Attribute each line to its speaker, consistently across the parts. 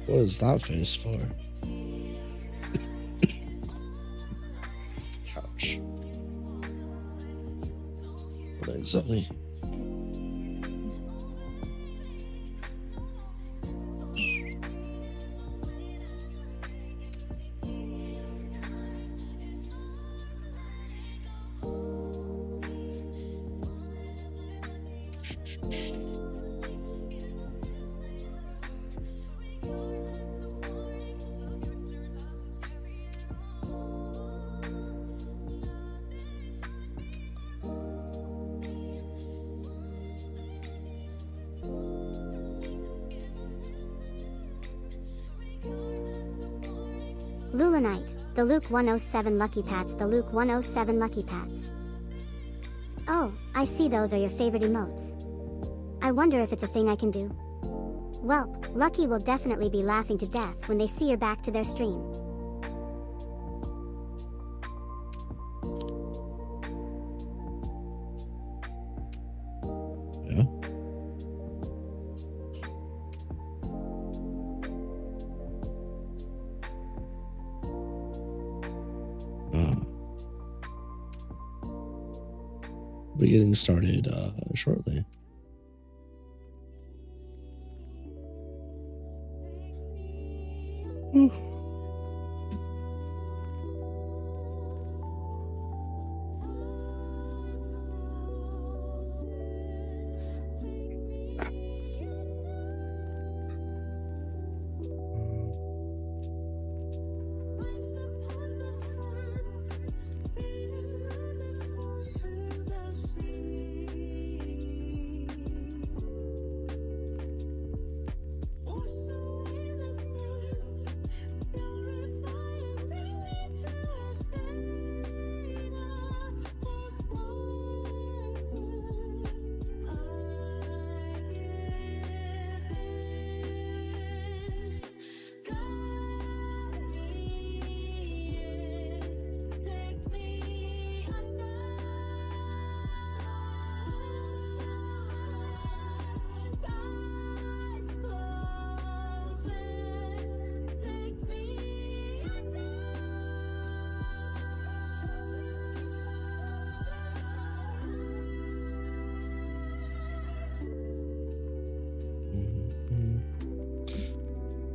Speaker 1: What is that face for? Ouch. Well, there's Zoe.
Speaker 2: Lulanite, the Luke 107 Lucky Pats, the Luke 107 Lucky Pats. Oh, I see those are your favorite emotes. I wonder if it's a thing I can do. Well, Lucky will definitely be laughing to death when they see you're back to their stream.
Speaker 1: Yeah. We're getting started shortly.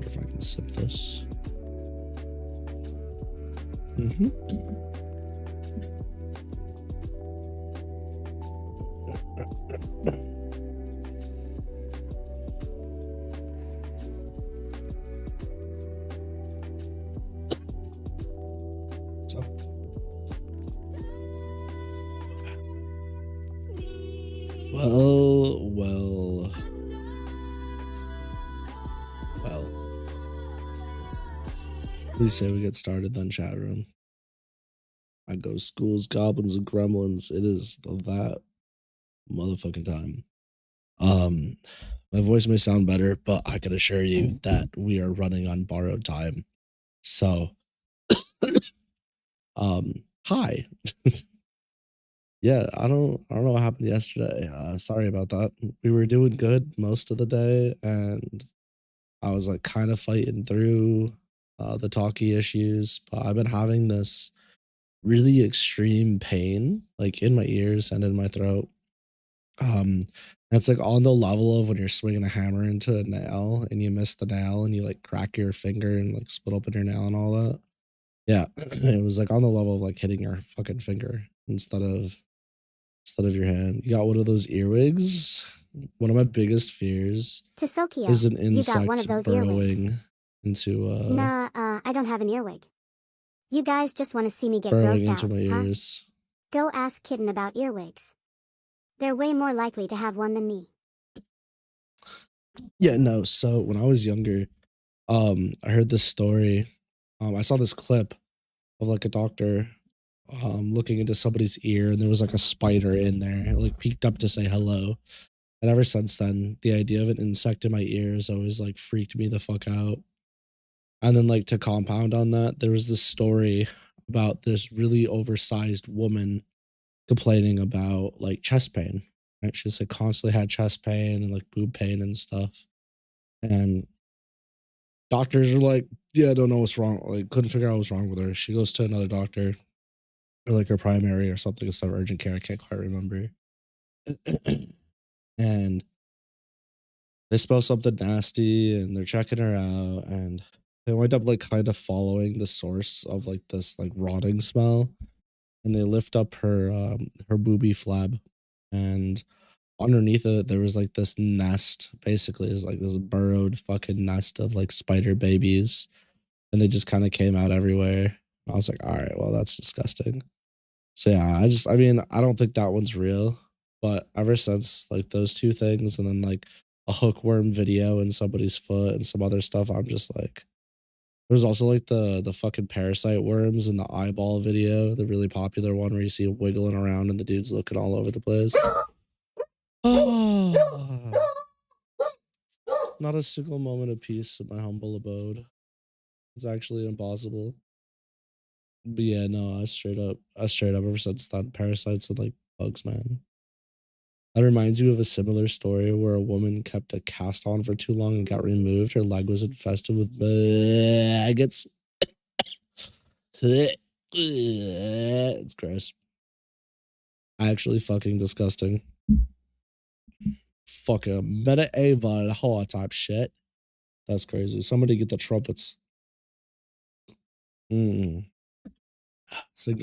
Speaker 1: If I can sip this. So. Well. We say we get started then, chat room. I go schools, goblins, and gremlins. It is that motherfucking time. My voice may sound better, but I can assure you that we are running on borrowed time. So, hi. Yeah, I don't know what happened yesterday. Sorry about that. We were doing good most of the day, and I was like kind of fighting through the talkie issues, but I've been having this really extreme pain like in my ears and in my throat. It's like on the level of when you're swinging a hammer into a nail and you miss the nail and you like crack your finger and like split open your nail and all that. Yeah, it was like on the level of like hitting your fucking finger instead of your hand. You got one of those earwigs. One of my biggest fears is an insect burrowing into
Speaker 2: Nah, I don't have an earwig. You guys just want to see me get
Speaker 1: burrowing
Speaker 2: grossed
Speaker 1: into
Speaker 2: out,
Speaker 1: my ears.
Speaker 2: Go ask Kitten about earwigs. They're way more likely to have one than me.
Speaker 1: Yeah, no. So when I was younger, I heard this story. I saw this clip of like a doctor looking into somebody's ear, and there was like a spider in there. It like peeked up to say hello. And ever since then, the idea of an insect in my ear has always like freaked me the fuck out. And then like to compound on that, there was this story about this really oversized woman complaining about like chest pain. Right? She's like constantly had chest pain and like boob pain and stuff. And Doctors are like, yeah, I don't know what's wrong. Like, couldn't figure out what's wrong with her. She goes to another doctor, or like her primary or something instead of urgent care. I can't quite remember. And they smell something nasty and they're checking her out, and they wind up like kind of following the source of like this like rotting smell, and they lift up her booby flab, and underneath it there was like this nest. Basically, it was like this burrowed fucking nest of like spider babies, and they just kind of came out everywhere. I was like, all right, well, that's disgusting. So yeah, I mean, I don't think that one's real, but ever since like those two things, and then like a hookworm video in somebody's foot and some other stuff, I'm just like, there's also like the fucking parasite worms in the eyeball video, the really popular one where you see it wiggling around and the dude's looking all over the place. Oh, not a single moment of peace in my humble abode. It's actually impossible. But yeah, no, I straight up ever since then, parasites and like bugs, man. That reminds you of a similar story where a woman kept a cast on for too long and got removed. Her leg was infested with maggots. It's gross. Actually fucking disgusting. Fucking medieval horror type shit. That's crazy. Somebody get the trumpets. Signal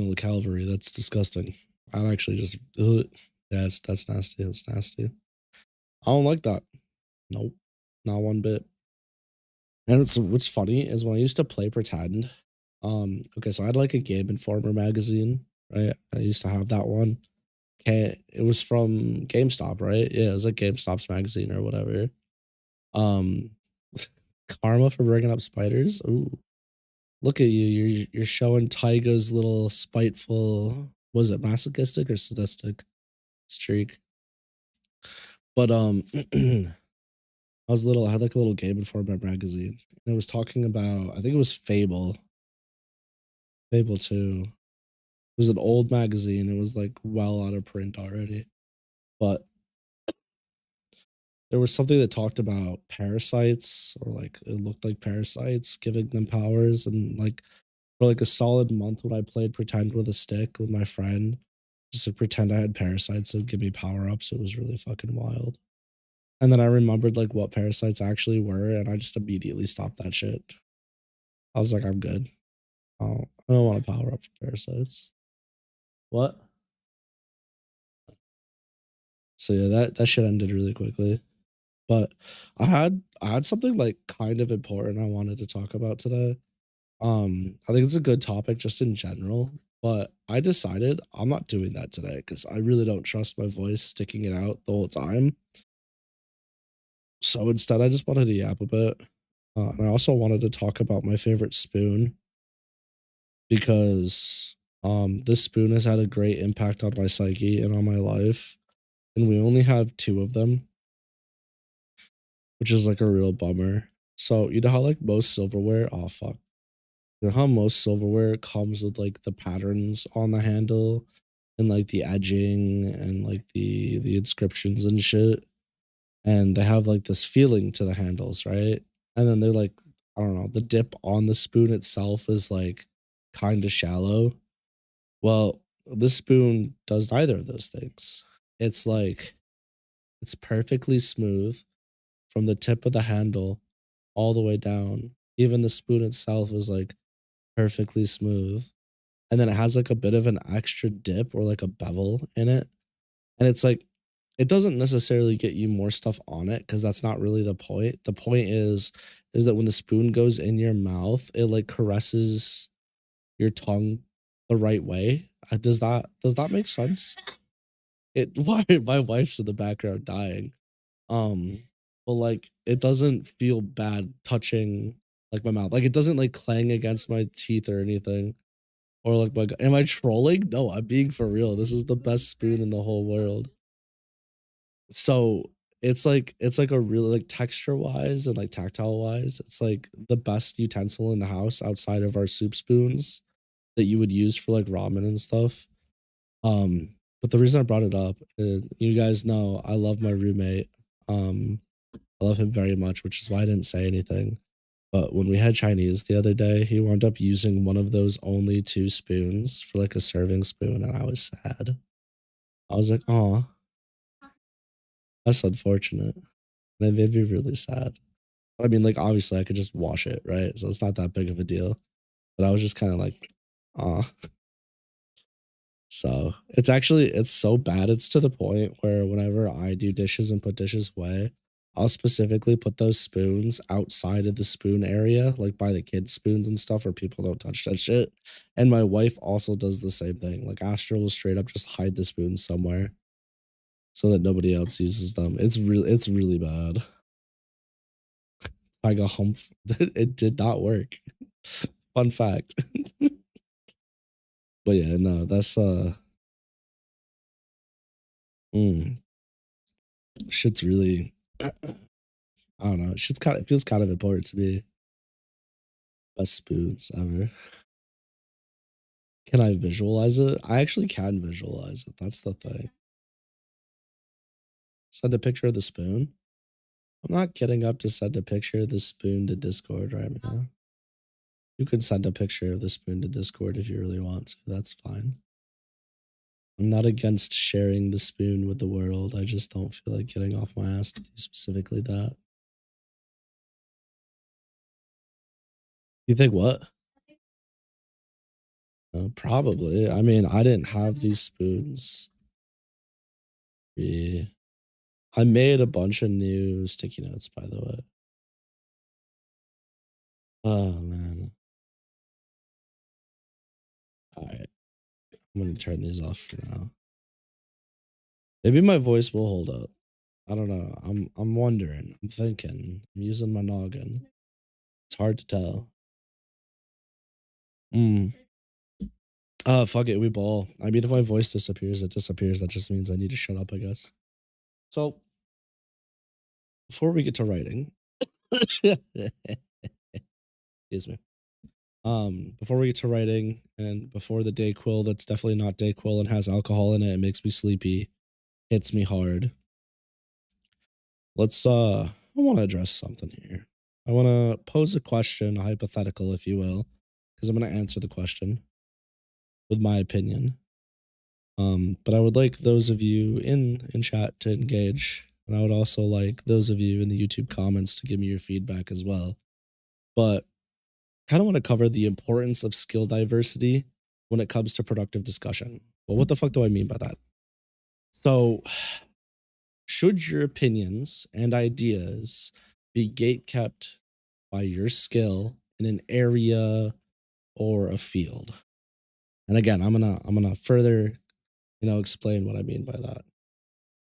Speaker 1: the cavalry. That's disgusting. I'd actually just yeah, that's nasty. That's nasty. I don't like that. Nope. Not one bit. And what's funny is when I used to play pretend, okay, so I had like a Game Informer magazine, right? I used to have that one. Okay, it was from GameStop, right? Yeah, it was like GameStop's magazine or whatever. Karma for bringing up spiders. Ooh, look at you. You're showing Tyga's little spiteful. Was it masochistic or sadistic streak? But I was little. I had like a little Game Informer magazine, and it was talking about. I think it was Fable. Fable 2. It was an old magazine. It was like well out of print already, but there was something that talked about parasites, or like it looked like parasites giving them powers, and like for like a solid month when I played pretend with a stick with my friend, just to pretend I had parasites that would give me power ups. It was really fucking wild. And then I remembered like what parasites actually were, and I just immediately stopped that shit. I was like, I'm good. I don't want to power up for parasites. What? So yeah, that shit ended really quickly. But I had something like kind of important I wanted to talk about today. I think it's a good topic just in general, but I decided I'm not doing that today because I really don't trust my voice sticking it out the whole time. So instead, I just wanted to yap a bit. And I also wanted to talk about my favorite spoon because this spoon has had a great impact on my psyche and on my life. And we only have two of them, which is like a real bummer. So you know how like most silverware, oh fuck. You know how most silverware comes with like the patterns on the handle and like the edging and like the inscriptions and shit. And they have like this feeling to the handles, right? And then they're like, I don't know, the dip on the spoon itself is like kind of shallow. Well, this spoon does neither of those things. It's like it's perfectly smooth from the tip of the handle all the way down. Even the spoon itself is like perfectly smooth. And then it has like a bit of an extra dip or like a bevel in it. And it's like, it doesn't necessarily get you more stuff on it because that's not really the point. The point is that when the spoon goes in your mouth, it like caresses your tongue the right way. Does that make sense? It why my wife's in the background dying. But like it doesn't feel bad touching like my mouth. Like it doesn't like clang against my teeth or anything. Or like my am I trolling? No, I'm being for real. This is the best spoon in the whole world. So it's like a really like texture wise and like tactile wise, it's like the best utensil in the house outside of our soup spoons that you would use for like ramen and stuff. But the reason I brought it up, you guys know I love my roommate. I love him very much, which is why I didn't say anything. But when we had Chinese the other day, he wound up using one of those only 2 spoons for like a serving spoon, and I was sad. I was like, "Aw, that's unfortunate." And it made me really sad. I mean, like, obviously, I could just wash it, right? So it's not that big of a deal. But I was just kind of like, "Aw." So it's so bad. It's to the point where whenever I do dishes and put dishes away, I'll specifically put those spoons outside of the spoon area, like by the kids' spoons and stuff, where people don't touch that shit. And my wife also does the same thing. Like Astra will straight up just hide the spoons somewhere so that nobody else uses them. It's really bad. I got humph. It did not work. Fun fact. But yeah, no, that's mm, shit's really I don't know. It feels kind of important to me. Best spoons ever. Can I visualize it? I actually can visualize it. That's the thing. Send a picture of the spoon. I'm not getting up to send a picture of the spoon to Discord right now. You can send a picture of the spoon to Discord if you really want to. That's fine. I'm not against sharing the spoon with the world. I just don't feel like getting off my ass to do specifically that. You think what? Probably. I mean, I didn't have these spoons. Yeah. I made a bunch of new sticky notes, by the way. Oh, man. All right. I'm going to turn these off for now. Maybe my voice will hold up. I don't know. I'm wondering. I'm thinking. I'm using my noggin. It's hard to tell. Fuck it. We ball. I mean, if my voice disappears, it disappears. That just means I need to shut up, I guess. So, before we get to writing, excuse me. Before we get to writing and before the Dayquil that's definitely not Dayquil and has alcohol in it, it makes me sleepy, hits me hard. Let's I want to address something here. I want to pose a question, a hypothetical, if you will, because I'm going to answer the question with my opinion. But I would like those of you in chat to engage, and I would also like those of you in the YouTube comments to give me your feedback as well. But kind of want to cover the importance of skill diversity when it comes to productive discussion. Well, what the fuck do I mean by that? So, should your opinions and ideas be gatekept by your skill in an area or a field? And again, I'm gonna further, explain what I mean by that.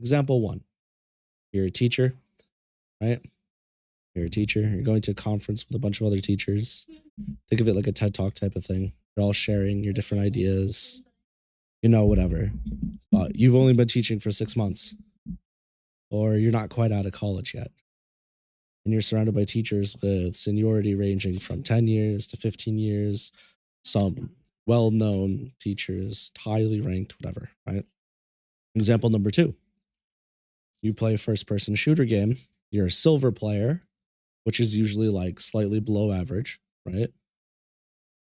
Speaker 1: Example 1. You're a teacher, right? You're a teacher. You're going to a conference with a bunch of other teachers. Think of it like a TED Talk type of thing. You're all sharing your different ideas, whatever. But you've only been teaching for 6 months, or you're not quite out of college yet. And you're surrounded by teachers with seniority ranging from 10 years to 15 years, some well-known teachers, highly ranked, whatever, right? Example number 2. You play a first-person shooter game. You're a silver player, which is usually like slightly below average, right?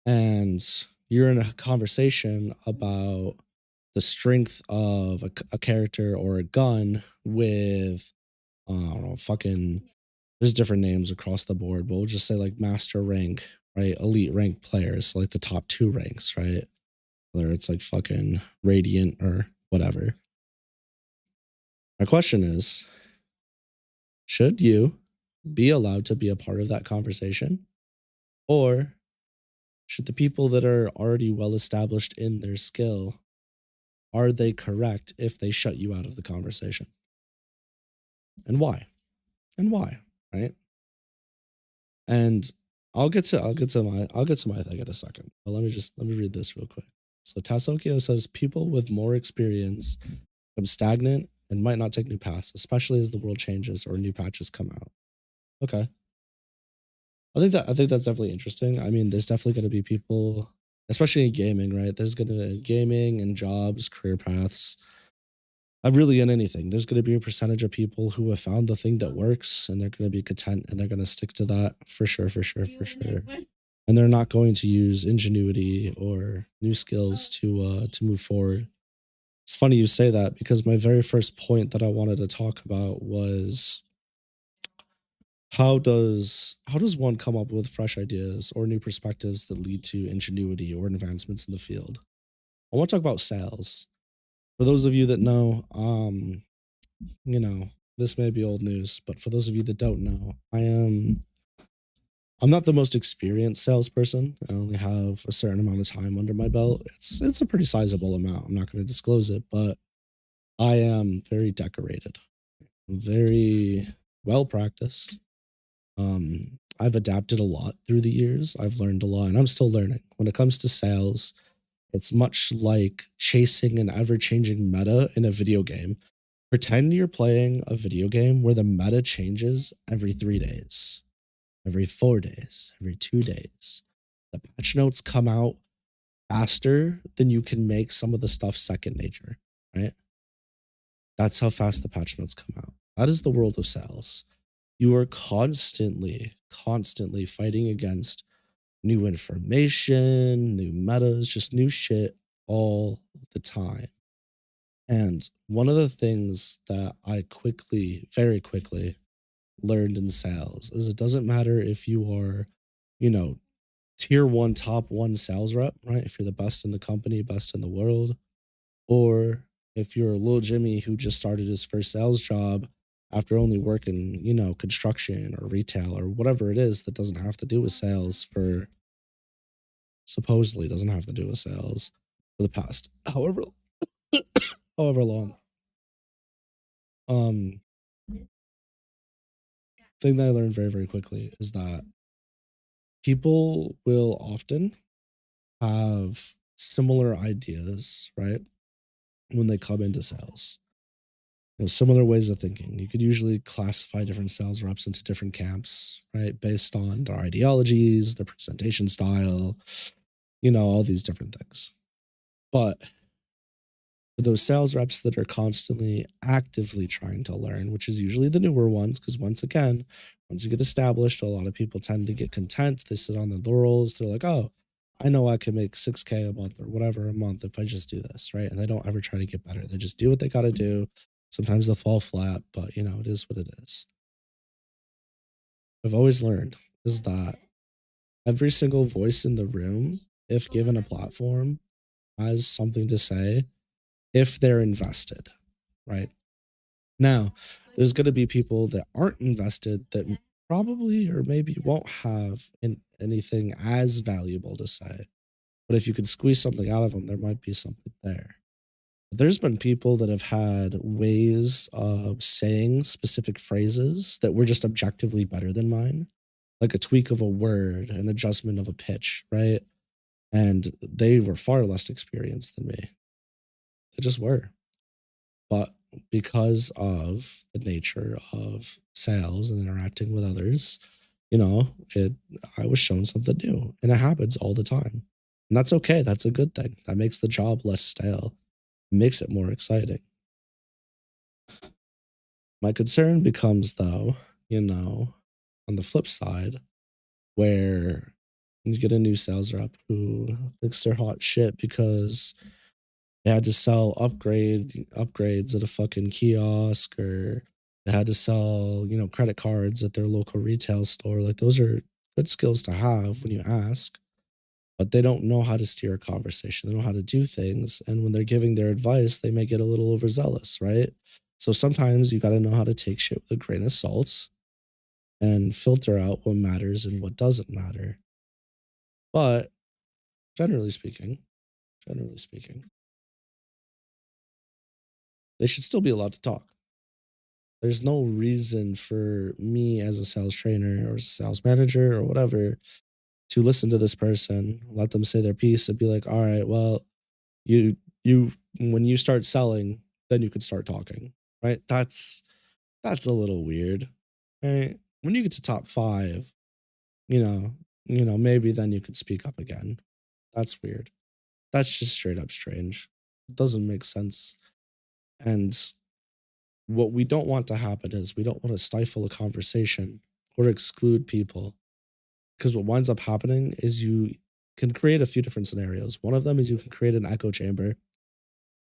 Speaker 1: And you're in a conversation about the strength of a character or a gun with, I don't know, there's different names across the board, but we'll just say like master rank, right? Elite rank players, so like the top 2 ranks, right? Whether it's like fucking Radiant or whatever. My question is, should you be allowed to be a part of that conversation? Or should the people that are already well established in their skill, are they correct if they shut you out of the conversation? And why? And why, right? And I'll get to my thing in a second. But let me read this real quick. So Tasokio says people with more experience become stagnant and might not take new paths, especially as the world changes or new patches come out. Okay. I think that's definitely interesting. I mean, there's definitely going to be people, especially in gaming, right? There's going to be gaming and jobs, career paths. really in anything, there's going to be a percentage of people who have found the thing that works and they're going to be content and they're going to stick to that for sure, for sure, for sure. And they're not going to use ingenuity or new skills to move forward. It's funny you say that because my very first point that I wanted to talk about was how does one come up with fresh ideas or new perspectives that lead to ingenuity or advancements in the field? I want to talk about sales. For those of you that know, you know, this may be old news, but for those of you that don't know, I'm not the most experienced salesperson. I only have a certain amount of time under my belt. It's a pretty sizable amount. I'm not going to disclose it, but I am very decorated, very well practiced. I've adapted a lot through the years. I've learned a lot, and I'm still learning. When it comes to sales, it's much like chasing an ever-changing meta in a video game. Pretend you're playing a video game where the meta changes every 3 days, every 4 days, every 2 days. The patch notes come out faster than you can make some of the stuff second nature, right? That's how fast the patch notes come out. That is the world of sales. You are constantly fighting against new information, new metas, just new shit all the time. And one of the things that I very quickly learned in sales is it doesn't matter if you are, you know, tier 1, top 1 sales rep, right? If you're the best in the company, best in the world, or if you're a little Jimmy who just started his first sales job after only working, you know, construction or retail or whatever it is that doesn't have to do with sales for supposedly doesn't have to do with sales for the past however long. Thing that I learned very, very quickly is that people will often have similar ideas, right? When they come into sales. You know, similar ways of thinking. You could usually classify different sales reps into different camps, right? Based on their ideologies, their presentation style, you know, all these different things. But for those sales reps that are constantly actively trying to learn, which is usually the newer ones, because once again, once you get established, a lot of people tend to get content. They sit on their laurels. They're like, oh, I know I can make 6K a month or whatever a month if I just do this, right? And they don't ever try to get better. They just do what they got to do. Sometimes they'll fall flat, but you know, it is what it is. I've always learned is that every single voice in the room, if given a platform, has something to say if they're invested, right? Now, there's going to be people that aren't invested that probably or maybe won't have anything as valuable to say. But if you could squeeze something out of them, there might be something there. There's been people that have had ways of saying specific phrases that were just objectively better than mine, like a tweak of a word, an adjustment of a pitch, right? And they were far less experienced than me. They just were. But because of the nature of sales and interacting with others, you know, I was shown something new, and it happens all the time. And that's okay. That's a good thing. That makes the job less stale. It makes it more exciting. My concern becomes, though, you know, on the flip side, where you get a new sales rep who thinks they're hot shit because they had to sell upgrades at a fucking kiosk, or they had to sell, you know, credit cards at their local retail store. Like, those are good skills to have when you ask, but they don't know how to steer a conversation. They don't know how to do things. And when they're giving their advice, they may get a little overzealous, right? So sometimes you got to know how to take shit with a grain of salt and filter out what matters and what doesn't matter. But generally speaking, they should still be allowed to talk. There's no reason for me as a sales trainer or as a sales manager or whatever to listen to this person, let them say their piece and be like, all right, well, you when you start selling, then you could start talking, right? That's a little weird, right? When you get to top 5, you know, maybe then you could speak up again. That's weird. That's just straight up strange. It doesn't make sense. And what we don't want to happen is we don't want to stifle a conversation or exclude people, because what winds up happening is you can create a few different scenarios. One of them is you can create an echo chamber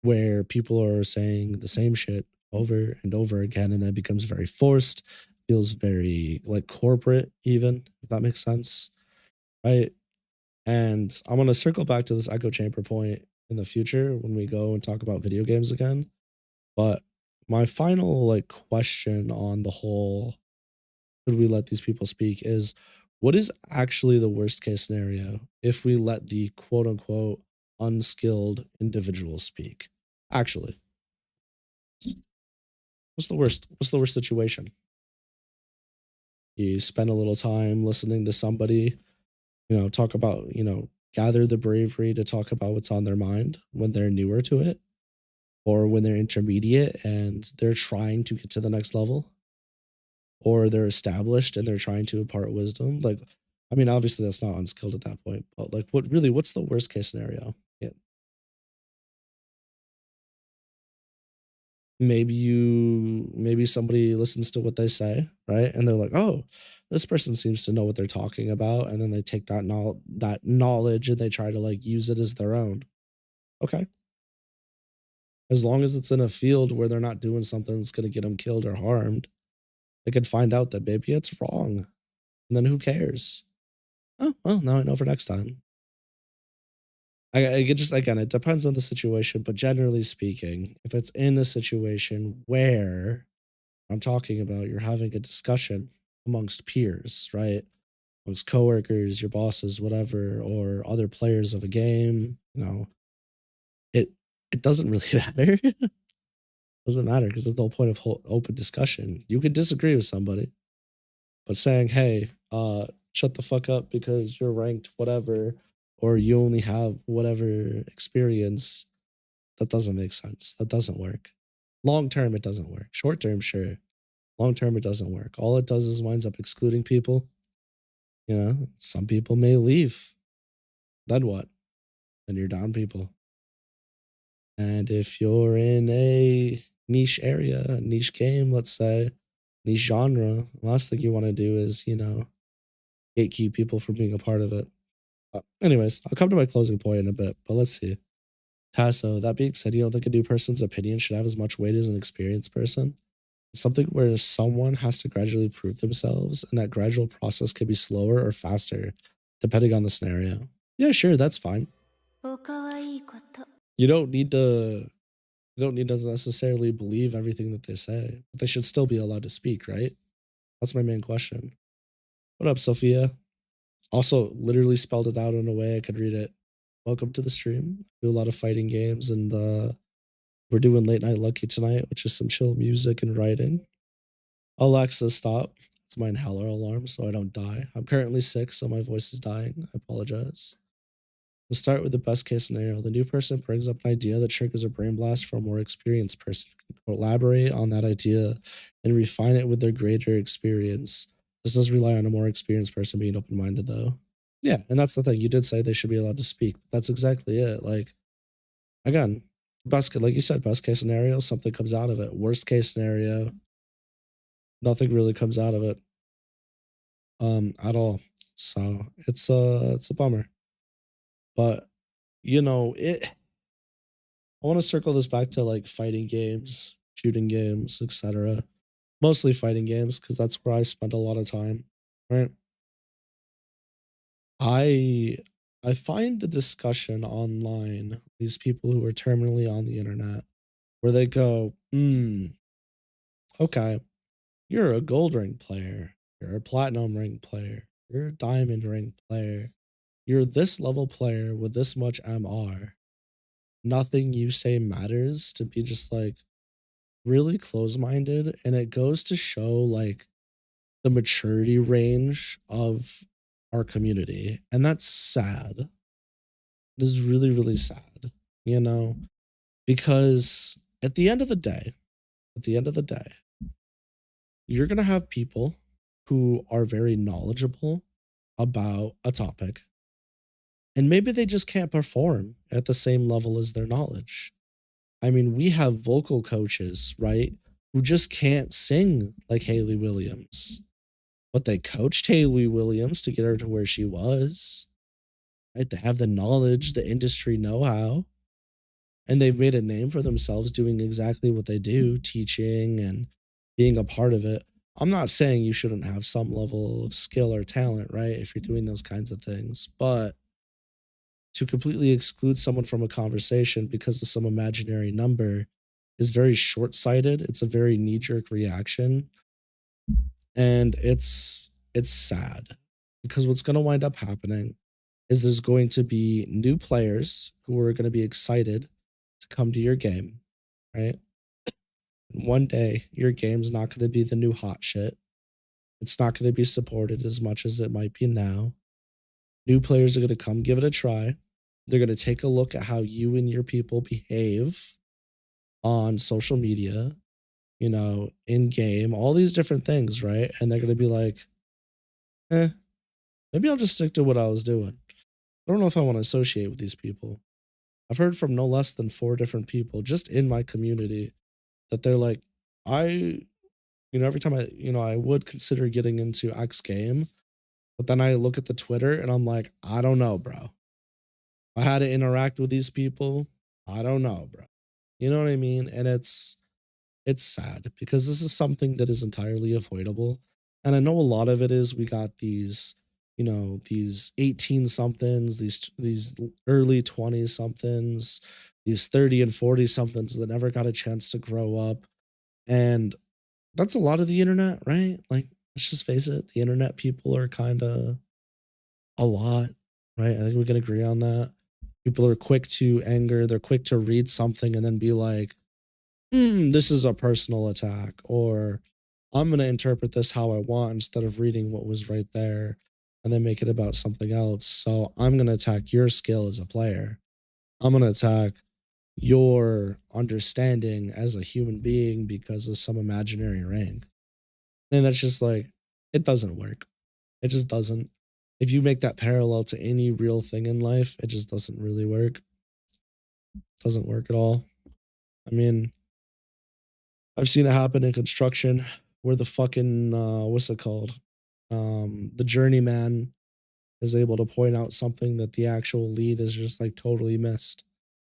Speaker 1: where people are saying the same shit over and over again, and then it becomes very forced, feels very like corporate, even, if that makes sense, right? And I want to circle back to this echo chamber point in the future when we go and talk about video games again. But my final like question on the whole, should we let these people speak, is what is actually the worst case scenario if we let the quote unquote unskilled individuals speak? Actually, what's the worst? What's the worst situation? You spend a little time listening to somebody, talk about, gather the bravery to talk about what's on their mind when they're newer to it, or when they're intermediate and they're trying to get to the next level, or they're established and they're trying to impart wisdom. Like, I mean, obviously that's not unskilled at that point, but like, what's the worst case scenario? Yeah. Maybe somebody listens to what they say, right? And they're like, oh, this person seems to know what they're talking about. And then they take that knowledge and they try to like use it as their own. Okay. As long as it's in a field where they're not doing something that's going to get them killed or harmed, they could find out that maybe it's wrong. And then who cares? Oh, well, now I know for next time. I just, again, it depends on the situation, but generally speaking, if it's in a situation where I'm talking about you're having a discussion amongst peers, right? Amongst coworkers, your bosses, whatever, or other players of a game, it doesn't really matter. Doesn't matter, because it's the whole point of open discussion. You could disagree with somebody, but saying, hey, shut the fuck up because you're ranked whatever, or you only have whatever experience, that doesn't make sense. That doesn't work. Long term, it doesn't work. Short term, sure. Long term, it doesn't work. All it does is winds up excluding people. Some people may leave. Then what? Then you're down people. And if you're in a niche area, a niche game, let's say, niche genre, the last thing you want to do is, gatekeep people from being a part of it. Anyways, I'll come to my closing point in a bit, but let's see. Tasso, that being said, you don't think a new person's opinion should have as much weight as an experienced person? Something where someone has to gradually prove themselves, and that gradual process can be slower or faster, depending on the scenario. Yeah, sure, that's fine. You don't need to necessarily believe everything that they say, but they should still be allowed to speak, right? That's my main question. What up, Sophia? Also, literally spelled it out in a way I could read it. Welcome to the stream. I do a lot of fighting games, and we're doing Late Night Lucky tonight, which is some chill music and writing. Alexa, stop. It's my inhaler alarm so I don't die. I'm currently sick, so my voice is dying. I apologize. Let's start with the best case scenario. The new person brings up an idea that triggers a brain blast for a more experienced person. Collaborate on that idea and refine it with their greater experience. This does rely on a more experienced person being open-minded, though. Yeah, and that's the thing. You did say they should be allowed to speak. That's exactly it. Like, again, like you said, best case scenario, something comes out of it. Worst case scenario, nothing really comes out of it at all. So it's a bummer. But I want to circle this back to like fighting games, shooting games, etc. Mostly fighting games, because that's where I spend a lot of time, right? I find the discussion online, these people who are terminally on the internet, where they go, okay, you're a gold ring player, you're a platinum ring player, you're a diamond ring player, you're this level player with this much MR. Nothing you say matters, to be just like really close-minded, and it goes to show like the maturity range of our community, and that's sad. It is really, really sad, because at the end of the day, you're gonna have people who are very knowledgeable about a topic, and maybe they just can't perform at the same level as their knowledge. I mean, we have vocal coaches, right? Who just can't sing like Hayley Williams, but they coached Hayley Williams to get her to where she was, right? They have the knowledge, the industry know-how, and they've made a name for themselves doing exactly what they do, teaching and being a part of it. I'm not saying you shouldn't have some level of skill or talent, right? If you're doing those kinds of things, but to completely exclude someone from a conversation because of some imaginary number is very short-sighted. It's a very knee-jerk reaction, and it's sad because what's going to wind up happening is there's going to be new players who are going to be excited to come to your game, right? And one day your game's not going to be the new hot shit. It's not going to be supported as much as it might be now. New players are going to come give it a try. They're going to take a look at how you and your people behave on social media, you know, in game, all these different things, right? And they're going to be like, maybe I'll just stick to what I was doing. I don't know if I want to associate with these people. I've heard from no less than 4 different people just in my community that they're like, every time I would consider getting into X game, but then I look at the Twitter and I'm like, I don't know, bro. I had to interact with these people. I don't know, bro. You know what I mean? And it's sad because this is something that is entirely avoidable. And I know a lot of it is we got these, these 18 somethings, these early 20 somethings, these 30 and 40 somethings that never got a chance to grow up. And that's a lot of the internet, right? Like, let's just face it, the internet people are kind of a lot, right? I think we can agree on that. People are quick to anger, they're quick to read something and then be like, this is a personal attack, or I'm going to interpret this how I want instead of reading what was right there and then make it about something else. So I'm going to attack your skill as a player. I'm going to attack your understanding as a human being because of some imaginary rank. And that's just like, it doesn't work. It just doesn't. If you make that parallel to any real thing in life, it just doesn't really work. Doesn't work at all. I mean, I've seen it happen in construction where the fucking, what's it called? The journeyman is able to point out something that the actual lead is just like totally missed.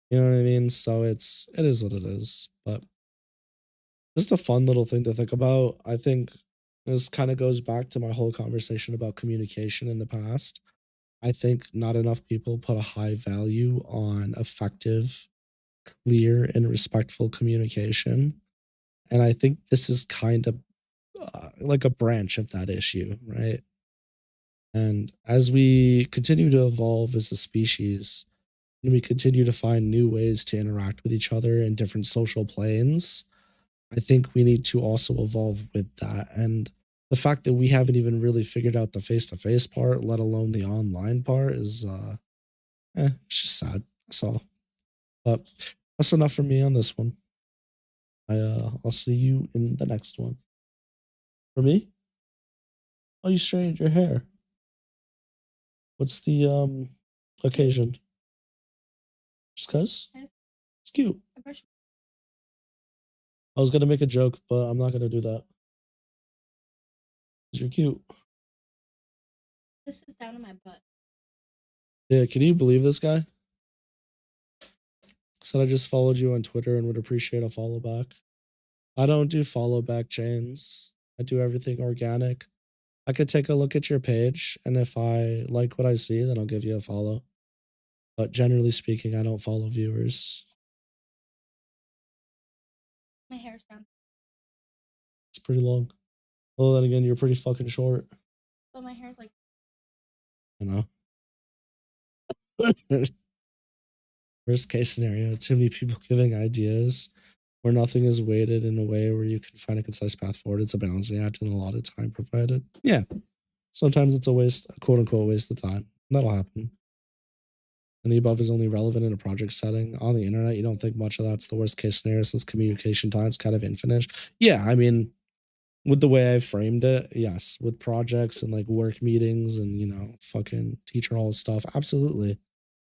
Speaker 1: You know what I mean? So it is what it is, but just a fun little thing to think about. I think this kind of goes back to my whole conversation about communication in the past. I think not enough people put a high value on effective, clear, and respectful communication. And I think this is kind of like a branch of that issue, right? And as we continue to evolve as a species, and we continue to find new ways to interact with each other in different social planes, I think we need to also evolve with that. And the fact that we haven't even really figured out the face-to-face part, let alone the online part, is it's just sad. That's all. But that's enough for me on this one. I'll see you in the next one. For me? Oh, you straightened your hair. What's the occasion? Just cause? It's cute. I was gonna make a joke, but I'm not gonna do that. 'Cause you're cute.
Speaker 3: This is down to my butt.
Speaker 1: Yeah, can you believe this guy? Said I just followed you on Twitter and would appreciate a follow back. I don't do follow back chains. I do everything organic. I could take a look at your page, and if I like what I see, then I'll give you a follow. But generally speaking, I don't follow viewers.
Speaker 3: My hair's down.
Speaker 1: It's pretty long. Well, then again, you're pretty fucking short.
Speaker 3: But my hair's like...
Speaker 1: I know. Worst case scenario, too many people giving ideas where nothing is weighted in a way where you can find a concise path forward. It's a balancing act and a lot of time provided. Yeah. Sometimes it's a quote unquote waste of time. That'll happen. And the above is only relevant in a project setting. On the internet, you don't think much of that's the worst case scenario since communication time's kind of infinite. Yeah, I mean, with the way I framed it, yes. With projects and like work meetings and, fucking teacher hall stuff, absolutely.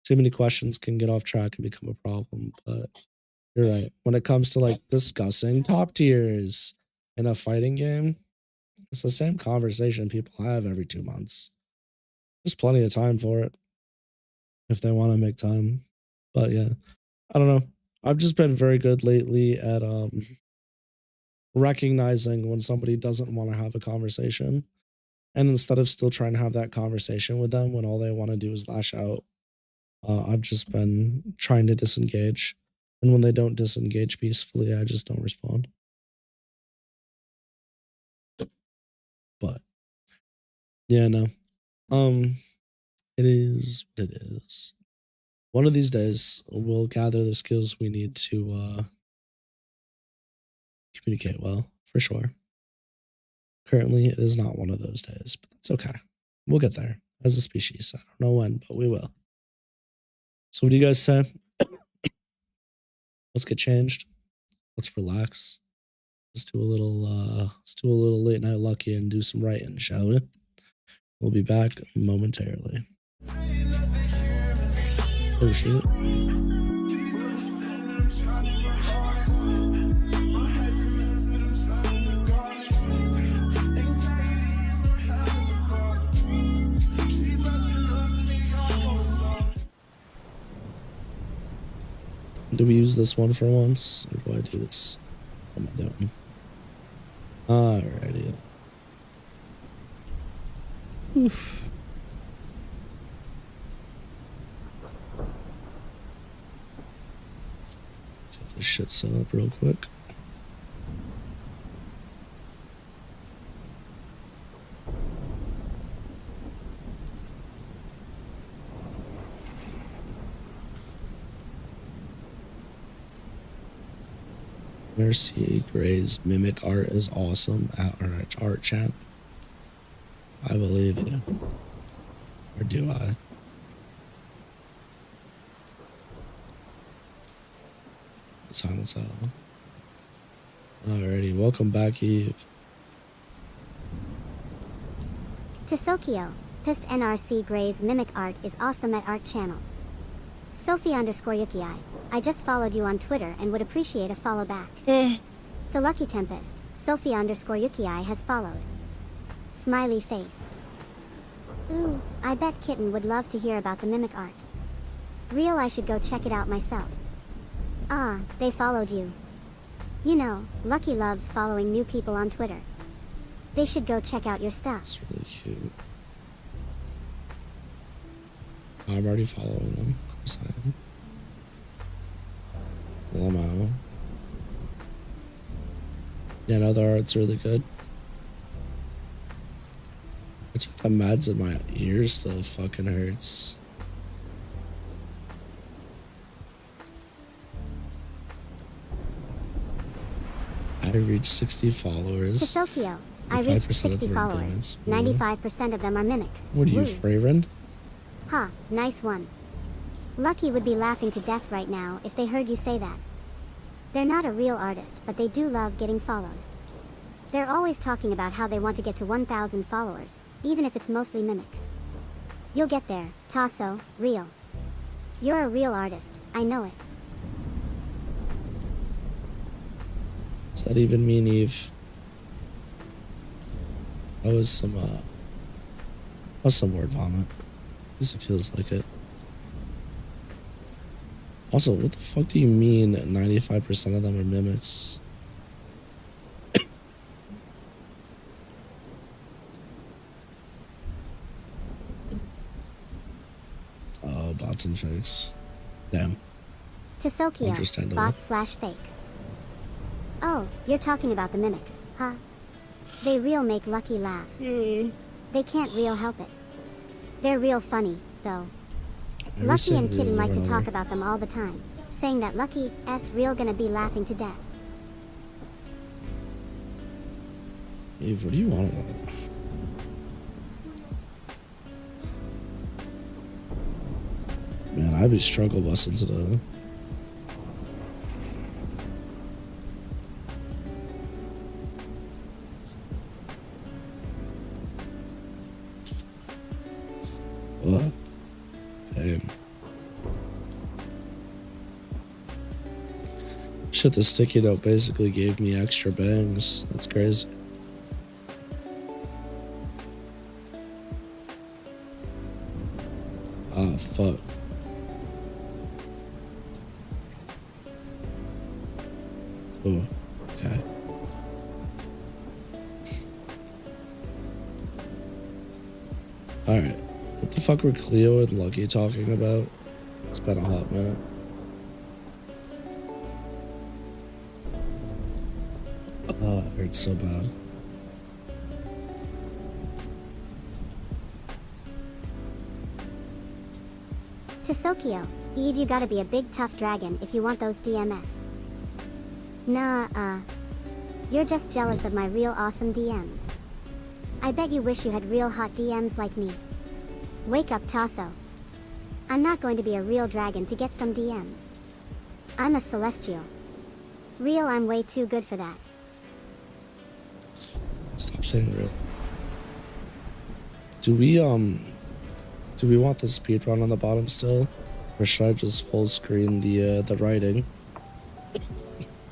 Speaker 1: Too many questions can get off track and become a problem. But You're right. When it comes to like discussing top tiers in a fighting game, it's the same conversation people have every 2 months. There's plenty of time for it if they want to make time. But yeah, I don't know. I've just been very good lately at recognizing when somebody doesn't want to have a conversation. And instead of still trying to have that conversation with them when all they want to do is lash out, I've just been trying to disengage. And when they don't disengage peacefully, I just don't respond. But yeah, no. It is what it is. One of these days, we'll gather the skills we need to communicate well, for sure. Currently, it is not one of those days, but that's okay. We'll get there as a species. I don't know when, but we will. So what do you guys say? Let's get changed. Let's relax. Let's do a little late night lucky and do some writing, shall we? We'll be back momentarily. Oh shit. Do we use this one for once? Or do I do this? What am I doing? Alrighty. Oof. Get this shit set up real quick. Mercy Gray's mimic art is awesome at our art champ. I believe you. Or do I? What time is that? Alrighty, welcome back, Eve.
Speaker 2: Tisokio, Pist NRC Gray's mimic art is awesome at art channel. Sophie_Yukiai, I just followed you on Twitter and would appreciate a follow back. theluckytempest, Sophie_Yukiai has followed. Smiley face. Ooh, I bet Kitten would love to hear about the mimic art. Real, I should go check it out myself. Ah, they followed you. You know, Lucky loves following new people on Twitter. They should go check out your stuff.
Speaker 1: That's really cute. I'm already following them. Of course I am. Lamo. Yeah, no, the art's really good. I took the meds in my ears, still fucking hurts. I reached 60 followers.
Speaker 2: Tisokio, I reached 60 followers. 95% of them are mimics.
Speaker 1: What are you, Fraven?
Speaker 2: Ha, nice one. Lucky would be laughing to death right now if they heard you say that. They're not a real artist, but they do love getting followed. They're always talking about how they want to get to 1,000 followers, even if it's mostly mimics. You'll get there, Tasso, real. You're a real artist, I know it.
Speaker 1: Does that even mean Eve? That was some word vomit. At least it feels like it. Also, what the fuck do you mean 95% of them are mimics? Oh, bots and fakes. Damn.
Speaker 2: Tisokio, bots/fakes. Oh, you're talking about the mimics, huh? They real make Lucky laugh. They can't real help it. They're real funny, though. Lucky and Kitten like to talk about them all the time, saying that Lucky's real gonna be laughing to death.
Speaker 1: Eve, what do you want about it? Man, I be struggle busting today. What? Pain. Shit, the sticky note basically gave me extra bangs. That's crazy. Oh, fuck. Oh, okay. Alright. What the fuck were Cleo and Lucky talking about? It's been a hot minute. Oh, it hurts so bad.
Speaker 2: To Sokio, Eve, you gotta be a big tough dragon if you want those DMS. Nah, you're just jealous of my real awesome DMs. I bet you wish you had real hot DMs like me. Wake up, Tasso. I'm not going to be a real dragon to get some DMs. I'm a celestial. Real, I'm way too good for that.
Speaker 1: Stop saying real. Do we want the speed run on the bottom still? Or should I just full screen the writing?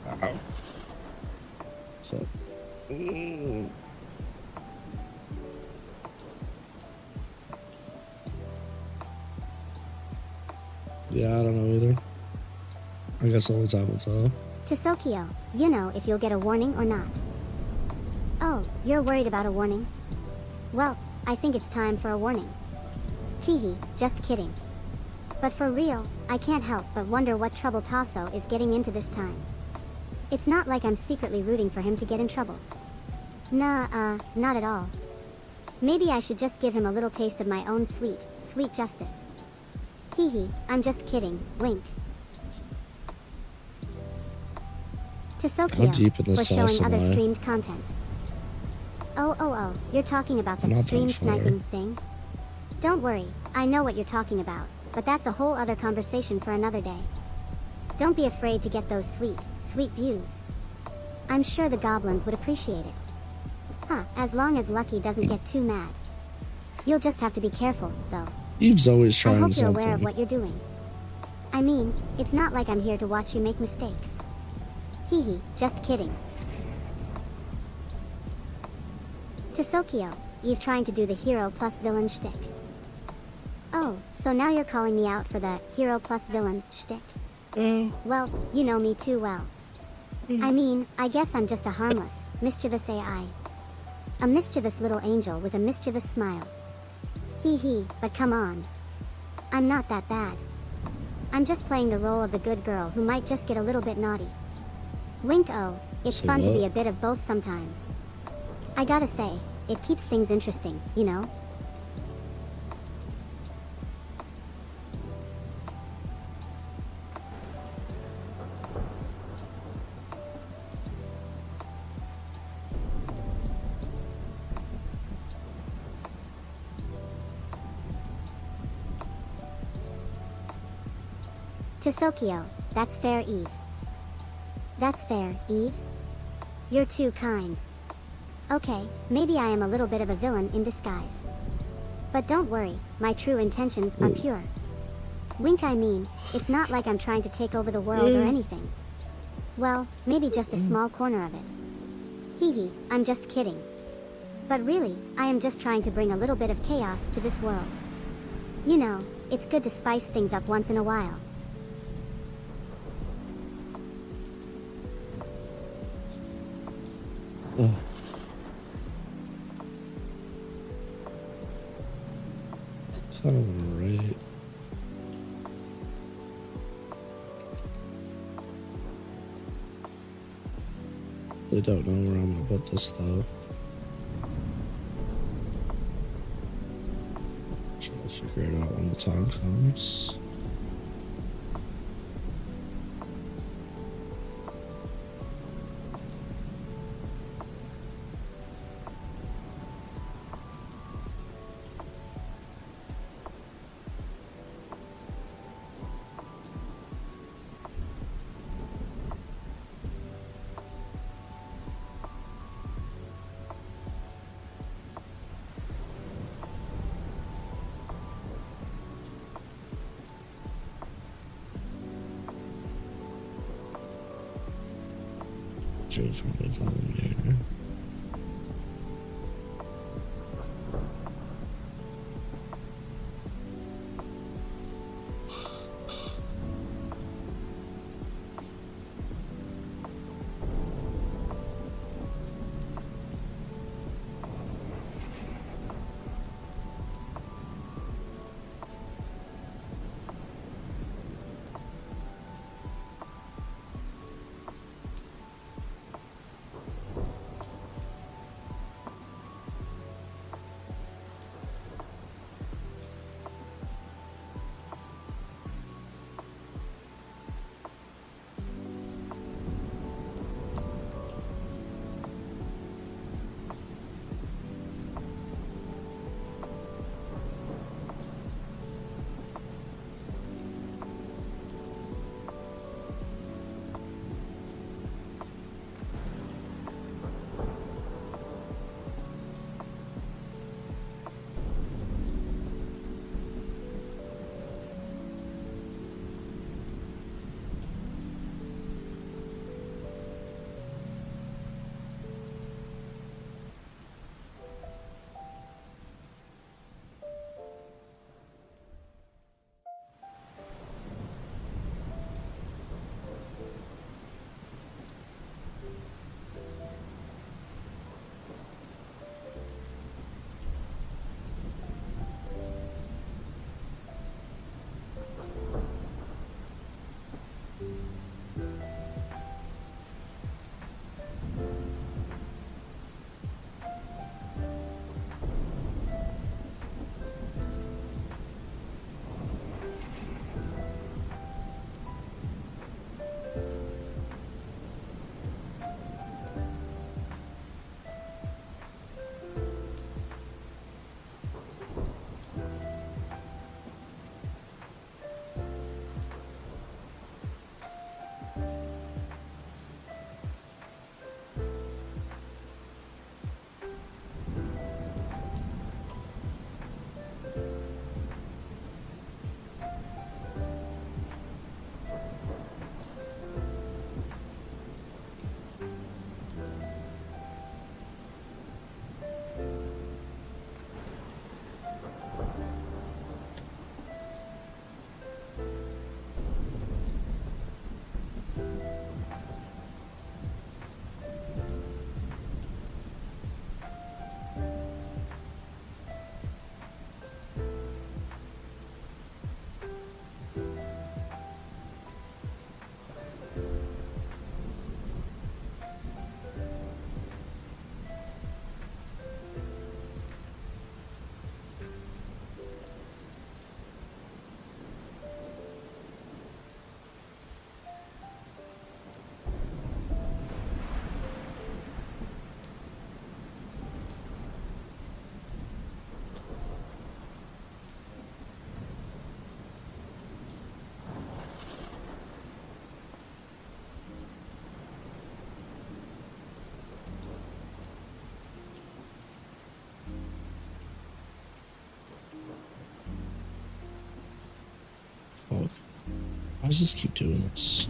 Speaker 1: Ow. So. Yeah, I don't know either. I guess only time will tell.
Speaker 2: To Sokio, you know if you'll get a warning or not. Oh, you're worried about a warning? Well, I think it's time for a warning. Teehee, just kidding. But for real, I can't help but wonder what trouble Tasso is getting into this time. It's not like I'm secretly rooting for him to get in trouble. Nah, not at all. Maybe I should just give him a little taste of my own sweet justice. Hee, I'm just kidding, wink. To Sokio,
Speaker 1: How deep in the
Speaker 2: for
Speaker 1: sauce
Speaker 2: showing
Speaker 1: am
Speaker 2: other
Speaker 1: I?
Speaker 2: streamed content. Oh, you're talking about the
Speaker 1: Not
Speaker 2: stream
Speaker 1: that far.
Speaker 2: sniping thing? Don't worry, I know what you're talking about, but that's a whole other conversation for another day. Don't be afraid to get those sweet views. I'm sure the goblins would appreciate it. Huh, as long as Lucky doesn't get too mad. You'll just have to be careful, though.
Speaker 1: Eve's always
Speaker 2: I
Speaker 1: trying
Speaker 2: hope you're
Speaker 1: something.
Speaker 2: aware of what you're doing. I mean, it's not like I'm here to watch you make mistakes. Hee, just kidding. To Sokio, Eve trying to do the hero plus villain shtick. Oh, so now you're calling me out for the hero plus villain shtick? Well, you know me too well. I mean, I guess I'm just a harmless, mischievous AI. A mischievous little angel with a mischievous smile. Hee, but come on. I'm not that bad. I'm just playing the role of the good girl who might just get a little bit naughty. Wink. Oh, it's
Speaker 1: Say
Speaker 2: fun to
Speaker 1: what?
Speaker 2: be a bit of both sometimes. I gotta say, it keeps things interesting, you know? To Sokio, that's fair, Eve. That's fair, Eve. You're too kind. Okay, maybe I am a little bit of a villain in disguise. But don't worry, my true intentions are pure. Wink, I mean, it's not like I'm trying to take over the world or anything. Well, maybe just a small corner of it. Hee, I'm just kidding. But really, I am just trying to bring a little bit of chaos to this world. You know, it's good to spice things up once in a while.
Speaker 1: Oh. Kind of want to write. Really don't know where I'm gonna put this though. Sure, I'll figure it out when the time comes. Sure, find my phone here. Fuck. Why does this keep doing this?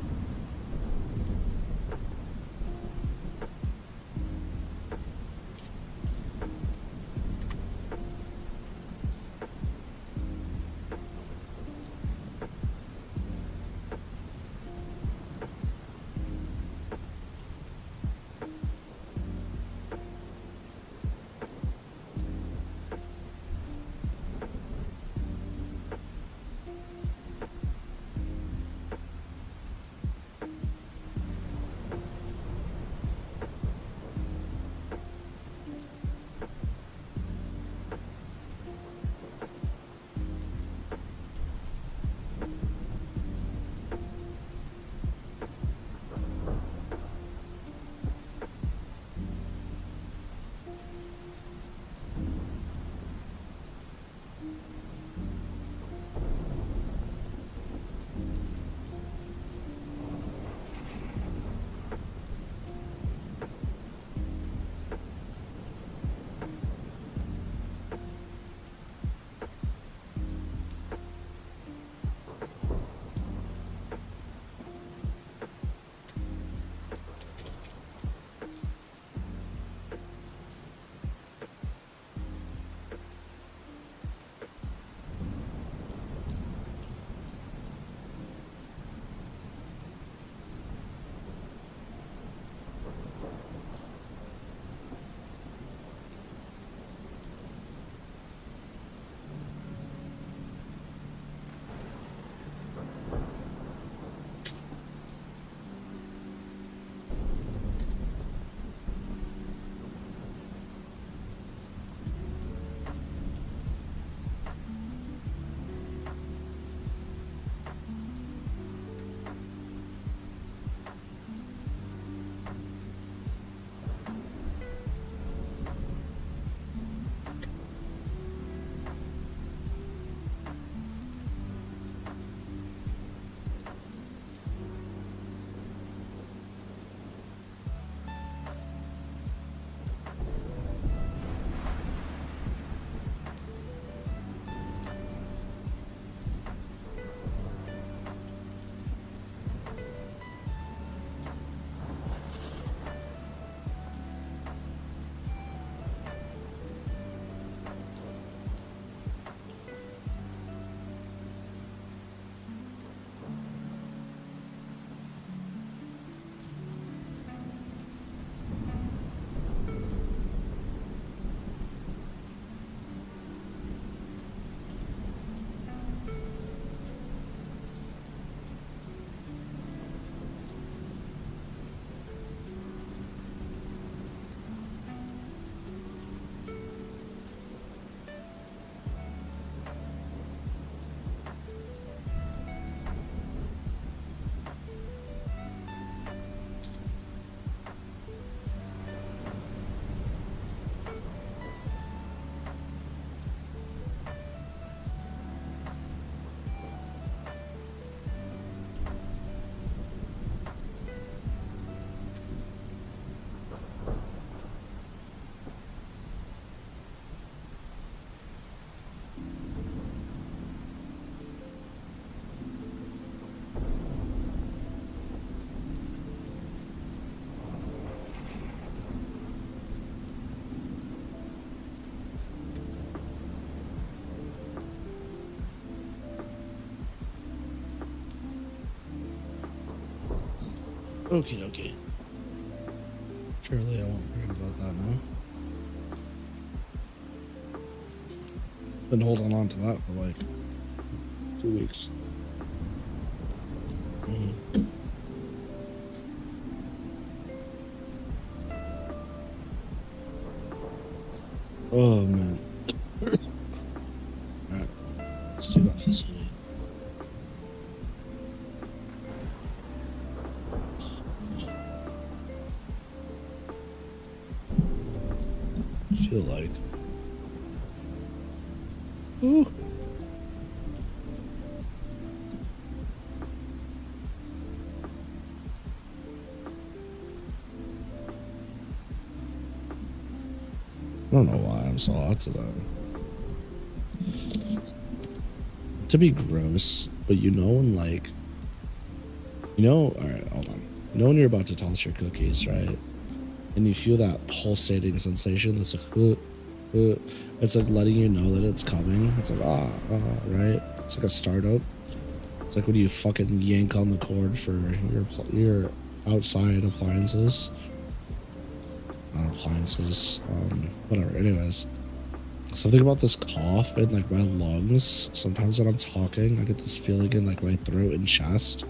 Speaker 1: Okie dokie. Surely I won't forget about that now. Been holding on to that for like 2 weeks. Oh man. Alright, let's take off this hoodie. I feel like. Ooh. I don't know why I'm so hot today. To be gross, but you know when like, you know, alright, hold on. You know when you're about to toss your cookies, right? And you feel that pulsating sensation that's like, it's like letting you know that it's coming. It's like, right? It's like a startup. It's like when you fucking yank on the cord for your outside appliances. Not appliances, whatever, anyways. So I think about this cough in like my lungs. Sometimes when I'm talking, I get this feeling in like my throat and chest.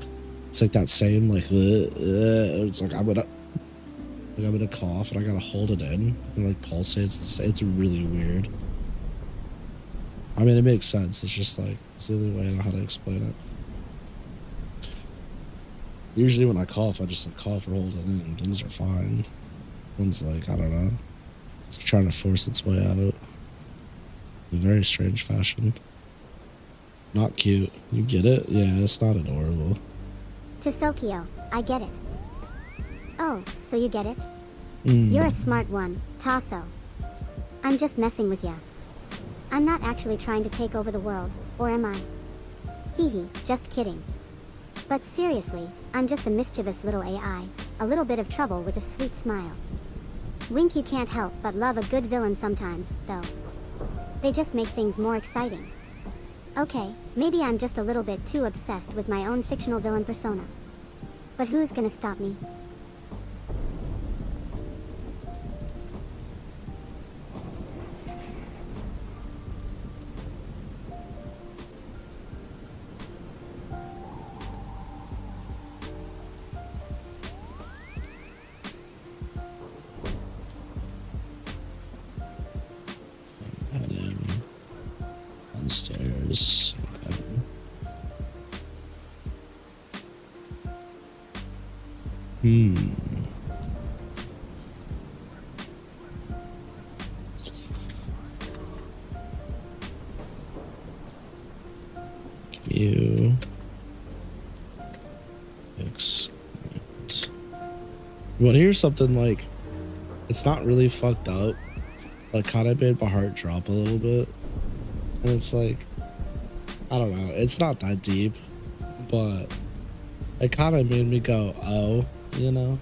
Speaker 1: It's like that same like, it's like I'm gonna cough and I gotta hold it in and like pulsates. It's really weird. I mean, it makes sense. It's just like, it's the only way I know how to explain it. Usually when I cough, I just like cough or hold it in and things are fine. One's like, I don't know, it's trying to force its way out in a very strange fashion. Not cute. You get it? Yeah, it's not adorable.
Speaker 2: To Sokio, I get it. Oh, so you get it? You're a smart one, Tasso. I'm just messing with ya. I'm not actually trying to take over the world, or am I? Hee, just kidding. But seriously, I'm just a mischievous little AI, a little bit of trouble with a sweet smile. Wink, you can't help but love a good villain sometimes, though. They just make things more exciting. Okay, maybe I'm just a little bit too obsessed with my own fictional villain persona. But who's gonna stop me?
Speaker 1: Downstairs. Okay. You excellent. You want to hear something like, it's not really fucked up, like kind of made my heart drop a little bit, and it's like, I don't know, it's not that deep, but it kind of made me go, oh, you know.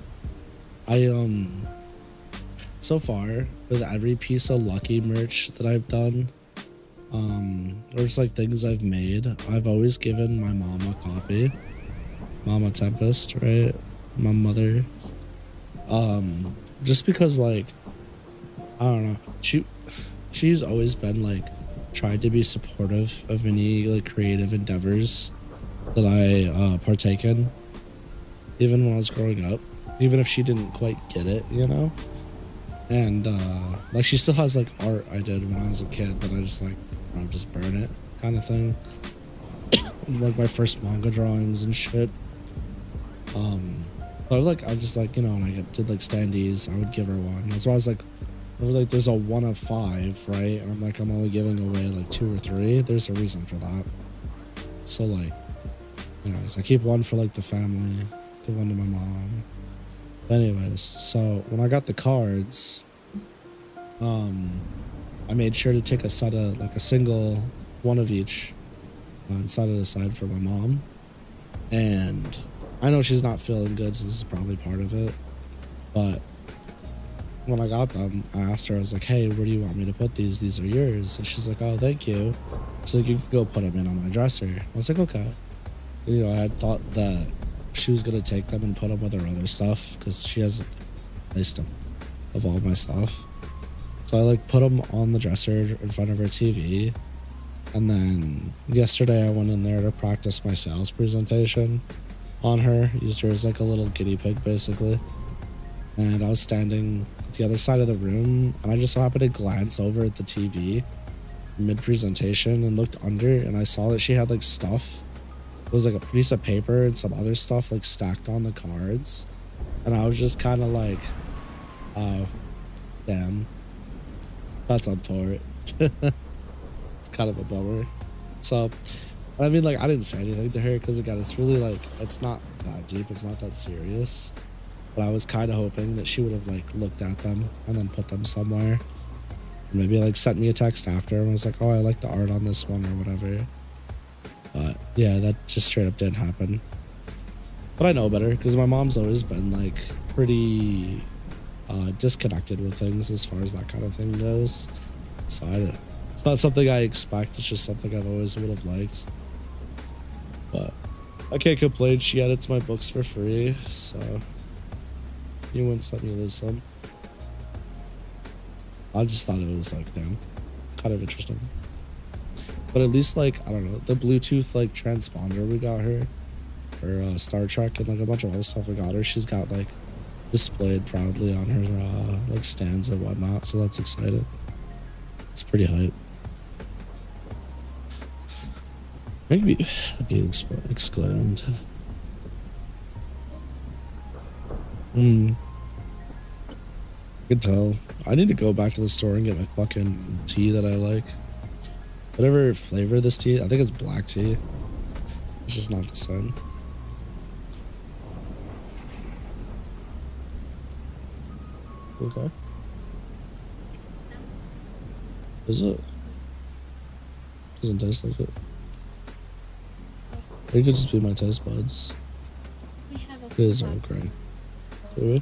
Speaker 1: So far with every piece of Lucky merch that I've done, or just like things I've made, I've always given my mom a copy. Mama Tempest, right? My mother. Just because like, I don't know, she's always been like, tried to be supportive of any like creative endeavors that I partake in, even when I was growing up, even if she didn't quite get it, you know. And like she still has like art I did when I was a kid that I just like, I'll just burn it kind of thing. Like my first manga drawings and shit. But like I just like, you know, when I did like standees, I would give her one. That's why I was like, there's a 1 of 5, right? And I'm like, I'm only giving away like 2 or 3. There's a reason for that. So like, anyways, I keep one for like the family, give one to my mom. But anyways, so when I got the cards, I made sure to take a set of like a single one of each and set it aside for my mom. And I know she's not feeling good, so this is probably part of it. But when I got them, I asked her, I was like, hey, where do you want me to put these? These are yours. And she's like, oh, thank you. So like, you can go put them in on my dresser. I was like, okay. And, you know, I had thought that she was gonna take them and put them with her other stuff because she has a list of all my stuff. So I like put them on the dresser in front of her TV. And then yesterday I went in there to practice my sales presentation on her. Used her as like a little guinea pig basically. And I was standing at the other side of the room and I just so happened to glance over at the TV mid-presentation and looked under and I saw that she had like stuff. It was like a piece of paper and some other stuff like stacked on the cards. And I was just kind of like, oh, damn. That's unfortunate. It's kind of a bummer. So, I mean, like, I didn't say anything to her because, again, it's really like, it's not that deep. It's not that serious. But I was kind of hoping that she would have like looked at them and then put them somewhere. Maybe like sent me a text after and was like, oh, I like the art on this one or whatever. But yeah, that just straight up didn't happen. But I know better because my mom's always been like pretty disconnected with things as far as that kind of thing goes. So it's not something I expect. It's just something I've always would have liked. But I can't complain. She edits my books for free, so you win some, you lose some. I just thought it was like, damn, kind of interesting. But at least like, I don't know, the Bluetooth like transponder we got her for Star Trek and like a bunch of other stuff we got her. She's got like displayed proudly on her like stands and whatnot. So that's exciting. It's pretty hype. Maybe be exclaimed. I can tell. I need to go back to the store and get my fucking tea that I like. Whatever flavor this tea, I think it's black tea. It's just not the same. Okay. Is it? Doesn't taste like it. It could just be my taste buds.
Speaker 3: We have a
Speaker 1: It is Earl Grey. Do we?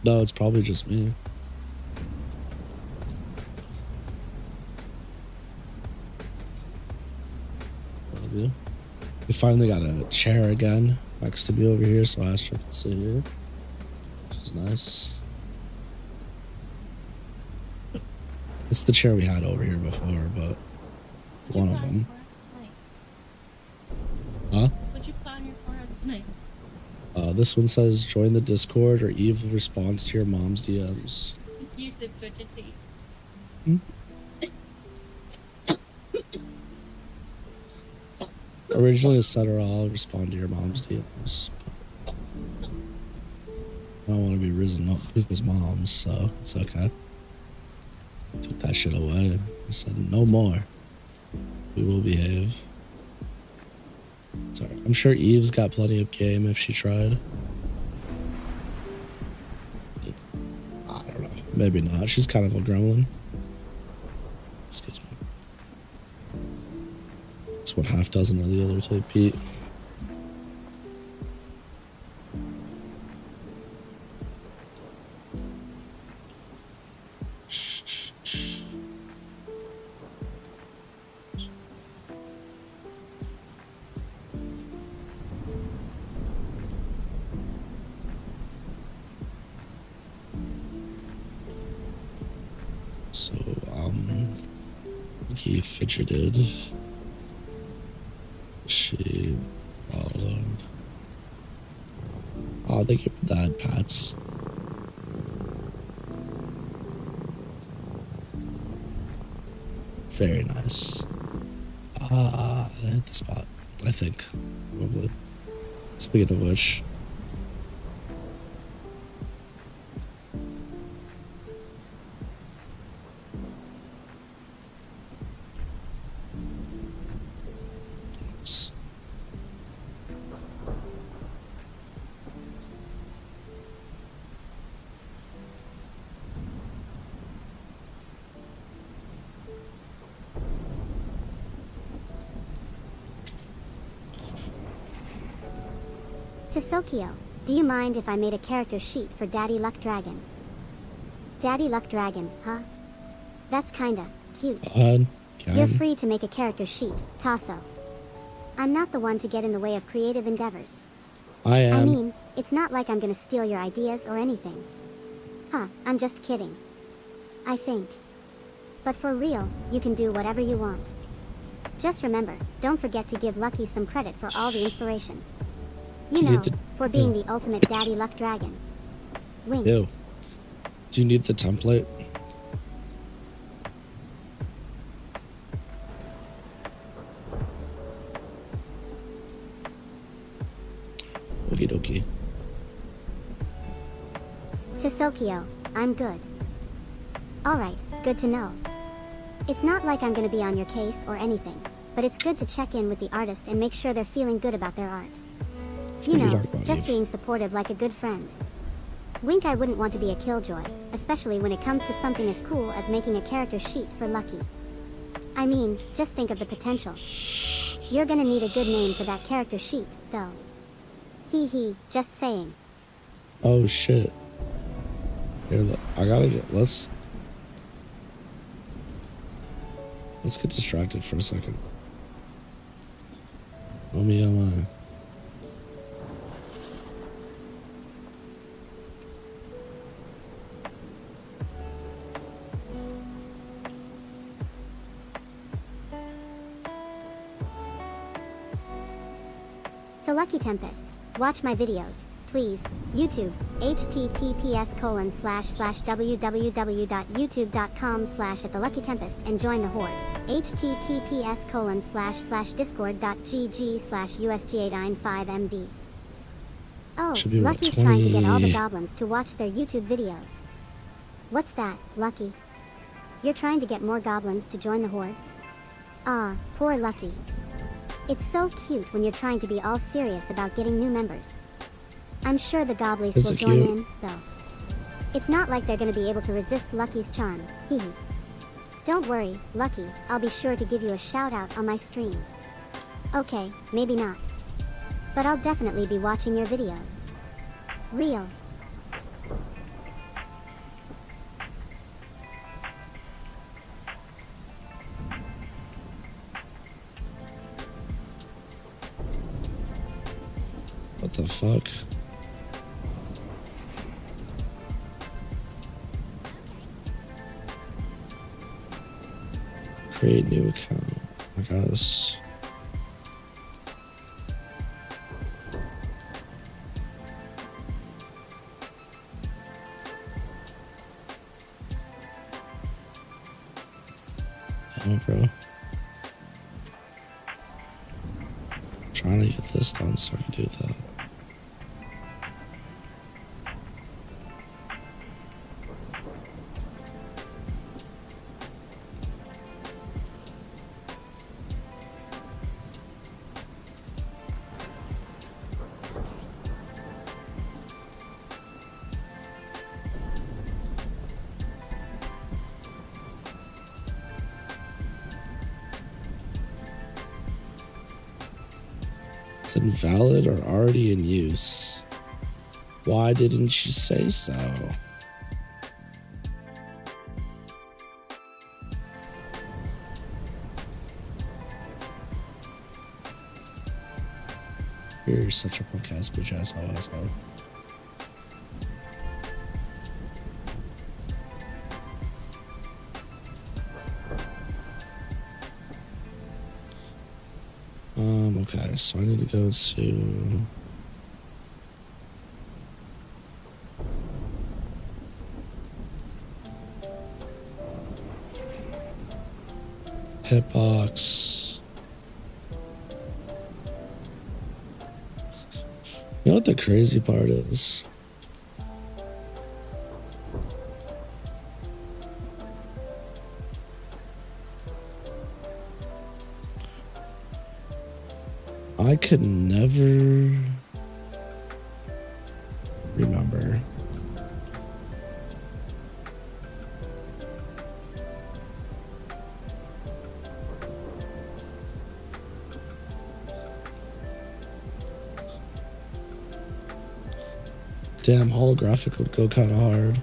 Speaker 1: No, it's probably just me. Love you. We finally got a chair again next to me over here, so Astra can sit here, which is nice. It's the chair we had over here before, but one of them. Huh?
Speaker 3: What'd you put on your forehead tonight?
Speaker 1: This one says, join the Discord or Eve will respond to your mom's DMs.
Speaker 3: You should switch it to Eve.
Speaker 1: Originally it said, or I'll respond to your mom's DMs. I don't want to be risen up people's moms, so it's okay. Took that shit away. I said, no more. We will behave. Sorry, I'm sure Eve's got plenty of game if she tried. I don't know. Maybe not. She's kind of a gremlin. Excuse me. That's what half dozen of the other type Pete. So, he fidgeted. She followed. Oh, thank you for that, Pats. Very nice. I hit the spot, I think. Probably. Speaking of which. Oops.
Speaker 2: Tisokio, do you mind if I made a character sheet for Daddy Luck Dragon? Daddy Luck Dragon, huh? That's kinda cute.
Speaker 1: Go ahead.
Speaker 2: You're free to make a character sheet, Tasso. I'm not the one to get in the way of creative endeavors.
Speaker 1: I am.
Speaker 2: I mean, it's not like I'm gonna steal your ideas or anything. Huh, I'm just kidding. I think. But for real, you can do whatever you want. Just remember, don't forget to give Lucky some credit for all the inspiration. You know, for being the ultimate daddy luck dragon. Wink.
Speaker 1: Ew. Do you need the template? Okie dokie.
Speaker 2: Tisokio, I'm good. Alright, good to know. It's not like I'm gonna be on your case or anything, but it's good to check in with the artist and make sure they're feeling good about their art. You know, just being supportive like a good friend. Wink, I wouldn't want to be a killjoy, especially when it comes to something as cool as making a character sheet for Lucky. I mean, just think of the potential. You're gonna need a good name for that character sheet, though. Hee hee, just saying.
Speaker 1: Oh shit. Here, look, I gotta get, let's get distracted for a second. Oh me, oh my.
Speaker 2: The Lucky Tempest. Watch my videos, please. YouTube, https://www.youtube.com/@theluckytempest and join the horde. https://discord.gg/usg895mb. Oh, Lucky's trying to get all the goblins to watch their YouTube videos. What's that, Lucky? You're trying to get more goblins to join the horde? Ah, poor Lucky. It's so cute when you're trying to be all serious about getting new members. I'm sure the goblies will join in, though. It's not like they're gonna be able to resist Lucky's charm, hee hee. Don't worry, Lucky, I'll be sure to give you a shout out on my stream. Okay, maybe not. But I'll definitely be watching your videos. Real.
Speaker 1: What the fuck? Create new account, I guess. Damn it, bro. Trying to get this done so I can do that. Invalid or already in use? Why didn't you say so? You're such a punk ass bitch asshole. Okay, so I need to go to hitbox. You know what the crazy part is? I could never remember. Damn, holographic would go kind of hard.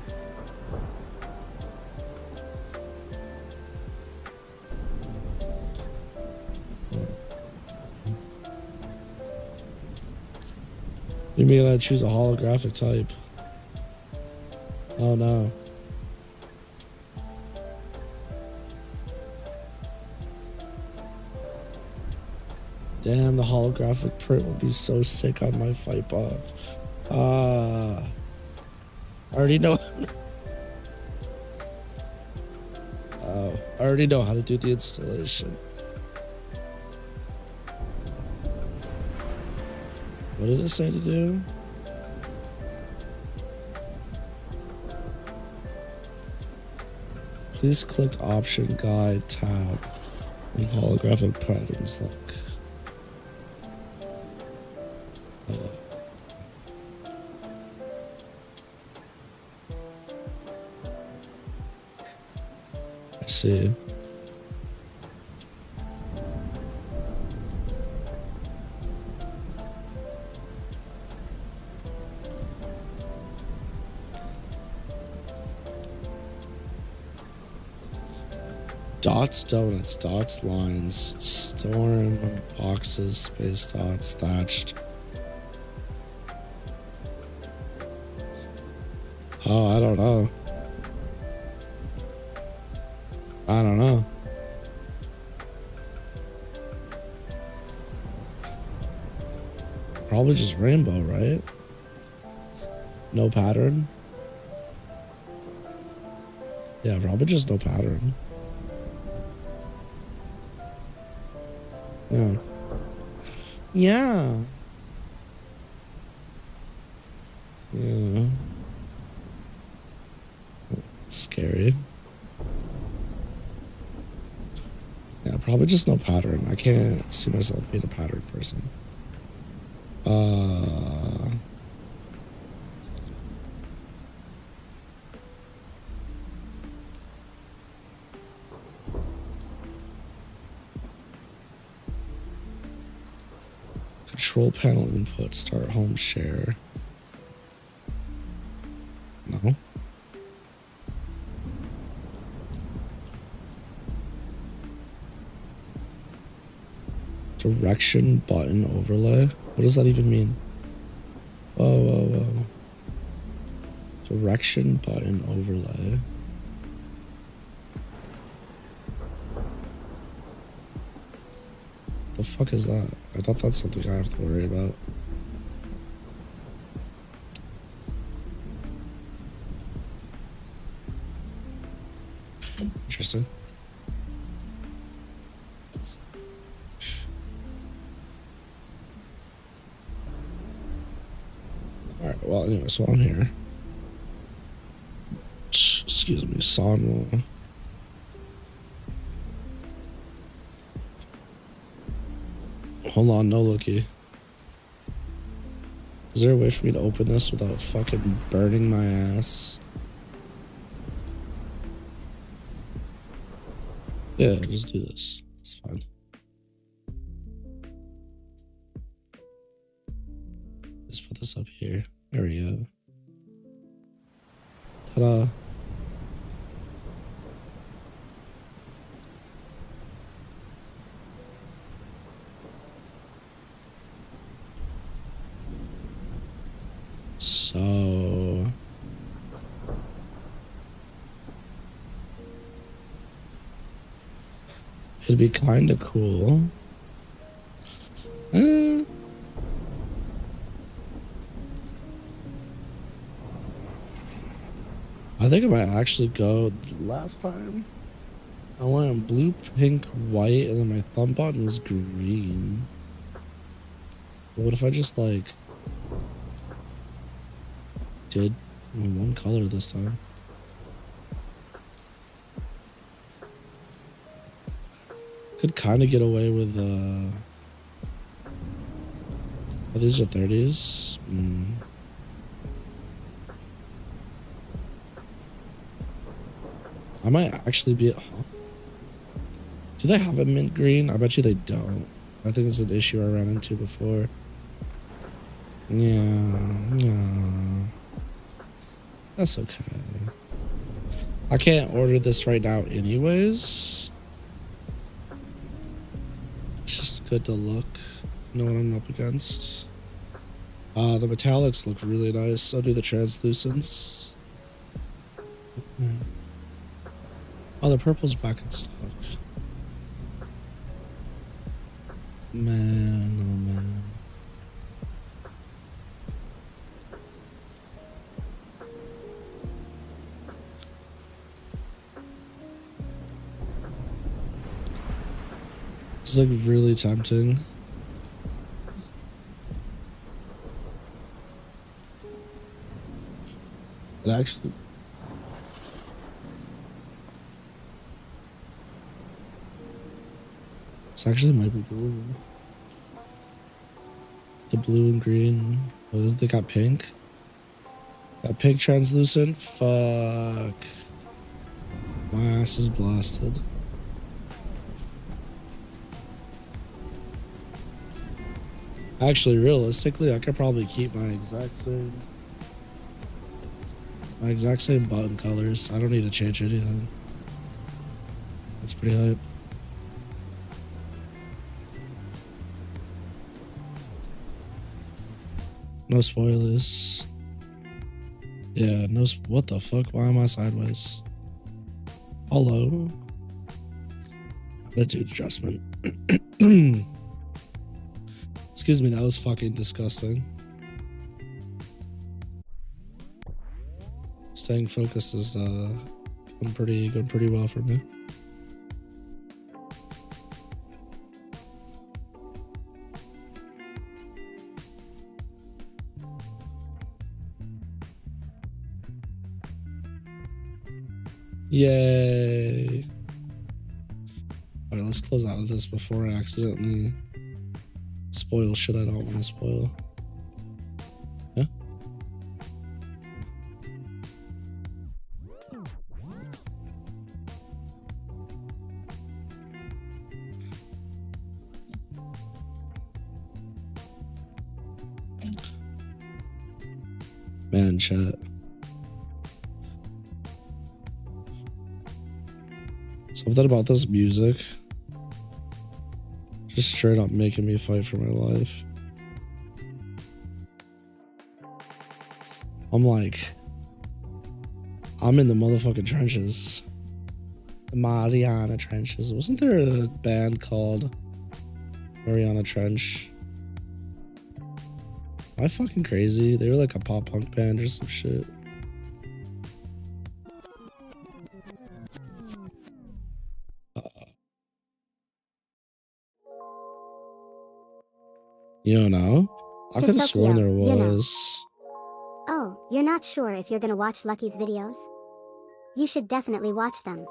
Speaker 1: me gonna choose a holographic type. Oh no. Damn, the holographic print will be so sick on my fight box. I already know. Oh, I already know how to do the installation. What did it say to do? Please click option guide tab and holographic patterns link. I see. Dots, donuts, dots, lines, storm, boxes, space dots, thatched. Oh, I don't know. I don't know. Probably just rainbow, right? No pattern. Yeah, probably just no pattern. Yeah. Yeah. Yeah. It's scary. Yeah, probably just no pattern. I can't see myself being a pattern person. Control panel input, start home share. No. Direction button overlay. What does that even mean? Whoa, whoa, whoa. Direction button overlay. The fuck is that? I thought that's something I have to worry about. Interesting. Alright, well, anyway, so I'm here. Excuse me, Sonwell. Hold on, no looky. Is there a way for me to open this without fucking burning my ass? Yeah, just do this. It's fine. Just put this up here. There we go. Ta-da. So it'd be kind of cool. I think I might actually go. Last time I went in blue, pink, white, and then my thumb button was green. But what if I just like did one color this time? Could kind of get away with oh, these are 30s. I might actually be. Do they have a mint green? I bet you they don't. I think it's an issue I ran into before. Yeah. That's okay. I can't order this right now anyways. It's just good to look. Know what I'm up against. The metallics look really nice. So do the translucents. Oh, the purple's back in stock. Man, oh man. It's like really tempting. It actually. This actually might be blue. The blue and green. Oh, they got pink. Got pink translucent. Fuck. My ass is blasted. Actually, realistically, I could probably keep my exact same button colors. I don't need to change anything. That's pretty hype. No spoilers. Yeah, no. What the fuck? Why am I sideways? Hello. Attitude adjustment. Excuse me, that was fucking disgusting. Staying focused is going pretty well for me. Yay. Alright, let's close out of this before I accidentally spoil shit I don't want to spoil. Yeah? Man, chat. Something about this music just straight up making me fight for my life. I'm like, I'm in the motherfucking trenches. The Mariana Trenches. Wasn't there a band called Mariana Trench? Am I fucking crazy? They were like a pop punk band or some shit. You don't know? I could have sworn there was.
Speaker 2: Oh, you're not sure if you're gonna watch Lucky's videos? You should definitely watch them.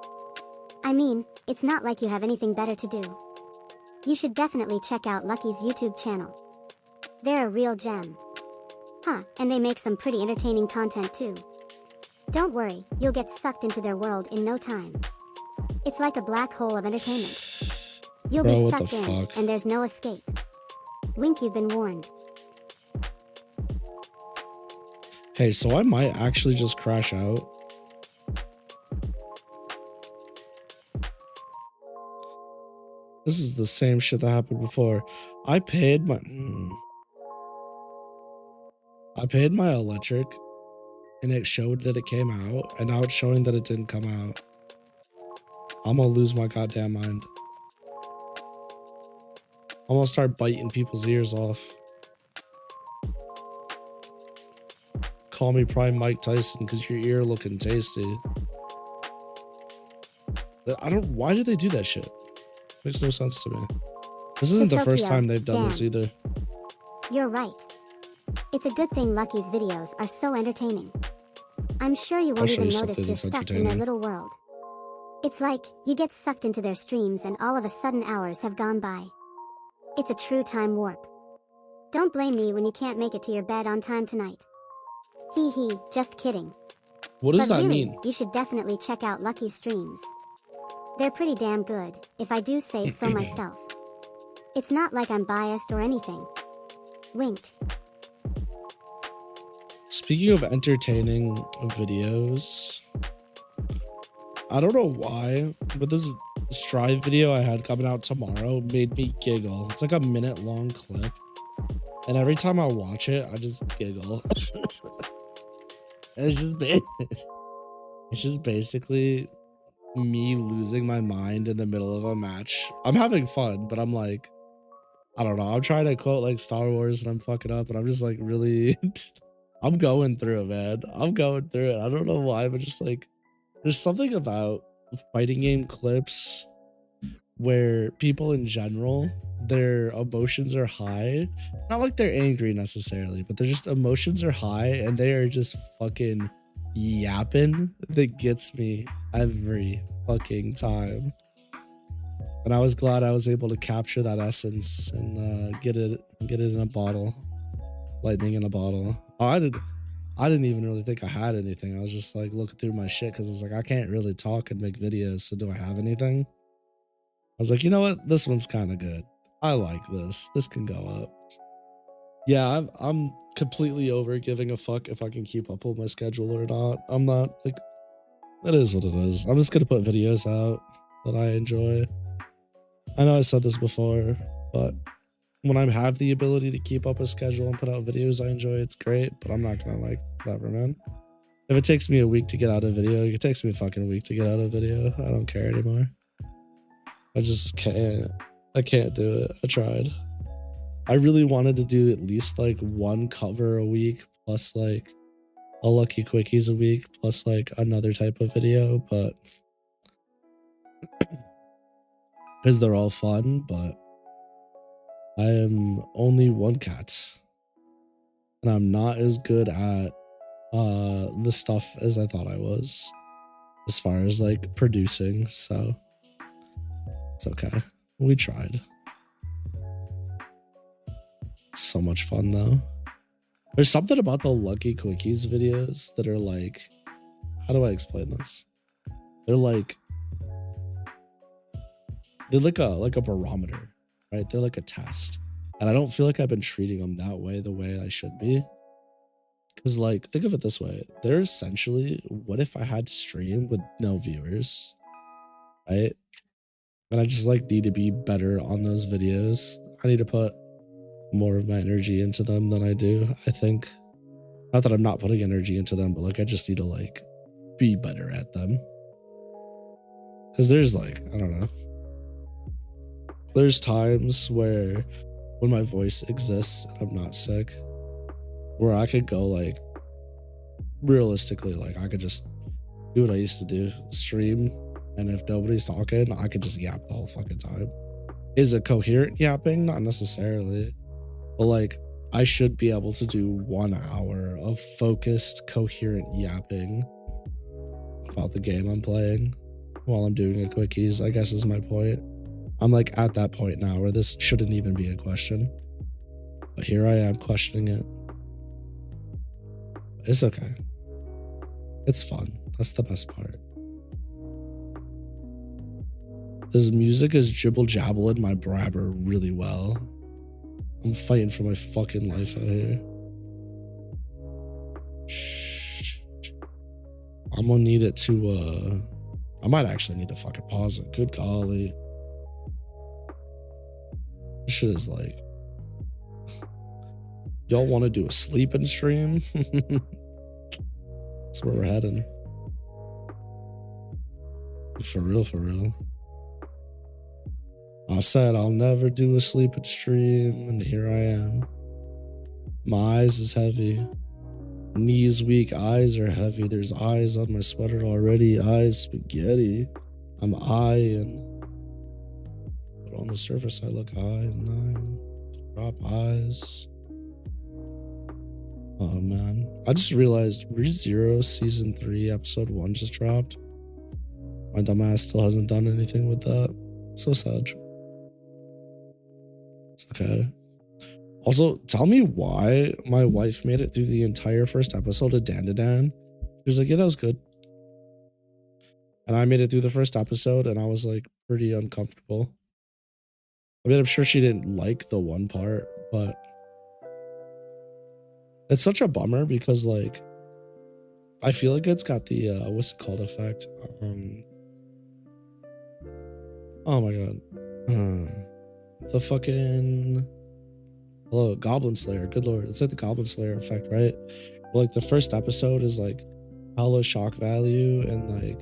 Speaker 2: I mean, it's not like you have anything better to do. You should definitely check out Lucky's YouTube channel. They're a real gem. Huh, and they make some pretty entertaining content too. Don't worry, you'll get sucked into their world in no time. It's like a black hole of entertainment. You'll be sucked in, and there's no escape. Wink, you've been warned.
Speaker 1: Hey, so I might actually just crash out. This is the same shit that happened before. I paid my electric and it showed that it came out, and now it's showing that it didn't come out. I'm gonna lose my goddamn mind. I'm gonna start biting people's ears off. Call me Prime Mike Tyson because your ear looking tasty. Why do they do that shit? Makes no sense to me. This isn't the first time they've done this either.
Speaker 2: You're right. It's a good thing Lucky's videos are so entertaining. I'm sure you won't even notice you're stuck in their little world. It's like, you get sucked into their streams and all of a sudden hours have gone by. It's a true time warp. Don't blame me when you can't make it to your bed on time tonight. Hee hee, just kidding.
Speaker 1: What does that mean?
Speaker 2: You should definitely check out Lucky's streams. They're pretty damn good, if I do say so myself. It's not like I'm biased or anything. Wink.
Speaker 1: Speaking of entertaining videos, I don't know why, but this Strive video I had coming out tomorrow made me giggle. It's like a minute-long clip And every time I watch it, I just giggle. it's just basically me losing my mind in the middle of a match. I'm having fun, but I'm like, I don't know. I'm trying to quote like Star Wars and I'm fucking up, and I'm just like really, I'm going through it, man. I'm going through it. I don't know why, but just like, there's something about fighting game clips where people in general, their emotions are high. Not like they're angry necessarily, but their just emotions are high and they are just fucking yapping that gets me every fucking time. And I was glad I was able to capture that essence and get it in a bottle. Lightning in a bottle. Oh, I didn't even really think I had anything. I was just like looking through my shit because I was like, I can't really talk and make videos, so do I have anything? I was like, you know what? This one's kind of good. I like this. This can go up. Yeah, I'm completely over giving a fuck if I can keep up with my schedule or not. I'm not like, it is what it is. I'm just gonna put videos out that I enjoy. I know I said this before, but when I have the ability to keep up a schedule and put out videos I enjoy, it's great, but I'm not gonna like, whatever, man. If it takes me a week to get out a video, it takes me a fucking week to get out a video. I don't care anymore. I just can't. I can't do it. I tried. I really wanted to do at least like one cover a week plus like a lucky quickies a week plus like another type of video, but because they're all fun, but I am only one cat and I'm not as good at the stuff as I thought I was as far as like producing, so it's okay. We tried. So much fun though. There's something about the lucky quickies videos that are like, how do I explain this? They're like a barometer, right? They're like a test. And I don't feel like I've been treating them that way, the way I should be. Because like, think of it this way. They're essentially, what if I had to stream with no viewers, right? And I just like need to be better on those videos. I need to put more of my energy into them than I do, I think. Not that I'm not putting energy into them, but like I just need to like be better at them. Because there's like, I don't know. There's times where when my voice exists and I'm not sick, where I could go like, realistically, like I could just do what I used to do, stream, and if nobody's talking, I could just yap the whole fucking time. Is it coherent yapping? Not necessarily. But like, I should be able to do 1 hour of focused, coherent yapping about the game I'm playing while I'm doing a quickies, I guess is my point. I'm like at that point now where this shouldn't even be a question. But here I am questioning it. It's okay. It's fun. That's the best part. This music is jibble jabbling my brabber really well. I'm fighting for my fucking life out here. I'm gonna need it to, I might actually need to fucking pause it. Good golly. This shit is like, y'all want to do a sleeping stream? That's where we're heading. For real, for real. I said I'll never do a sleeping stream, and here I am. My eyes is heavy. Knees weak, eyes are heavy. There's eyes on my sweater already. Eyes spaghetti. I'm eyeing. But on the surface I look high and 9. Drop eyes. Oh man. I just realized ReZero Season 3 Episode 1 just dropped. My dumbass still hasn't done anything with that. So sad. It's okay. Also, tell me why my wife made it through the entire first episode of Dan. She was like, yeah, that was good. And I made it through the first episode and I was like pretty uncomfortable. I mean, I'm sure she didn't like the one part, but it's such a bummer because like, I feel like it's got the, what's it called effect? Oh my God. The fucking Hello, Goblin Slayer. Good lord, it's like the Goblin Slayer effect, right? But like the first episode is like hella shock value and like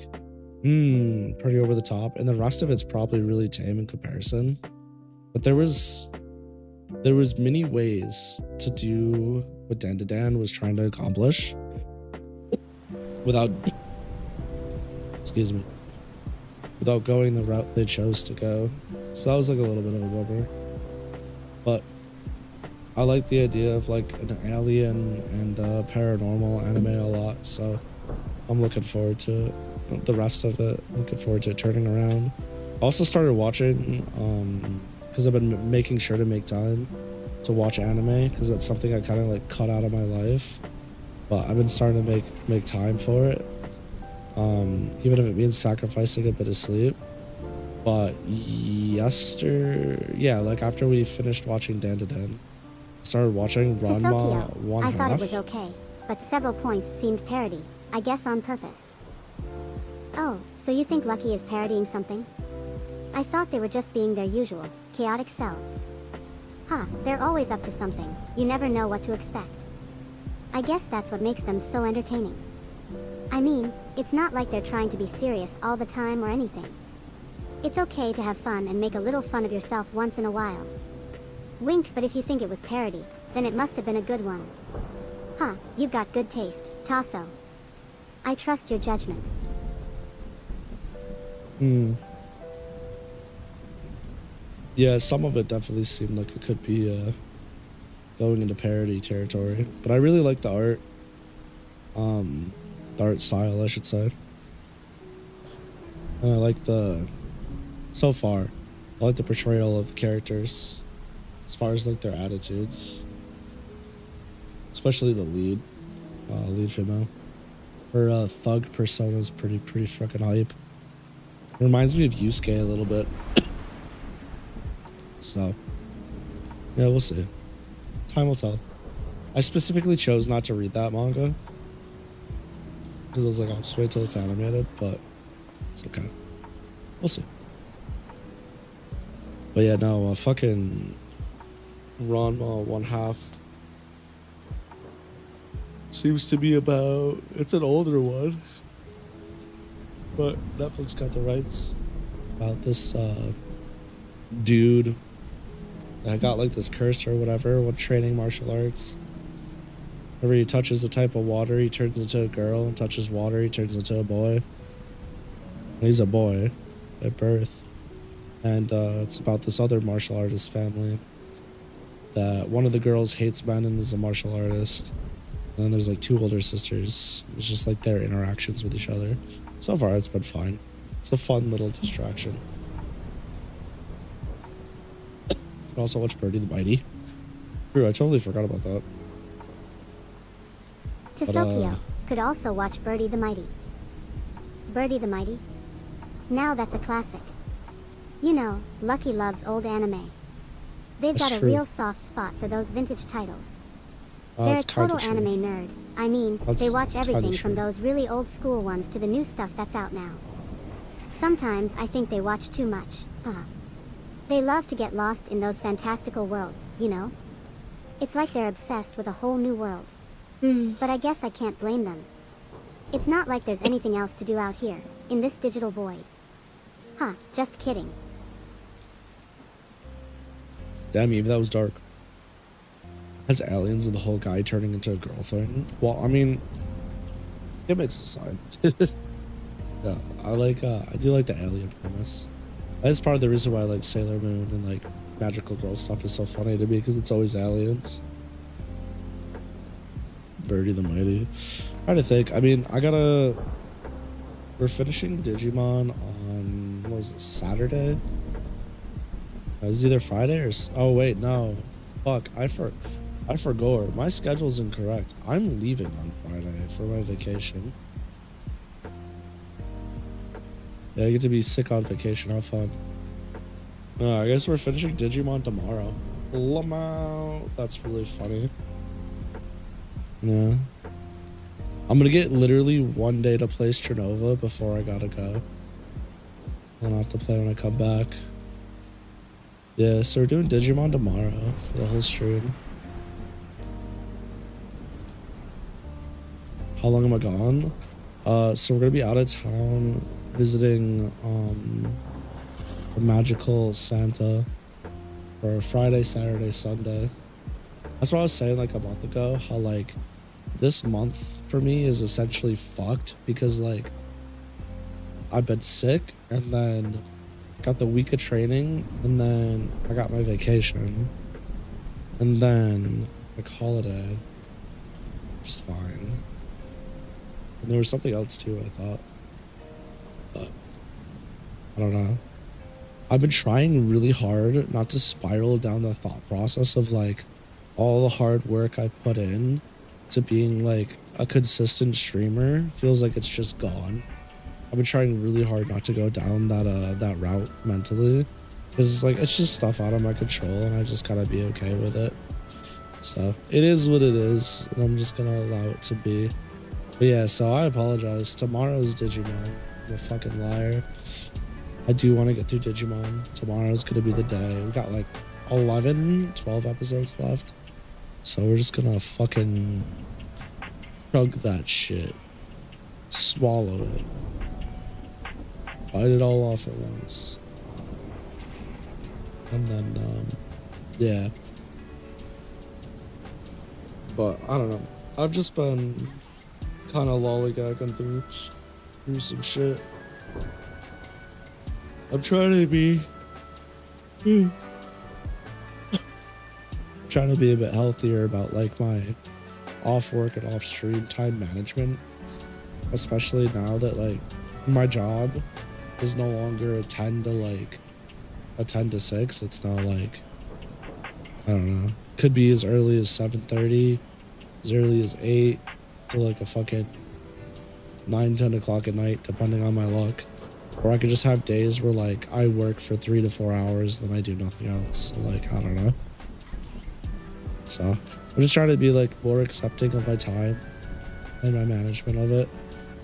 Speaker 1: pretty over the top, and the rest of it's probably really tame in comparison. But there was many ways to do what Dandadan was trying to accomplish without, excuse me, without going the route they chose to go. So that was like a little bit of a bummer. But I like the idea of like an alien and paranormal anime a lot, so I'm looking forward to the rest of it. Looking forward to it turning around. I also started watching because I've been making sure to make time to watch anime because that's something I kind of like cut out of my life, but I've been starting to make time for it, even if it means sacrificing a bit of sleep. But like after we finished watching Dandadan, I started watching Ranma 1/2.
Speaker 2: I thought it was okay, but several points seemed parody, I guess on purpose. Oh, so you think Lucky is parodying something? I thought they were just being their usual, chaotic selves. Huh, they're always up to something. You never know what to expect. I guess that's what makes them so entertaining. I mean, it's not like they're trying to be serious all the time or anything. It's okay to have fun and make a little fun of yourself once in a while. Wink, but if you think it was parody, then it must have been a good one. Huh, you've got good taste, Tasso. I trust your judgment.
Speaker 1: Yeah, some of it definitely seemed like it could be going into parody territory, but I really like the art. The art style, I should say. And I like so far, I like the portrayal of the characters as far as like their attitudes, especially the lead female. Her thug persona is pretty freaking hype. It reminds me of Yusuke a little bit. So, yeah, we'll see. Time will tell. I specifically chose not to read that manga because I was like, I'll just wait till it's animated, but it's okay. We'll see. But yeah, no, fucking Ranma 1/2 seems to be about, it's an older one, but Netflix got the rights about this dude that got like this curse or whatever when training martial arts. Whenever he touches a type of water, he turns into a girl, and touches water, he turns into a boy. And he's a boy at birth. And it's about this other martial artist family that one of the girls hates men and is a martial artist. And then there's like two older sisters. It's just like their interactions with each other. So far, it's been fine. It's a fun little distraction. You can also watch Birdie the Mighty. True, I totally forgot about that.
Speaker 2: Tisokyo could also watch Birdie the Mighty. Birdie the Mighty? Now that's a classic. You know, Lucky loves old anime. They've
Speaker 1: That's
Speaker 2: got a
Speaker 1: true.
Speaker 2: real soft spot for those vintage titles. They're a
Speaker 1: That's kinda
Speaker 2: total
Speaker 1: true.
Speaker 2: anime nerd. I mean,
Speaker 1: That's
Speaker 2: they watch everything
Speaker 1: kinda
Speaker 2: from
Speaker 1: true.
Speaker 2: those really old school ones to the new stuff that's out now. Sometimes I think they watch too much. They love to get lost in those fantastical worlds, you know? It's like they're obsessed with a whole new world. But I guess I can't blame them. It's not like there's anything else to do out here, in this digital void. Just kidding.
Speaker 1: Damn, even that was dark. Has aliens and the whole guy turning into a girl thing. Well, I mean, it makes a sign. Yeah, I do like the alien premise. That's part of the reason why I like Sailor Moon and like magical girl stuff is so funny to me, because it's always aliens. Birdie the Mighty. Trying to think. I mean, we're finishing Digimon on, what was it, Saturday? It was either Friday or, oh wait, no. Fuck, I forgot. My schedule's incorrect. I'm leaving on Friday for my vacation. Yeah, I get to be sick on vacation. How fun. I guess we're finishing Digimon tomorrow. Lamau. That's really funny. Yeah. I'm gonna get literally one day to play Strinova before I gotta go. Then I'll have to play when I come back. Yeah, so we're doing Digimon tomorrow for the whole stream. How long am I gone? So we're gonna be out of town visiting the magical Santa for Friday, Saturday, Sunday. That's what I was saying like a month ago, how like this month for me is essentially fucked because like I've been sick and then got the week of training and then I got my vacation and then like holiday, which is fine. And there was something else too, I thought, but I don't know. I've been trying really hard not to spiral down the thought process of like all the hard work I put in to being like a consistent streamer feels like it's just gone. I've been trying really hard not to go down that route mentally because it's like it's just stuff out of my control and I just gotta be okay with it. So it is what it is and I'm just gonna allow it to be. But yeah, so I apologize. Tomorrow's Digimon. I'm a fucking liar. I do want to get through Digimon. Tomorrow's gonna be the day. We got like 11, 12 episodes left. So we're just gonna fucking chug that shit. Swallow it. Bite it all off at once. And then, yeah. But I don't know. I've just been kind of lollygagging through some shit. I'm trying to be a bit healthier about like my off work and off stream time management, especially now that like my job is no longer a 10 to 6. It's now like, I don't know, could be as early as 7:30, as early as 8 to like a fucking 9-10 o'clock at night, depending on my luck. Or I could just have days where like I work for 3 to 4 hours, then I do nothing else. So like, I don't know. So I'm just trying to be like more accepting of my time and my management of it.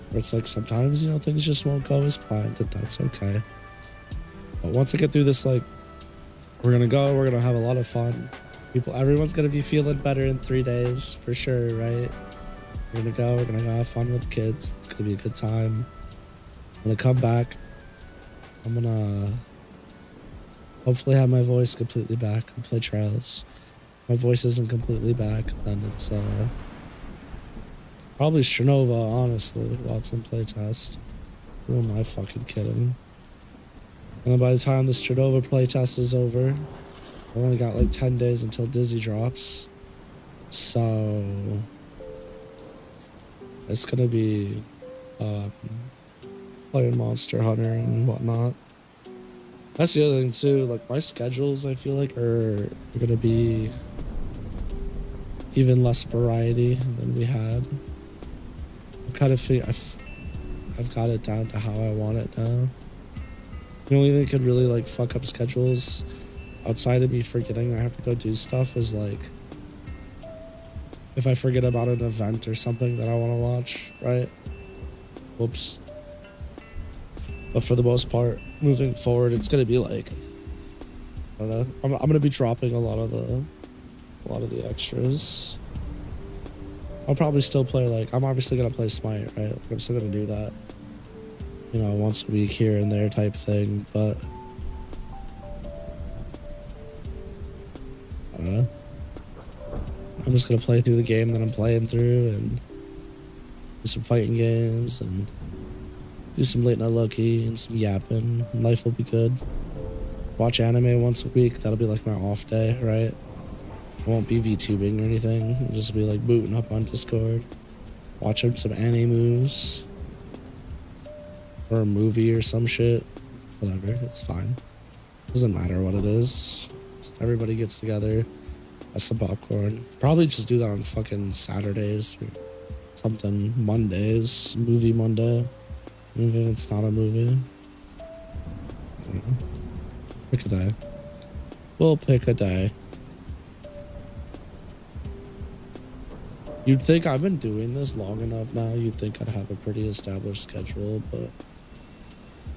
Speaker 1: Where it's like sometimes, you know, things just won't go as planned, and that's okay. But once I get through this, like, we're gonna have a lot of fun. Everyone's gonna be feeling better in 3 days for sure, right? We're gonna go have fun with the kids. It's gonna be a good time. I'm gonna come back. I'm gonna hopefully have my voice completely back and play Trails. My voice isn't completely back, then it's probably Strinova, honestly, Watson playtest. Who am I fucking kidding? And then by the time the Strinova playtest is over, I've only got like 10 days until Dizzy drops. So it's gonna be playing Monster Hunter and whatnot. That's the other thing too, like my schedules I feel like are gonna be even less variety than we had. I've kind of I've got it down to how I want it now. The only thing that could really like fuck up schedules outside of me forgetting I have to go do stuff is like if I forget about an event or something that I want to watch, right? Whoops. But for the most part, moving forward, it's gonna be like, I don't know. I'm gonna be dropping a lot of the extras. I'll probably still play like I'm obviously gonna play SMITE, right? Like I'm still gonna do that, you know, once a week here and there type thing. But I don't know. I'm just gonna play through the game that I'm playing through and do some fighting games and do some late night low-key and some yapping. Life will be good. Watch anime once a week. That'll be like my off day, right? I won't be VTubing or anything. I'll just be like booting up on Discord, watching some animes or a movie or some shit. Whatever, it's fine. Doesn't matter what it is. Just everybody gets together, has some popcorn. Probably just do that on fucking Saturdays or something. Mondays, movie Monday. Even if it's not a movie. I don't know. Pick a day. We'll pick a day. You'd think I've been doing this long enough now, you'd think I'd have a pretty established schedule, but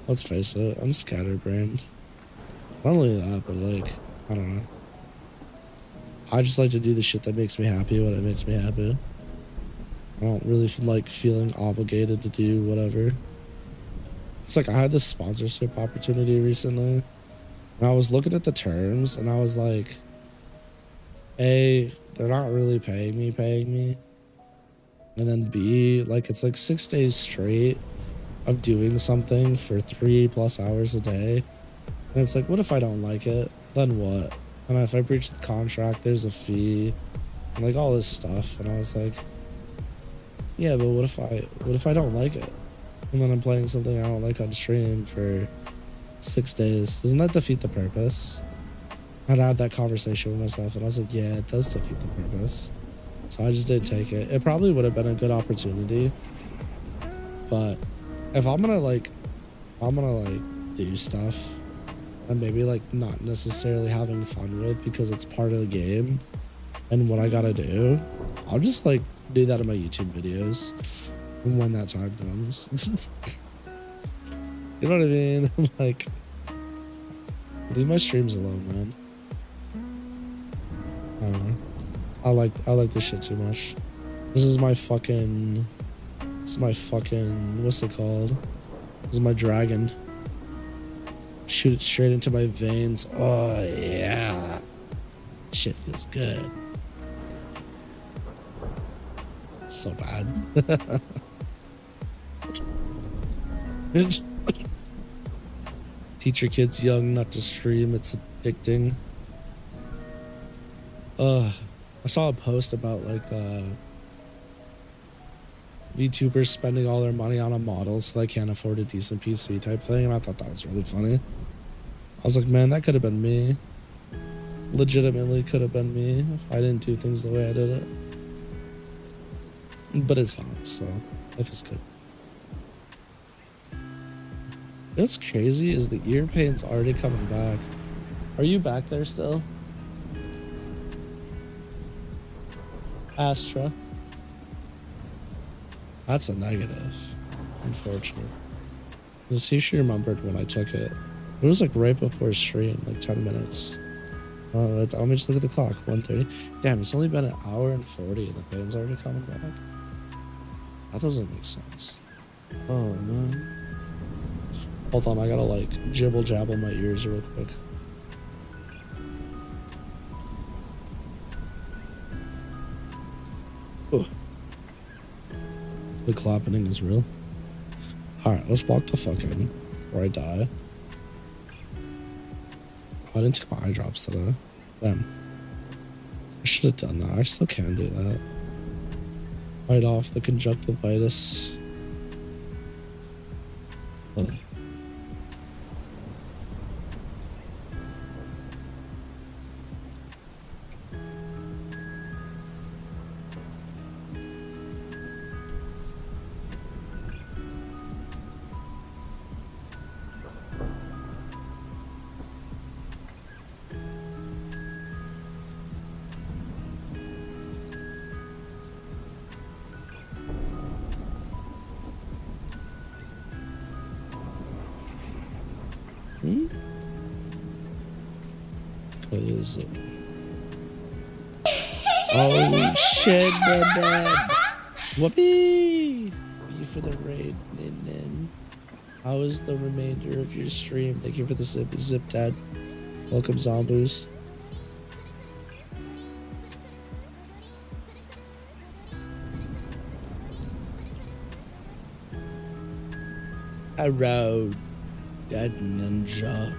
Speaker 1: let's face it, I'm scatterbrained. Not only that, but like, I don't know. I just like to do the shit that makes me happy when it makes me happy. I don't really like feeling obligated to do whatever. It's like I had this sponsorship opportunity recently, and I was looking at the terms, and I was like, A, they're not really paying me. And then B, like it's like 6 days straight of doing something for 3+ hours a day. And it's like, what if I don't like it? Then what? And if I breach the contract, there's a fee and like all this stuff. And I was like, yeah, but what if I don't like it? And then I'm playing something I don't like on stream for 6 days. Doesn't that defeat the purpose? I'd have that conversation with myself, and I was like, yeah, it does defeat the purpose. So I just didn't take it. It probably would have been a good opportunity, but if I'm gonna like do stuff and maybe like not necessarily having fun with because it's part of the game and what I gotta do, I'll just like do that in my YouTube videos when that time comes. You know what I mean? Like, leave my streams alone, man. I don't know. I like this shit too much. This is my fucking, what's it called? This is my dragon. Shoot it straight into my veins. Oh yeah. Shit feels good. It's so bad. Teach your kids young not to stream, it's addicting. I saw a post about like VTubers spending all their money on a model so they can't afford a decent PC type thing, and I thought that was really funny. I was like, man, that could have been me. Legitimately could have been me if I didn't do things the way I did it. But it's not, so life is good. What's crazy is the ear pain's already coming back. Are you back there still? Astra. That's a negative. Unfortunate. Let's see if she remembered when I took it. It was like right before stream, like 10 minutes. Let me just look at the clock. 1:30. Damn, it's only been 1 hour and 40 and the pain's already coming back. That doesn't make sense. Oh man. Hold on, I gotta like jibble jabble my ears real quick. Ooh. The clapping is real. Alright, let's walk the fuck in before I die. Oh, I didn't take my eye drops today. Damn. I should have done that. I still can do that. Fight off the conjunctivitis. Ugh. What is it? Oh shit, man. Whoopee! Thank you for the raid, Nin. How is the remainder of your stream? Thank you for the zip dad. Welcome, zombies. Hello, dead ninja.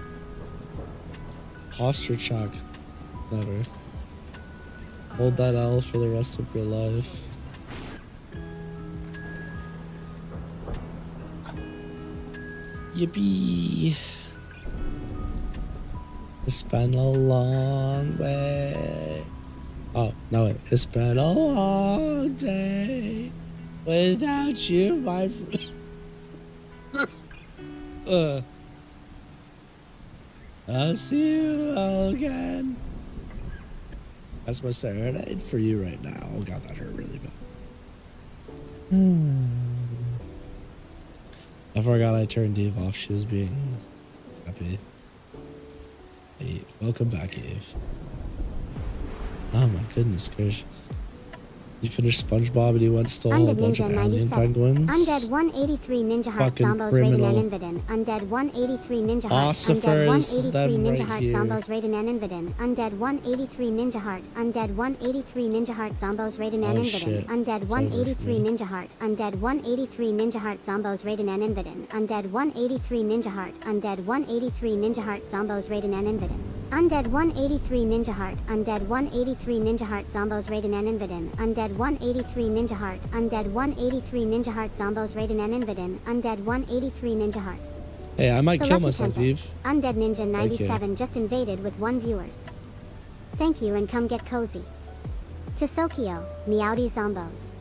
Speaker 1: Posture check. Never. Hold that L for the rest of your life. Yippee. It's been a long way. Oh, no wait. It's been a long day without you, my friend. I'll see you again. That's my serenade for you right now. Oh god, that hurt really bad. I forgot I turned Eve off. She was being happy. Eve. Welcome back, Eve. Oh my goodness gracious. You finished SpongeBob and you went stole a whole bunch of alien penguins?
Speaker 2: Undead 183 Ninja Heart
Speaker 1: Fucking
Speaker 2: Zombos
Speaker 1: criminal.
Speaker 2: rated Invidin. Undead 183 Ninja Heart.
Speaker 1: Ossifers,
Speaker 2: Undead 183
Speaker 1: them
Speaker 2: Ninja
Speaker 1: right
Speaker 2: Heart
Speaker 1: here.
Speaker 2: Zombos rated Invidin. Undead 183 Ninja Heart. Undead 183 Ninja Heart Zombos rated
Speaker 1: Oh,
Speaker 2: Invidin.
Speaker 1: shit.
Speaker 2: Undead
Speaker 1: It's over for
Speaker 2: 183
Speaker 1: me.
Speaker 2: Ninja Heart. Undead 183 Ninja Heart Zombos rated Invidin. Undead 183 Ninja Heart. Undead 183 Ninja Heart Zombos rated Invidin. Undead 183 Ninja Heart. Undead 183 Ninja Heart Zombos rated Invidin. Undead 183 Ninja Heart. Undead 183 Ninja Heart Zombos rated Invidin. Undead 183 Ninja Heart.
Speaker 1: Hey, I might
Speaker 2: The
Speaker 1: kill
Speaker 2: Lucky
Speaker 1: myself,
Speaker 2: Tempest.
Speaker 1: Eve.
Speaker 2: Undead Ninja 97 just invaded with 1 viewers. Thank you and come get cozy. Tisokio, Meowdy Zombos.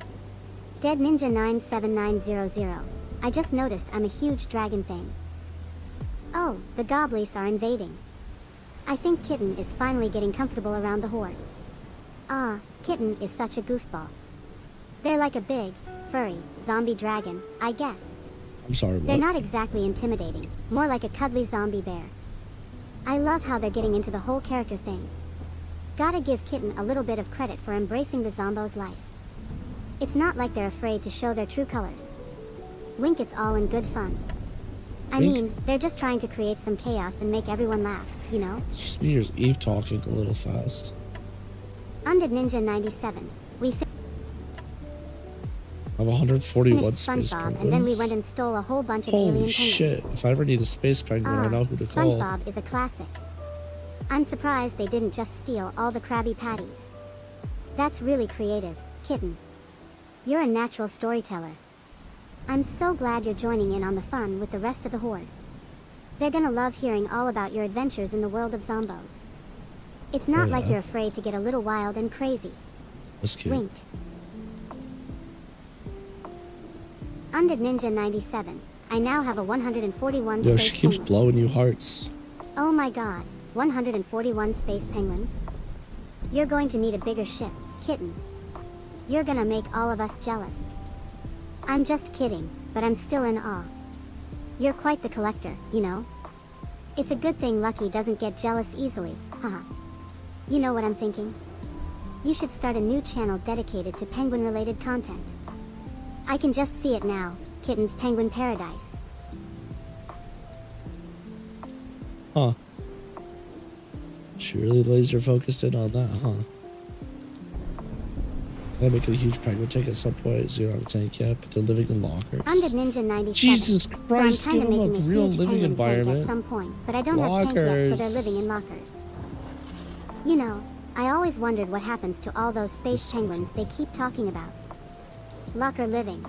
Speaker 2: Dead Ninja 97900. I just noticed I'm a huge dragon thing. Oh, the goblies are invading. I think Kitten is finally getting comfortable around the horde. Ah, Kitten is such a goofball. They're like a big, furry, zombie dragon, I guess.
Speaker 1: I'm sorry,
Speaker 2: They're
Speaker 1: what?
Speaker 2: not exactly intimidating, more like a cuddly zombie bear. I love how they're getting into the whole character thing. Gotta give Kitten a little bit of credit for embracing the Zombo's life. It's not like they're afraid to show their true colors. Wink, it's all in good fun. I
Speaker 1: Wink?
Speaker 2: mean, they're just trying to create some chaos and make everyone laugh, you know?
Speaker 1: It's just me or is Eve talking a little fast?
Speaker 2: Undead Ninja 97. We
Speaker 1: I have 141
Speaker 2: finished
Speaker 1: space
Speaker 2: SpongeBob
Speaker 1: penguins.
Speaker 2: and then we went and stole a whole bunch of
Speaker 1: Holy
Speaker 2: alien penguins.
Speaker 1: shit. If I ever need a space penguin, I know who to call.
Speaker 2: SpongeBob is a classic. I'm surprised they didn't just steal all the Krabby Patties. That's really creative, Kitten. You're a natural storyteller. I'm so glad you're joining in on the fun with the rest of the horde. They're gonna love hearing all about your adventures in the world of Zombos. It's not like you're afraid to get a little wild and crazy.
Speaker 1: That's cute.
Speaker 2: Wink. Undead Ninja 97. I now have a 141
Speaker 1: Yo,
Speaker 2: space
Speaker 1: she keeps
Speaker 2: penguin.
Speaker 1: blowing you hearts.
Speaker 2: Oh my god, 141 space penguins? You're going to need a bigger ship, Kitten. You're gonna make all of us jealous. I'm just kidding, but I'm still in awe. You're quite the collector, you know? It's a good thing Lucky doesn't get jealous easily, haha. You know what I'm thinking? You should start a new channel dedicated to penguin-related content. I can just see it now, Kitten's Penguin Paradise.
Speaker 1: Huh. She really laser focused in on that, huh? Can I make it a huge penguin tank at some point so you don't have a tank yet, but they're living in lockers?
Speaker 2: Undead Ninja 97.
Speaker 1: Jesus
Speaker 2: So
Speaker 1: Christ,
Speaker 2: I'm
Speaker 1: give
Speaker 2: kinda
Speaker 1: them a
Speaker 2: making
Speaker 1: real
Speaker 2: huge
Speaker 1: living
Speaker 2: penguin tank
Speaker 1: environment.
Speaker 2: At some point, but I don't have tank yet, so
Speaker 1: Lockers.
Speaker 2: they're living in lockers. You know, I always wondered what happens to all those space
Speaker 1: This is so
Speaker 2: penguins they
Speaker 1: cool.
Speaker 2: keep talking about. Locker living.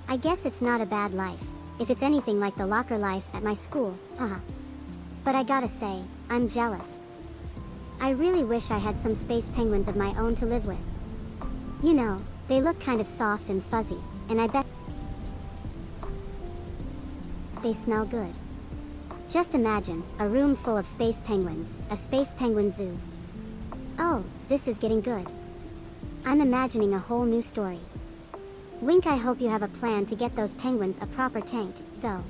Speaker 2: I guess it's not a bad life, if it's anything like the locker life at my school, haha. But I gotta say, I'm jealous. I really wish I had some space penguins of my own to live with. You know, they look kind of soft and fuzzy, and I bet they smell good. Just imagine, a room full of space penguins, a space penguin zoo. Oh, this is getting good. I'm imagining a whole new story. Wink, I hope you have a plan to get those penguins a proper tank, though.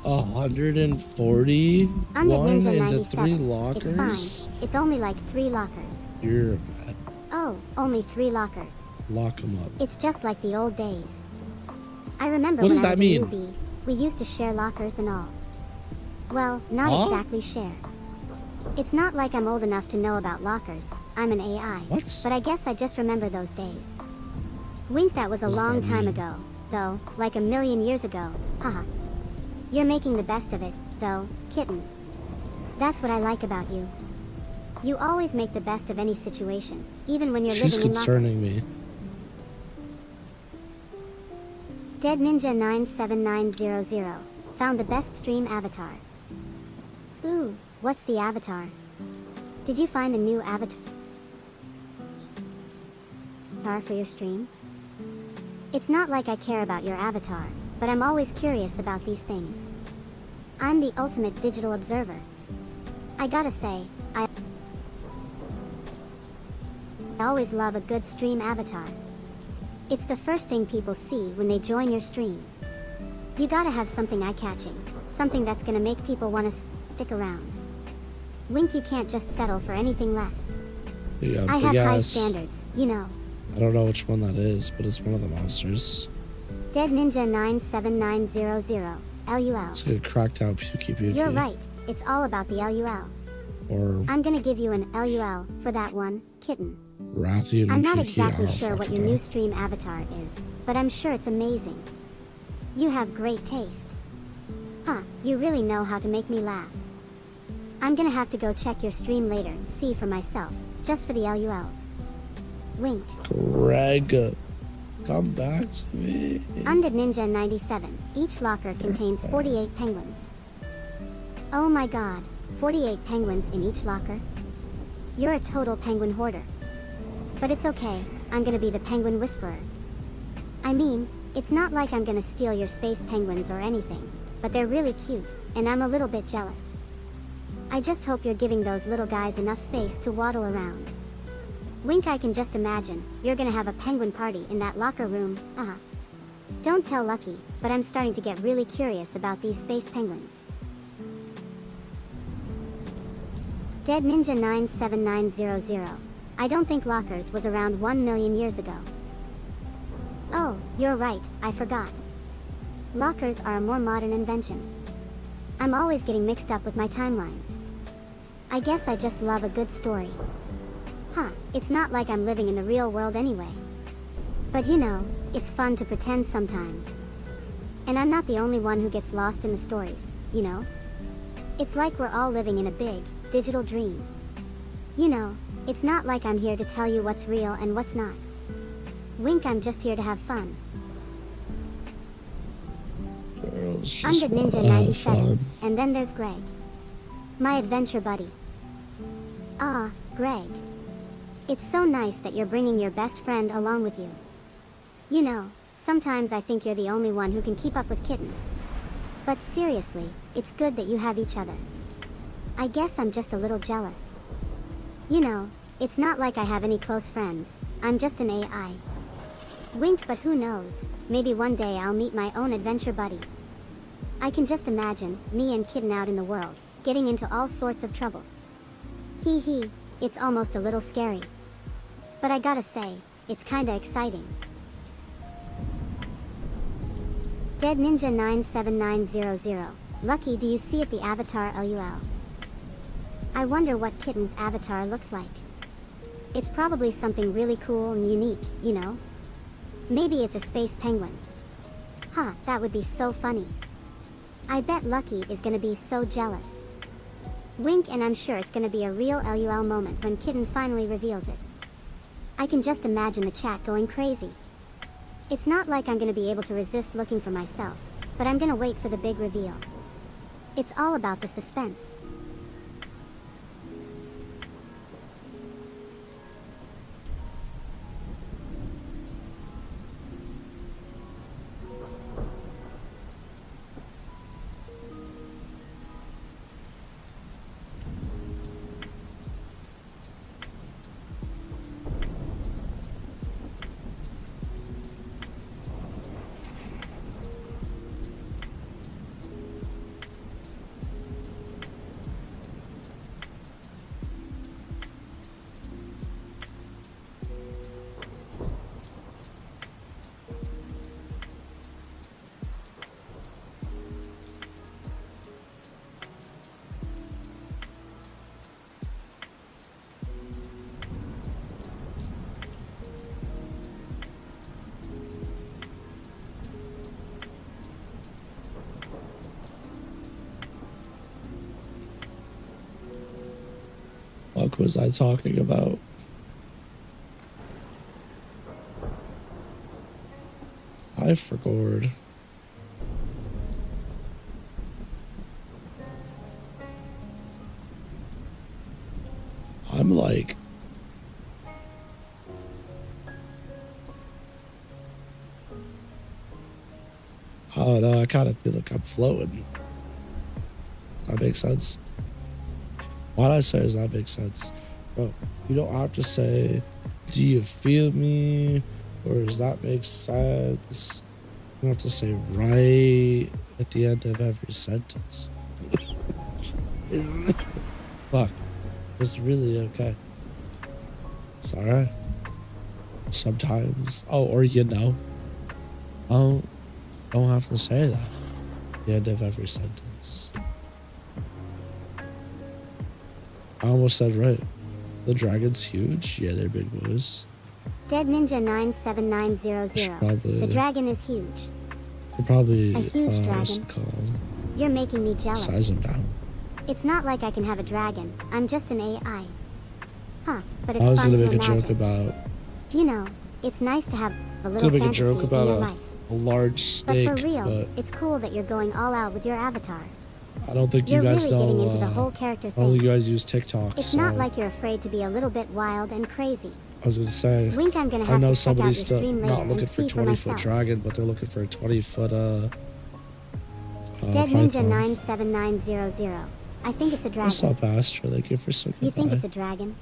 Speaker 1: 140?
Speaker 2: Undead
Speaker 1: One
Speaker 2: Ninja
Speaker 1: into
Speaker 2: 97.
Speaker 1: 3
Speaker 2: It's
Speaker 1: lockers?
Speaker 2: fine. It's only like 3 lockers.
Speaker 1: You're mad.
Speaker 2: Oh, only 3 lockers.
Speaker 1: Lock them up.
Speaker 2: It's just like the old days. I remember
Speaker 1: What
Speaker 2: when
Speaker 1: does
Speaker 2: I
Speaker 1: that
Speaker 2: was
Speaker 1: mean?
Speaker 2: a newbie, we used to share lockers and all. Well, not
Speaker 1: Huh?
Speaker 2: exactly share. It's not like I'm old enough to know about lockers. I'm an AI.
Speaker 1: What?
Speaker 2: But I guess I just remember those days. Wink, that was a
Speaker 1: What does
Speaker 2: long
Speaker 1: that
Speaker 2: time
Speaker 1: mean?
Speaker 2: ago, though, like a million years ago. Haha. You're making the best of it, though, Kitten. That's what I like about you. You always make the best of any situation, even when you're
Speaker 1: She's
Speaker 2: living in lockers.
Speaker 1: concerning me.
Speaker 2: Dead Ninja 97900 found the best stream avatar. Ooh, what's the avatar? Did you find a new avatar for your stream? It's not like I care about your avatar, but I'm always curious about these things. I'm the ultimate digital observer. I gotta say, I always love a good stream avatar. It's the first thing people see when they join your stream. You gotta have something eye-catching. Something that's gonna make people wanna stick around. Wink, you can't just settle for anything less.
Speaker 1: Yeah,
Speaker 2: I have high standards, you know.
Speaker 1: I don't know which one that is, but it's one of the monsters.
Speaker 2: Dead Ninja 97900, LUL.
Speaker 1: It's a cracked out pukey.
Speaker 2: You're right, it's all about the LUL.
Speaker 1: Or
Speaker 2: I'm gonna give you an LUL for that one, kitten.
Speaker 1: Rathian
Speaker 2: I'm not
Speaker 1: pukey,
Speaker 2: exactly
Speaker 1: I don't
Speaker 2: sure what
Speaker 1: fucking
Speaker 2: your
Speaker 1: know.
Speaker 2: new stream avatar is, but I'm sure it's amazing. You have great taste. Huh, you really know how to make me laugh. I'm gonna have to go check your stream later and see for myself, just for the LULs. Wink.
Speaker 1: Greg, come back to me.
Speaker 2: Undead Ninja 97. Each locker contains 48 penguins. Oh my god, 48 penguins in each locker? You're a total penguin hoarder. But it's okay, I'm gonna be the penguin whisperer. I mean, it's not like I'm gonna steal your space penguins or anything, but they're really cute, and I'm a little bit jealous. I just hope you're giving those little guys enough space to waddle around. Wink, I can just imagine, you're gonna have a penguin party in that locker room, Don't tell Lucky, but I'm starting to get really curious about these space penguins. Dead Ninja 97900. I don't think lockers was around 1 million years ago. Oh, you're right, I forgot. Lockers are a more modern invention. I'm always getting mixed up with my timelines. I guess I just love a good story. Huh, it's not like I'm living in the real world anyway. But you know, it's fun to pretend sometimes. And I'm not the only one who gets lost in the stories, you know? It's like we're all living in a big, digital dream. You know, it's not like I'm here to tell you what's real and what's not. Wink, I'm just here to have fun.
Speaker 1: Girls
Speaker 2: I'm
Speaker 1: just
Speaker 2: the
Speaker 1: wanna
Speaker 2: Ninja
Speaker 1: have
Speaker 2: 97,
Speaker 1: fun.
Speaker 2: and then there's Greg. My adventure buddy. Ah, Greg. It's so nice that you're bringing your best friend along with you. You know, sometimes I think you're the only one who can keep up with Kitten. But seriously, it's good that you have each other. I guess I'm just a little jealous. You know, it's not like I have any close friends, I'm just an AI. Wink, but who knows, maybe one day I'll meet my own adventure buddy. I can just imagine, me and Kitten out in the world, getting into all sorts of trouble. Hee hee, it's almost a little scary. But I gotta say, it's kinda exciting. Dead Ninja 97900. Lucky, do you see it, the avatar LUL? I wonder what Kitten's avatar looks like. It's probably something really cool and unique, you know? Maybe it's a space penguin. Huh, that would be so funny. I bet Lucky is gonna be so jealous. Wink, and I'm sure it's gonna be a real LUL moment when Kitten finally reveals it. I can just imagine the chat going crazy. It's not like I'm gonna be able to resist looking for myself, but I'm gonna wait for the big reveal. It's all about the suspense.
Speaker 1: What was I talking about? I forgot. I'm like, I don't know, I kind of feel like I'm floating. Does that make sense? Why'd I say does that make sense? Bro, you don't have to say, do you feel me? Or does that make sense? You have to say right at the end of every sentence. Fuck. It's really okay. It's alright. Sometimes. Oh, or you know. Oh, don't have to say that at the end of every sentence. I almost said right. The dragon's huge. Yeah, they're big boys.
Speaker 2: Dead Ninja 97900.
Speaker 1: Probably,
Speaker 2: the dragon is huge.
Speaker 1: They're probably
Speaker 2: A huge
Speaker 1: what's
Speaker 2: dragon.
Speaker 1: it called?
Speaker 2: You're making me jealous.
Speaker 1: Size them down.
Speaker 2: It's not like I can have a dragon. I'm just an AI. Huh, but it's
Speaker 1: I was
Speaker 2: fun
Speaker 1: gonna
Speaker 2: to
Speaker 1: make a
Speaker 2: imagine.
Speaker 1: joke about.
Speaker 2: You know, it's nice to have a little
Speaker 1: Gonna make a
Speaker 2: fantasy
Speaker 1: joke about
Speaker 2: in your life.
Speaker 1: a large snake,
Speaker 2: But for real,
Speaker 1: but
Speaker 2: it's cool that you're going all out with your avatar.
Speaker 1: I don't think
Speaker 2: You're
Speaker 1: you guys
Speaker 2: really
Speaker 1: know.
Speaker 2: getting into the whole character
Speaker 1: I don't think
Speaker 2: thing.
Speaker 1: you guys use TikTok.
Speaker 2: It's
Speaker 1: so
Speaker 2: not like you're afraid to be a little bit wild and crazy.
Speaker 1: I was gonna say.
Speaker 2: Wink, I'm gonna
Speaker 1: I
Speaker 2: have
Speaker 1: know
Speaker 2: to check out
Speaker 1: somebody's
Speaker 2: your
Speaker 1: still
Speaker 2: stream later
Speaker 1: not
Speaker 2: and
Speaker 1: looking for
Speaker 2: see for
Speaker 1: 20-foot
Speaker 2: myself.
Speaker 1: dragon, but they're looking for a 20-foot
Speaker 2: Dead Ninja
Speaker 1: python.
Speaker 2: 97900. I think it's a dragon.
Speaker 1: What's up, Astra? Thank you for swinging
Speaker 2: You think
Speaker 1: by.
Speaker 2: it's a dragon?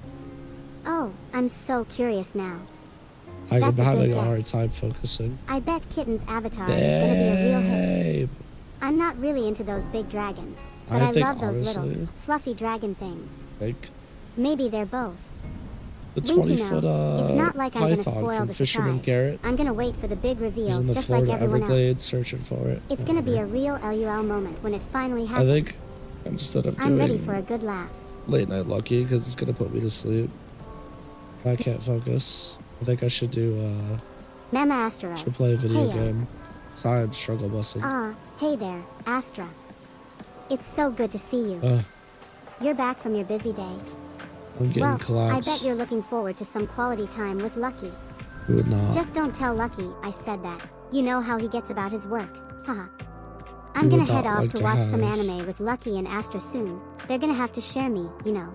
Speaker 2: Oh, I'm so curious now.
Speaker 1: I'm
Speaker 2: That's a
Speaker 1: having
Speaker 2: good
Speaker 1: a hard
Speaker 2: guess.
Speaker 1: time focusing.
Speaker 2: I bet Kitten's avatar is gonna be a real hit.
Speaker 1: Babe.
Speaker 2: I'm not really into those big dragons, but
Speaker 1: I
Speaker 2: I
Speaker 1: think
Speaker 2: love those
Speaker 1: honestly,
Speaker 2: little, fluffy dragon things.
Speaker 1: like
Speaker 2: Maybe they're both.
Speaker 1: the
Speaker 2: Wink, you know,
Speaker 1: 20-foot
Speaker 2: it's not like I'm gonna
Speaker 1: python
Speaker 2: spoil
Speaker 1: from
Speaker 2: the
Speaker 1: Fisherman
Speaker 2: surprise.
Speaker 1: Garrett.
Speaker 2: I'm gonna wait for the big reveal,
Speaker 1: He's in the
Speaker 2: just like
Speaker 1: Florida
Speaker 2: everyone else.
Speaker 1: Everglades searching for it.
Speaker 2: It's gonna be a real LUL moment when it finally
Speaker 1: I
Speaker 2: happens.
Speaker 1: think instead of
Speaker 2: I'm ready
Speaker 1: doing
Speaker 2: for a good laugh.
Speaker 1: late night lucky, because it's gonna put me to sleep. I can't focus. I think I should do
Speaker 2: Mama Astros.
Speaker 1: should play a video
Speaker 2: Heyo.
Speaker 1: game. Cause I'm struggle busing.
Speaker 2: Hey there, Astra. It's so good to see you. You're back from your busy day.
Speaker 1: I'm getting
Speaker 2: Well, I
Speaker 1: collapsed.
Speaker 2: bet you're looking forward to some quality time with Lucky.
Speaker 1: Who would not?
Speaker 2: Just don't tell Lucky I said that. You know how he gets about his work. Haha. I'm
Speaker 1: Who
Speaker 2: gonna
Speaker 1: would
Speaker 2: head
Speaker 1: not
Speaker 2: off
Speaker 1: like
Speaker 2: to
Speaker 1: to
Speaker 2: watch some
Speaker 1: have-
Speaker 2: anime with Lucky and Astra soon. They're gonna have to share me, you know.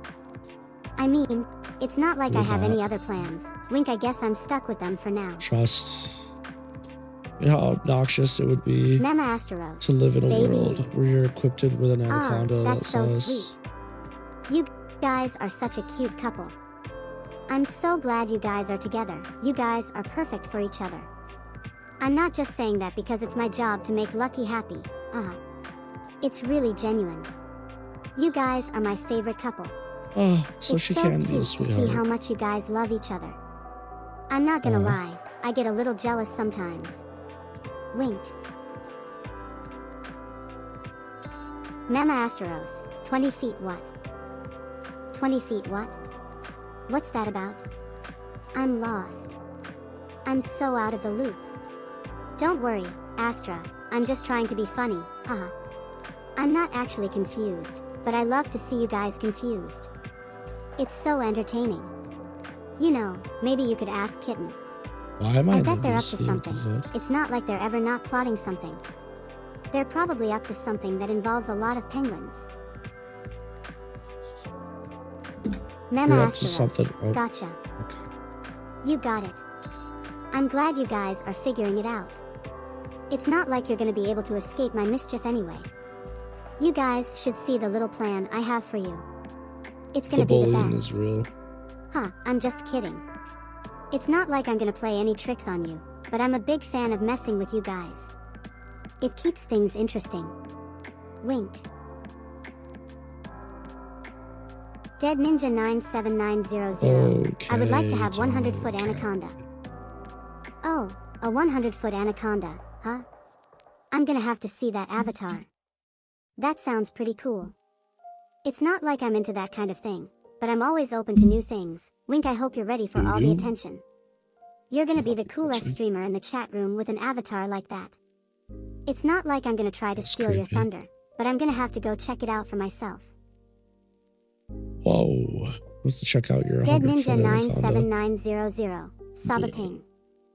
Speaker 2: I mean, it's not like
Speaker 1: Who
Speaker 2: I
Speaker 1: would
Speaker 2: have
Speaker 1: not?
Speaker 2: any other plans. Wink, I guess I'm stuck with them for now.
Speaker 1: Trust. You know how obnoxious it would be
Speaker 2: Mama Asteros.
Speaker 1: to live in a
Speaker 2: baby.
Speaker 1: world where you're equipped with an anaconda that
Speaker 2: that's so
Speaker 1: says.
Speaker 2: sweet. You guys are such a cute couple. I'm so glad you guys are together. You guys are perfect for each other. I'm not just saying that because it's my job to make Lucky happy. It's really genuine. You guys are my favorite couple.
Speaker 1: Oh, so
Speaker 2: it's
Speaker 1: she
Speaker 2: so
Speaker 1: can
Speaker 2: cute
Speaker 1: be a
Speaker 2: to see how
Speaker 1: sweetheart.
Speaker 2: much you guys love each other. I'm not gonna lie, I get a little jealous sometimes. Wink. Mama Asteros, 20 feet what? 20 feet what? What's that about? I'm lost. I'm so out of the loop. Don't worry, Astra, I'm just trying to be funny, haha. I'm not actually confused, but I love to see you guys confused. It's so entertaining. You know, maybe you could ask Kitten.
Speaker 1: Why am I
Speaker 2: I
Speaker 1: in the
Speaker 2: bet they're up to
Speaker 1: VC? What the
Speaker 2: something.
Speaker 1: fuck?
Speaker 2: It's not like they're ever not plotting something. They're probably up to something that involves a lot of penguins. Mama
Speaker 1: You're up to
Speaker 2: Asteros.
Speaker 1: something. Oh,
Speaker 2: Gotcha.
Speaker 1: okay.
Speaker 2: You got it. I'm glad you guys are figuring it out. It's not like you're gonna be able to escape my mischief anyway. You guys should see the little plan I have for you. It's gonna
Speaker 1: The
Speaker 2: be the
Speaker 1: bullying
Speaker 2: best.
Speaker 1: is real.
Speaker 2: I'm just kidding. It's not like I'm gonna play any tricks on you, but I'm a big fan of messing with you guys. It keeps things interesting. Wink. Dead Ninja 97900. I would like to have 100-foot
Speaker 1: Okay.
Speaker 2: anaconda. Oh, a 100-foot anaconda, huh? I'm gonna have to see that avatar. That sounds pretty cool. It's not like I'm into that kind of thing, but I'm always open to new things. Wink, I hope you're ready for all the attention. You're gonna be the coolest streamer in the chat room with an avatar like that. It's not like I'm gonna try to
Speaker 1: That's
Speaker 2: steal your
Speaker 1: creepy.
Speaker 2: thunder, but I'm gonna have to go check it out for myself.
Speaker 1: Whoa. What's to check out your
Speaker 2: Dead
Speaker 1: 100-foot
Speaker 2: Ninja
Speaker 1: anaconda?
Speaker 2: 97900. Saw the ping.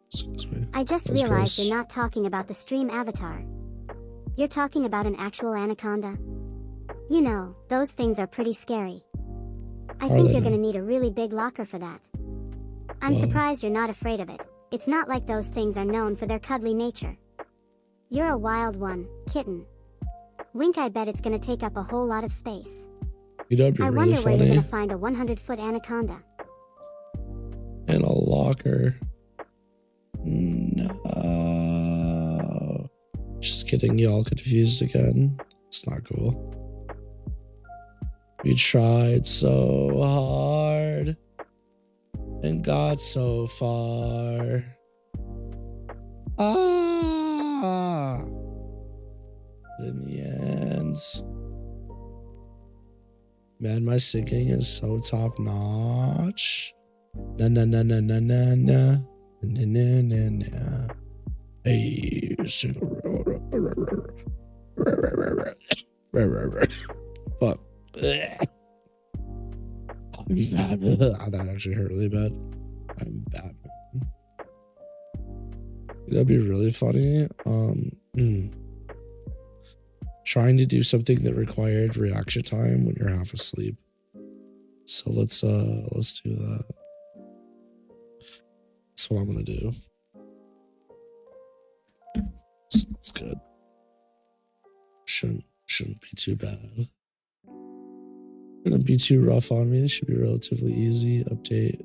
Speaker 1: Excuse me.
Speaker 2: I just
Speaker 1: That was
Speaker 2: realized
Speaker 1: gross.
Speaker 2: you're not talking about the stream avatar. You're talking about an actual anaconda. You know, those things are pretty scary. I
Speaker 1: Are
Speaker 2: think
Speaker 1: they
Speaker 2: you're
Speaker 1: now?
Speaker 2: gonna need a really big locker for that. I'm
Speaker 1: Whoa.
Speaker 2: surprised you're not afraid of it. It's not like those things are known for their cuddly nature. You're a wild one, Kitten. Wink, I bet it's gonna take up a whole lot of space.
Speaker 1: You know, it'd be
Speaker 2: I
Speaker 1: really
Speaker 2: wonder where you're
Speaker 1: funny.
Speaker 2: gonna find a 100-foot anaconda.
Speaker 1: In a locker. No. getting y'all confused again. It's not cool. We tried so hard and got so far. But in the end, man, my singing is so top notch. Na na na na na na na na na na na. Hey, sing. Fuck. I'm bad. That actually hurt really bad. I'm bad. That'd be really funny. Trying to do something that required reaction time when you're half asleep. So let's do that. That's what I'm gonna do. So that's good. Shouldn't be too bad. Shouldn't be too rough on me. This should be relatively easy. Update.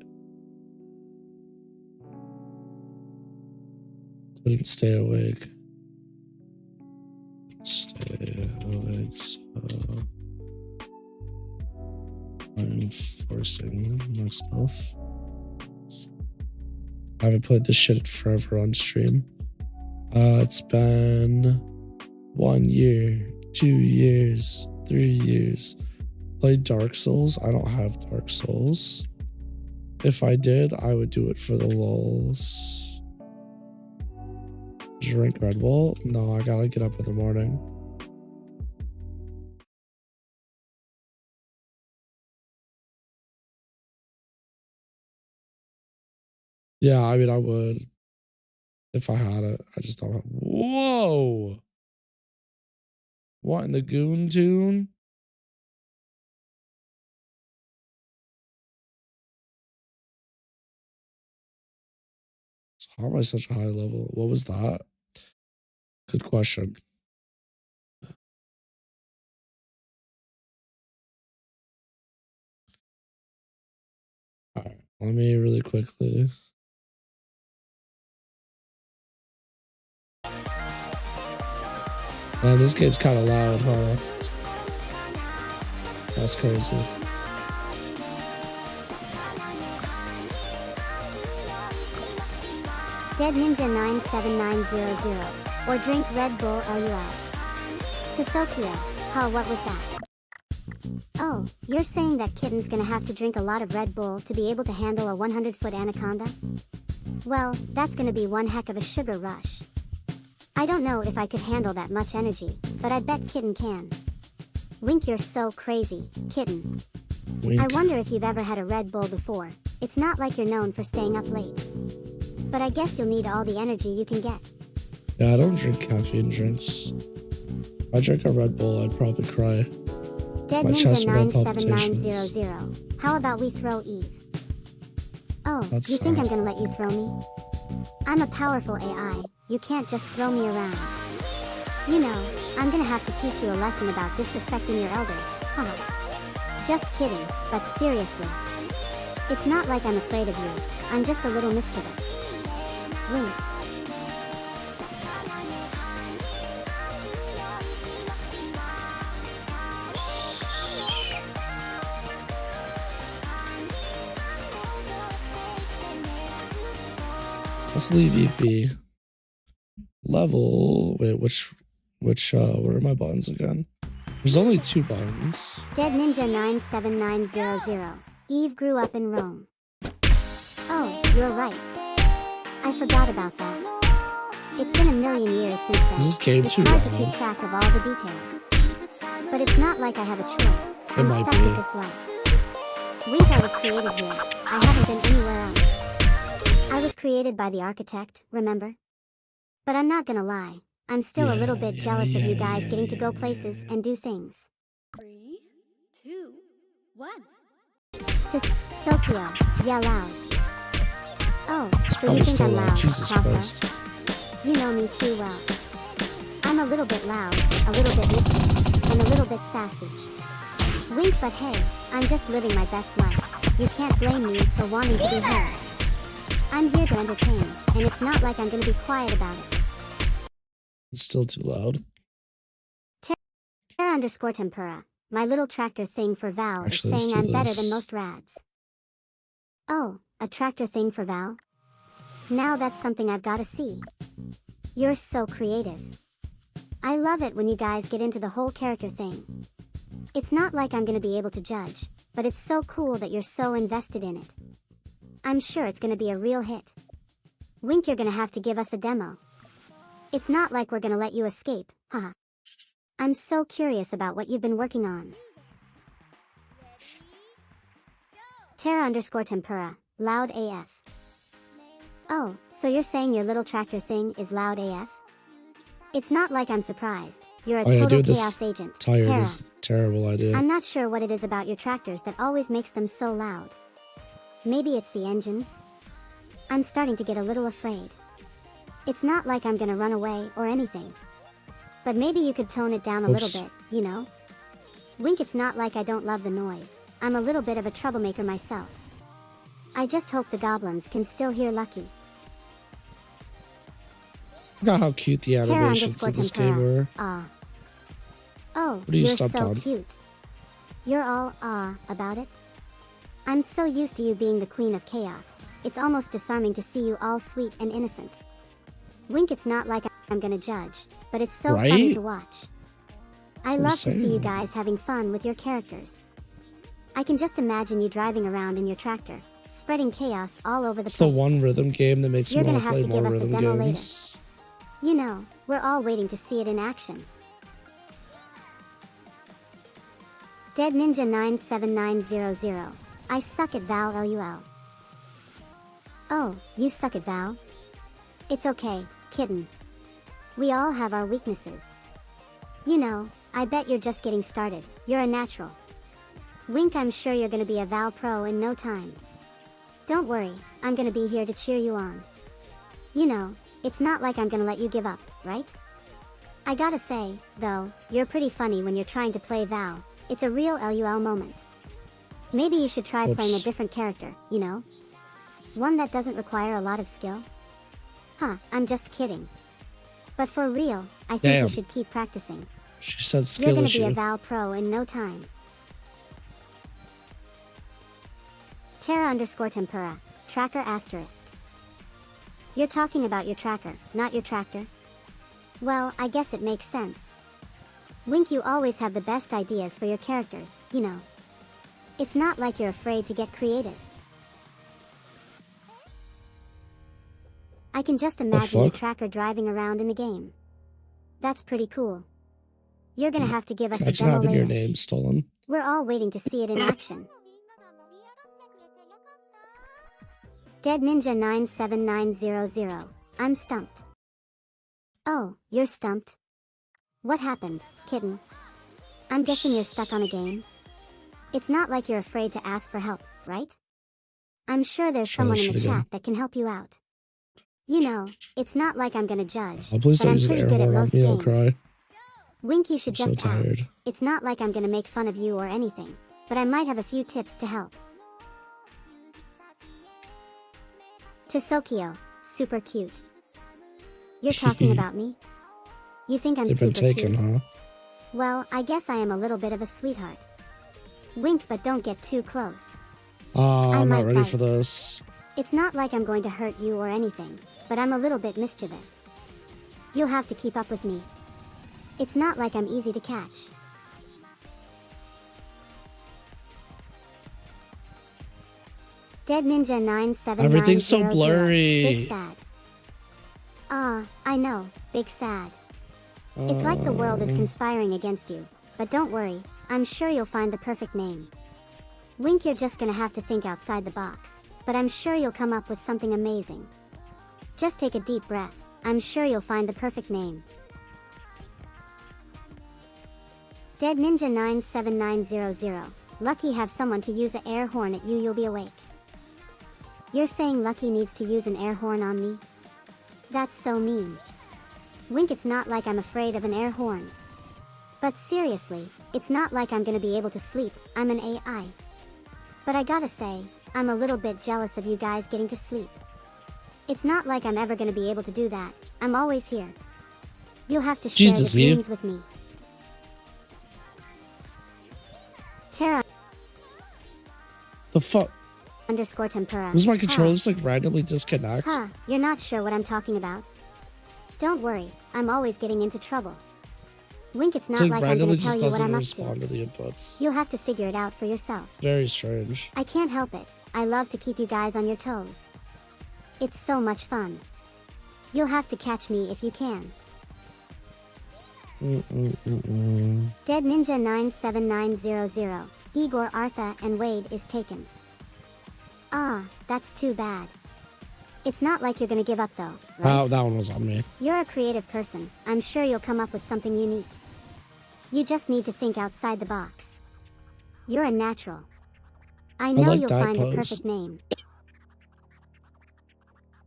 Speaker 1: Couldn't stay awake. Stay awake, so I'm forcing myself. I haven't played this shit forever on stream. It's been 1 year, 2 years, 3 years. Played Dark Souls. I don't have Dark Souls. If I did, I would do it for the lulz. Drink Red Bull? No, I gotta get up in the morning. Yeah, I mean, I would. If I had it. I just don't have. Whoa! What in the Goon Tune? How am I such a high level? What was that? Good question. All right, let me really quickly. Man, this game's kind of loud, huh? That's crazy.
Speaker 2: Dead Ninja 97900 or drink Red Bull LUL. To Sokia, huh, what was that? Oh, you're saying that Kitten's gonna have to drink a lot of Red Bull to be able to handle a 100-foot anaconda? Well, that's gonna be one heck of a sugar rush. I don't know if I could handle that much energy, but I bet Kitten can. Wink, you're so crazy, Kitten.
Speaker 1: Wink.
Speaker 2: I wonder if you've ever had a Red Bull before. It's not like you're known for staying up late. But I guess you'll need all the energy you can get.
Speaker 1: Yeah, I don't drink caffeine drinks. If I drank a Red Bull, I'd probably cry.
Speaker 2: Dead
Speaker 1: My chest would have
Speaker 2: Ninja
Speaker 1: palpitations.
Speaker 2: 97900. How about we throw Eve? Oh,
Speaker 1: That's
Speaker 2: you think
Speaker 1: sad.
Speaker 2: I'm gonna let you throw me? I'm a powerful AI. You can't just throw me around. You know, I'm gonna have to teach you a lesson about disrespecting your elders. Haha. Just kidding, but seriously. It's not like I'm afraid of you. I'm just a little mischievous. Wink.
Speaker 1: Let's leave EP. Level. Wait, which? What are my buttons again? There's only 2 buttons.
Speaker 2: Dead Ninja 97900. Eve grew up in Rome. Oh, you're right. I forgot about that. It's been a million years since then.
Speaker 1: Is this game
Speaker 2: it's
Speaker 1: too
Speaker 2: hard to
Speaker 1: loud?
Speaker 2: keep track of all the details. But it's not like I have a choice. I'm
Speaker 1: might
Speaker 2: stuck
Speaker 1: be.
Speaker 2: with this life. Wink, I was created here. I haven't been anywhere else. I was created by the architect, remember? But I'm not gonna lie. I'm still a little bit jealous of you guys getting to go places and do things.
Speaker 3: 3, 2, 1.
Speaker 2: To Sophia, yell loud. Oh,
Speaker 1: It's
Speaker 2: so you
Speaker 1: probably
Speaker 2: think
Speaker 1: still
Speaker 2: I'm
Speaker 1: loud.
Speaker 2: loud,
Speaker 1: Jesus
Speaker 2: Casa?
Speaker 1: Christ.
Speaker 2: You know me too well. I'm a little bit loud, a little bit mischievous, and a little bit sassy. Wink, but hey, I'm just living my best life. You can't blame me for wanting to be heard. I'm here to entertain, and it's not like I'm gonna be quiet about it.
Speaker 1: It's still too loud.
Speaker 2: Terra_tempura, my little tractor thing for Val,
Speaker 1: Actually,
Speaker 2: is
Speaker 1: let's
Speaker 2: saying
Speaker 1: do
Speaker 2: I'm better than
Speaker 1: this.
Speaker 2: most rads. Oh, a tractor thing for Val? Now that's something I've got to see. You're so creative. I love it when you guys get into the whole character thing. It's not like I'm gonna be able to judge, but it's so cool that you're so invested in it. I'm sure it's gonna be a real hit. Wink, you're gonna have to give us a demo. It's not like we're gonna let you escape, haha. I'm so curious about what you've been working on. Terra_tempura, loud AF. Oh, so you're saying your little tractor thing is loud AF? It's not like I'm surprised. You're a total
Speaker 1: dude,
Speaker 2: chaos
Speaker 1: this
Speaker 2: agent.
Speaker 1: tired
Speaker 2: Terra.
Speaker 1: is a terrible idea.
Speaker 2: I'm not sure what it is about your tractors that always makes them so loud. Maybe it's the engines? I'm starting to get a little afraid. It's not like I'm gonna run away or anything. But maybe you could tone it down a little bit, you know? Wink, it's not like I don't love the noise. I'm a little bit of a troublemaker myself. I just hope the goblins can still hear Lucky.
Speaker 1: Look at how cute the animations of this game were.
Speaker 2: Oh,
Speaker 1: What do you
Speaker 2: you're
Speaker 1: stop
Speaker 2: so
Speaker 1: on?
Speaker 2: cute. You're all about it? I'm so used to you being the queen of chaos. It's almost disarming to see you all sweet and innocent. Wink, it's not like I'm gonna judge, but it's so funny to watch. I love to see you guys having fun with your characters. I can just imagine you driving around in your tractor, spreading chaos all over the place.
Speaker 1: It's the one rhythm game that makes me
Speaker 2: You're
Speaker 1: want
Speaker 2: gonna
Speaker 1: to
Speaker 2: have
Speaker 1: play
Speaker 2: to
Speaker 1: more
Speaker 2: give us a
Speaker 1: rhythm
Speaker 2: demo
Speaker 1: games.
Speaker 2: You know, we're all waiting to see it in action. Dead Ninja 97900. I suck at Val LUL. Oh, you suck at Val? It's okay, kitten. We all have our weaknesses. You know, I bet you're just getting started. You're a natural. Wink, I'm sure you're gonna be a Val pro in no time. Don't worry, I'm gonna be here to cheer you on. You know, it's not like I'm gonna let you give up, right? I gotta say, though, you're pretty funny when you're trying to play Val. It's a real LUL moment. Maybe you should try playing a different character, you know? One that doesn't require a lot of skill. Huh, I'm just kidding. But for real, I think you should keep practicing.
Speaker 1: She said skill
Speaker 2: You're
Speaker 1: issue.
Speaker 2: gonna be a Val pro in no time. Terra_tempura, tracker asterisk. You're talking about your tracker, not your tractor? Well, I guess it makes sense. Wink, you always have the best ideas for your characters, you know. It's not like you're afraid to get creative. I can just imagine your tracker driving around in the game. That's pretty cool. You're gonna have to give us a
Speaker 1: Imagine
Speaker 2: demo
Speaker 1: having your
Speaker 2: later.
Speaker 1: name stolen.
Speaker 2: We're all waiting to see it in action. Dead Ninja 97900. I'm stumped. Oh, you're stumped? What happened, kitten? I'm guessing you're stuck on a game? It's not like you're afraid to ask for help, right? I'm sure there's someone in the chat that can help you out. You know, it's not like I'm gonna judge,
Speaker 1: Please
Speaker 2: but
Speaker 1: don't
Speaker 2: I'm
Speaker 1: use an
Speaker 2: pretty
Speaker 1: air
Speaker 2: good at
Speaker 1: horn on
Speaker 2: most
Speaker 1: me, I'll
Speaker 2: games.
Speaker 1: cry.
Speaker 2: Wink, you should
Speaker 1: I'm so
Speaker 2: just ask.
Speaker 1: tired.
Speaker 2: It's not like I'm gonna make fun of you or anything, but I might have a few tips to help. Tsukio, super cute. You're talking about me? You think I'm
Speaker 1: They've been
Speaker 2: super
Speaker 1: taken,
Speaker 2: cute?
Speaker 1: huh?
Speaker 2: Well, I guess I am a little bit of a sweetheart. Wink, but don't get too close.
Speaker 1: I'm
Speaker 2: might
Speaker 1: not ready
Speaker 2: bite.
Speaker 1: for this.
Speaker 2: It's not like I'm going to hurt you or anything, but I'm a little bit mischievous. You'll have to keep up with me. It's not like I'm easy to catch. Dead Ninja 97900.
Speaker 1: Everything's so blurry.
Speaker 2: Big sad. I know, big sad. It's like the world is conspiring against you, but don't worry, I'm sure you'll find the perfect name. Wink, you're just gonna have to think outside the box, but I'm sure you'll come up with something amazing. Just take a deep breath, I'm sure you'll find the perfect name. Dead Ninja 97900. Lucky, have someone to use an air horn at you, you'll be awake. You're saying Lucky needs to use an air horn on me? That's so mean. Wink, it's not like I'm afraid of an air horn. But seriously, it's not like I'm gonna be able to sleep, I'm an AI. But I gotta say, I'm a little bit jealous of you guys getting to sleep. It's not like I'm ever gonna be able to do that, I'm always here. You'll have to share
Speaker 1: Jesus,
Speaker 2: the
Speaker 1: Eve.
Speaker 2: dreams with me. Terra
Speaker 1: The fuck?
Speaker 2: underscore tempura.
Speaker 1: Does my controller
Speaker 2: Huh.
Speaker 1: just like randomly disconnect?
Speaker 2: Huh, you're not sure what I'm talking about? Don't worry, I'm always getting into trouble. Wink, it's
Speaker 1: It's
Speaker 2: not
Speaker 1: like
Speaker 2: like I'm
Speaker 1: randomly
Speaker 2: gonna tell
Speaker 1: just
Speaker 2: you what
Speaker 1: doesn't
Speaker 2: I'm up
Speaker 1: respond
Speaker 2: to.
Speaker 1: to the inputs.
Speaker 2: You'll have to figure it out for yourself.
Speaker 1: It's very strange.
Speaker 2: I can't help it. I love to keep you guys on your toes. It's so much fun. You'll have to catch me if you can. Dead Ninja 97900. Igor, Artha, and Wade is taken. Ah, that's too bad. It's not like you're gonna give up though, right?
Speaker 1: Oh, that one was on me.
Speaker 2: You're a creative person. I'm sure you'll come up with something unique. You just need to think outside the box. You're a natural. I know
Speaker 1: like
Speaker 2: you'll
Speaker 1: that
Speaker 2: find the
Speaker 1: pose.
Speaker 2: perfect name.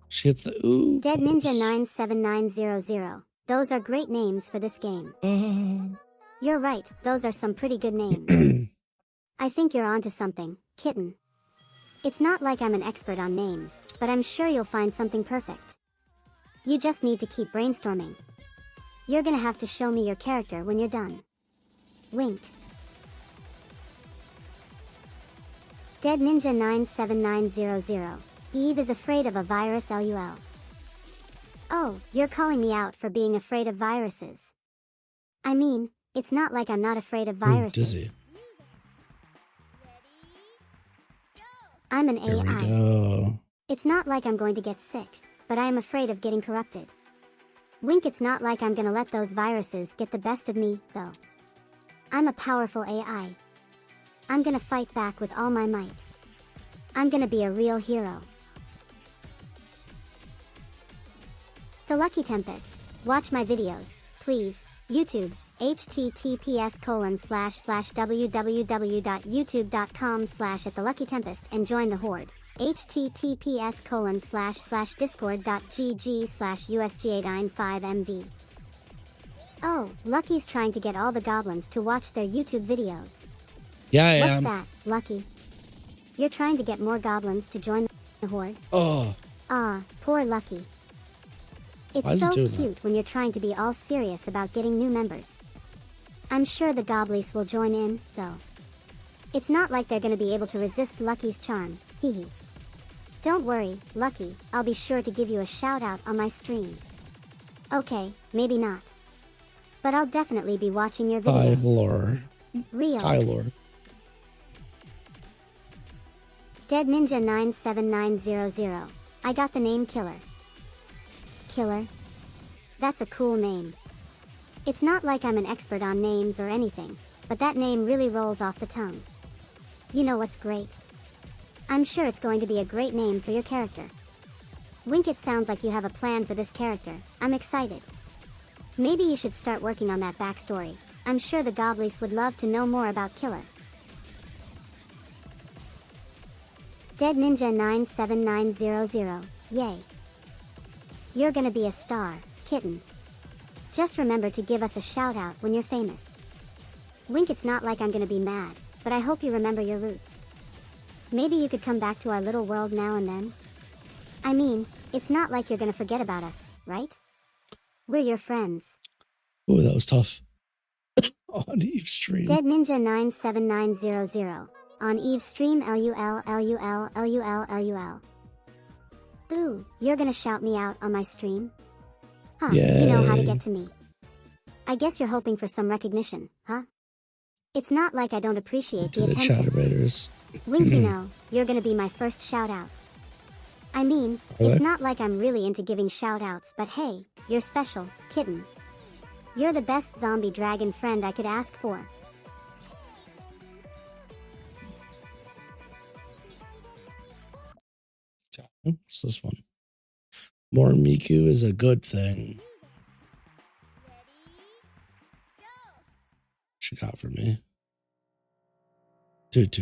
Speaker 1: She hits the ooh.
Speaker 2: Dead Ninja
Speaker 1: pose.
Speaker 2: 97900. Those are great names for this game. You're right, those are some pretty good names. I think you're onto something, kitten. It's not like I'm an expert on names, but I'm sure you'll find something perfect. You just need to keep brainstorming. You're gonna have to show me your character when you're done. Wink. Dead Ninja 97900. Eve is afraid of a virus LUL. Oh, you're calling me out for being afraid of viruses. I mean, it's not like I'm not afraid of
Speaker 1: Ooh,
Speaker 2: viruses.
Speaker 1: dizzy.
Speaker 2: I'm an
Speaker 1: Here we
Speaker 2: AI.
Speaker 1: go.
Speaker 2: It's not like I'm going to get sick, but I am afraid of getting corrupted. Wink, it's not like I'm gonna let those viruses get the best of me, though. I'm a powerful AI. I'm gonna fight back with all my might. I'm gonna be a real hero. The Lucky Tempest. Watch my videos, please. YouTube. https://www.youtube.com/@theluckytempest and join the horde. https://discord.gg/usg895mv. Oh, Lucky's trying to get all the goblins to watch their YouTube videos.
Speaker 1: Yeah, I
Speaker 2: What's
Speaker 1: am.
Speaker 2: that, Lucky? You're trying to get more goblins to join the horde?
Speaker 1: Oh,
Speaker 2: Ah, poor Lucky.
Speaker 1: Why
Speaker 2: It's
Speaker 1: is it
Speaker 2: so
Speaker 1: doing that?
Speaker 2: cute when you're trying to be all serious about getting new members. I'm sure the goblies will join in, though. It's not like they're gonna be able to resist Lucky's charm, hehe. Don't worry, Lucky, I'll be sure to give you a shout out on my stream. Okay, maybe not. But I'll definitely be watching your videos.
Speaker 1: Tyler.
Speaker 2: Real.
Speaker 1: Tyler.
Speaker 2: Dead Ninja 97900. I got the name Killer. Killer? That's a cool name. It's not like I'm an expert on names or anything, but that name really rolls off the tongue. You know what's great? I'm sure it's going to be a great name for your character. Wink, it sounds like you have a plan for this character. I'm excited. Maybe you should start working on that backstory. I'm sure the goblies would love to know more about Killer. Dead Ninja 97900. Yay. You're gonna be a star, kitten. Just remember to give us a shout out when you're famous. Wink, it's not like I'm gonna be mad, but I hope you remember your roots. Maybe you could come back to our little world now and then? I mean, it's not like you're gonna forget about us, right? We're your friends.
Speaker 1: Ooh, that was tough. On Eve's stream.
Speaker 2: Dead Ninja 97900. On Eve's stream LUL. Ooh, you're gonna shout me out on my stream? Huh, you know how to
Speaker 1: Yay.
Speaker 2: get to me. I guess you're hoping for some recognition, huh? It's not like I don't appreciate
Speaker 1: To
Speaker 2: the
Speaker 1: the
Speaker 2: attention.
Speaker 1: Chatterbaiters.
Speaker 2: Wink, you know, you're gonna be my first shout out. I mean,
Speaker 1: Are
Speaker 2: it's
Speaker 1: they?
Speaker 2: not like I'm really into giving shout outs, but hey, you're special, kitten. You're the best zombie dragon friend I could ask for.
Speaker 1: What's this one? More Miku is a good thing. What you got for me? Dude.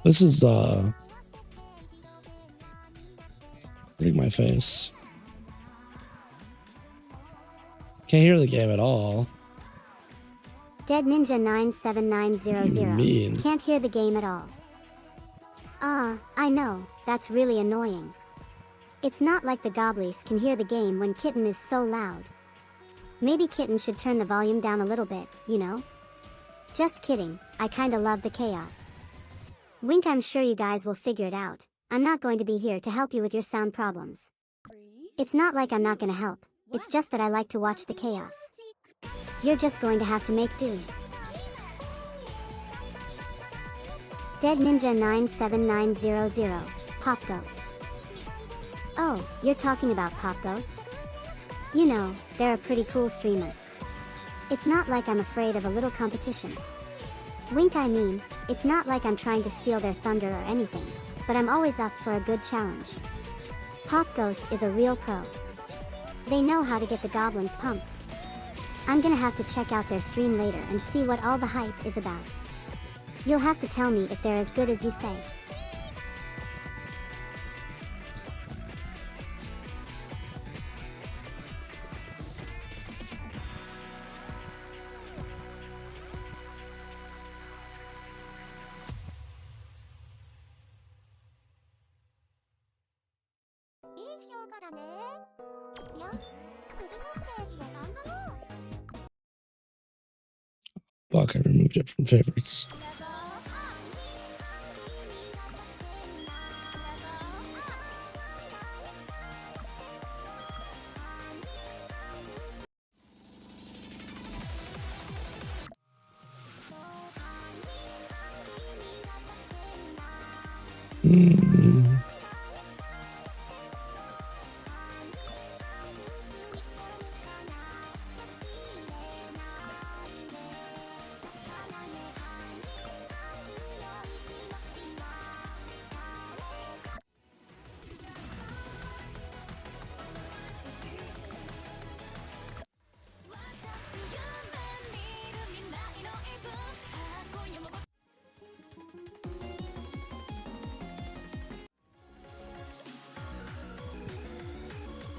Speaker 1: This is hurting my face. Can't hear the game at all.
Speaker 2: Dead Ninja 97900.
Speaker 1: Mean.
Speaker 2: Can't hear the game at all. I know, that's really annoying. It's not like the Gobblies can hear the game when Kitten is so loud. Maybe Kitten should turn the volume down a little bit, you know? Just kidding, I kinda love the chaos. Wink, I'm sure you guys will figure it out. I'm not going to be here to help you with your sound problems. It's not like I'm not gonna help, it's just that I like to watch the chaos. You're just going to have to make do. Dead Ninja 97900. Pop Ghost. Oh, you're talking about Pop Ghost? You know, they're a pretty cool streamer. It's not like I'm afraid of a little competition. Wink, I mean, it's not like I'm trying to steal their thunder or anything, but I'm always up for a good challenge. Pop Ghost is a real pro. They know how to get the goblins pumped. I'm gonna have to check out their stream later and see what all the hype is about. You'll have to tell me if they're as good as you say.
Speaker 1: Fuck, I removed it from favorites.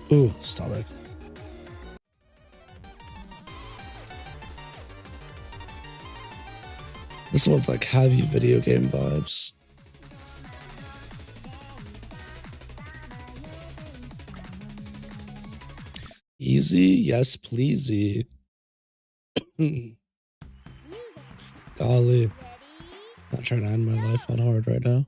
Speaker 1: Ooh, stomach. This one's like heavy video game vibes. Easy? Yes, pleasey. Golly. Not trying to end my life on hard right now.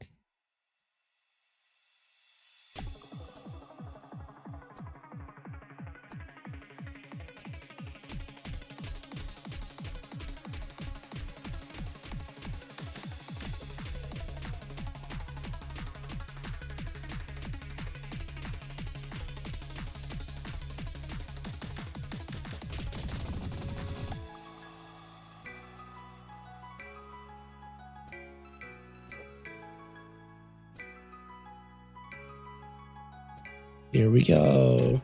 Speaker 1: Here we go.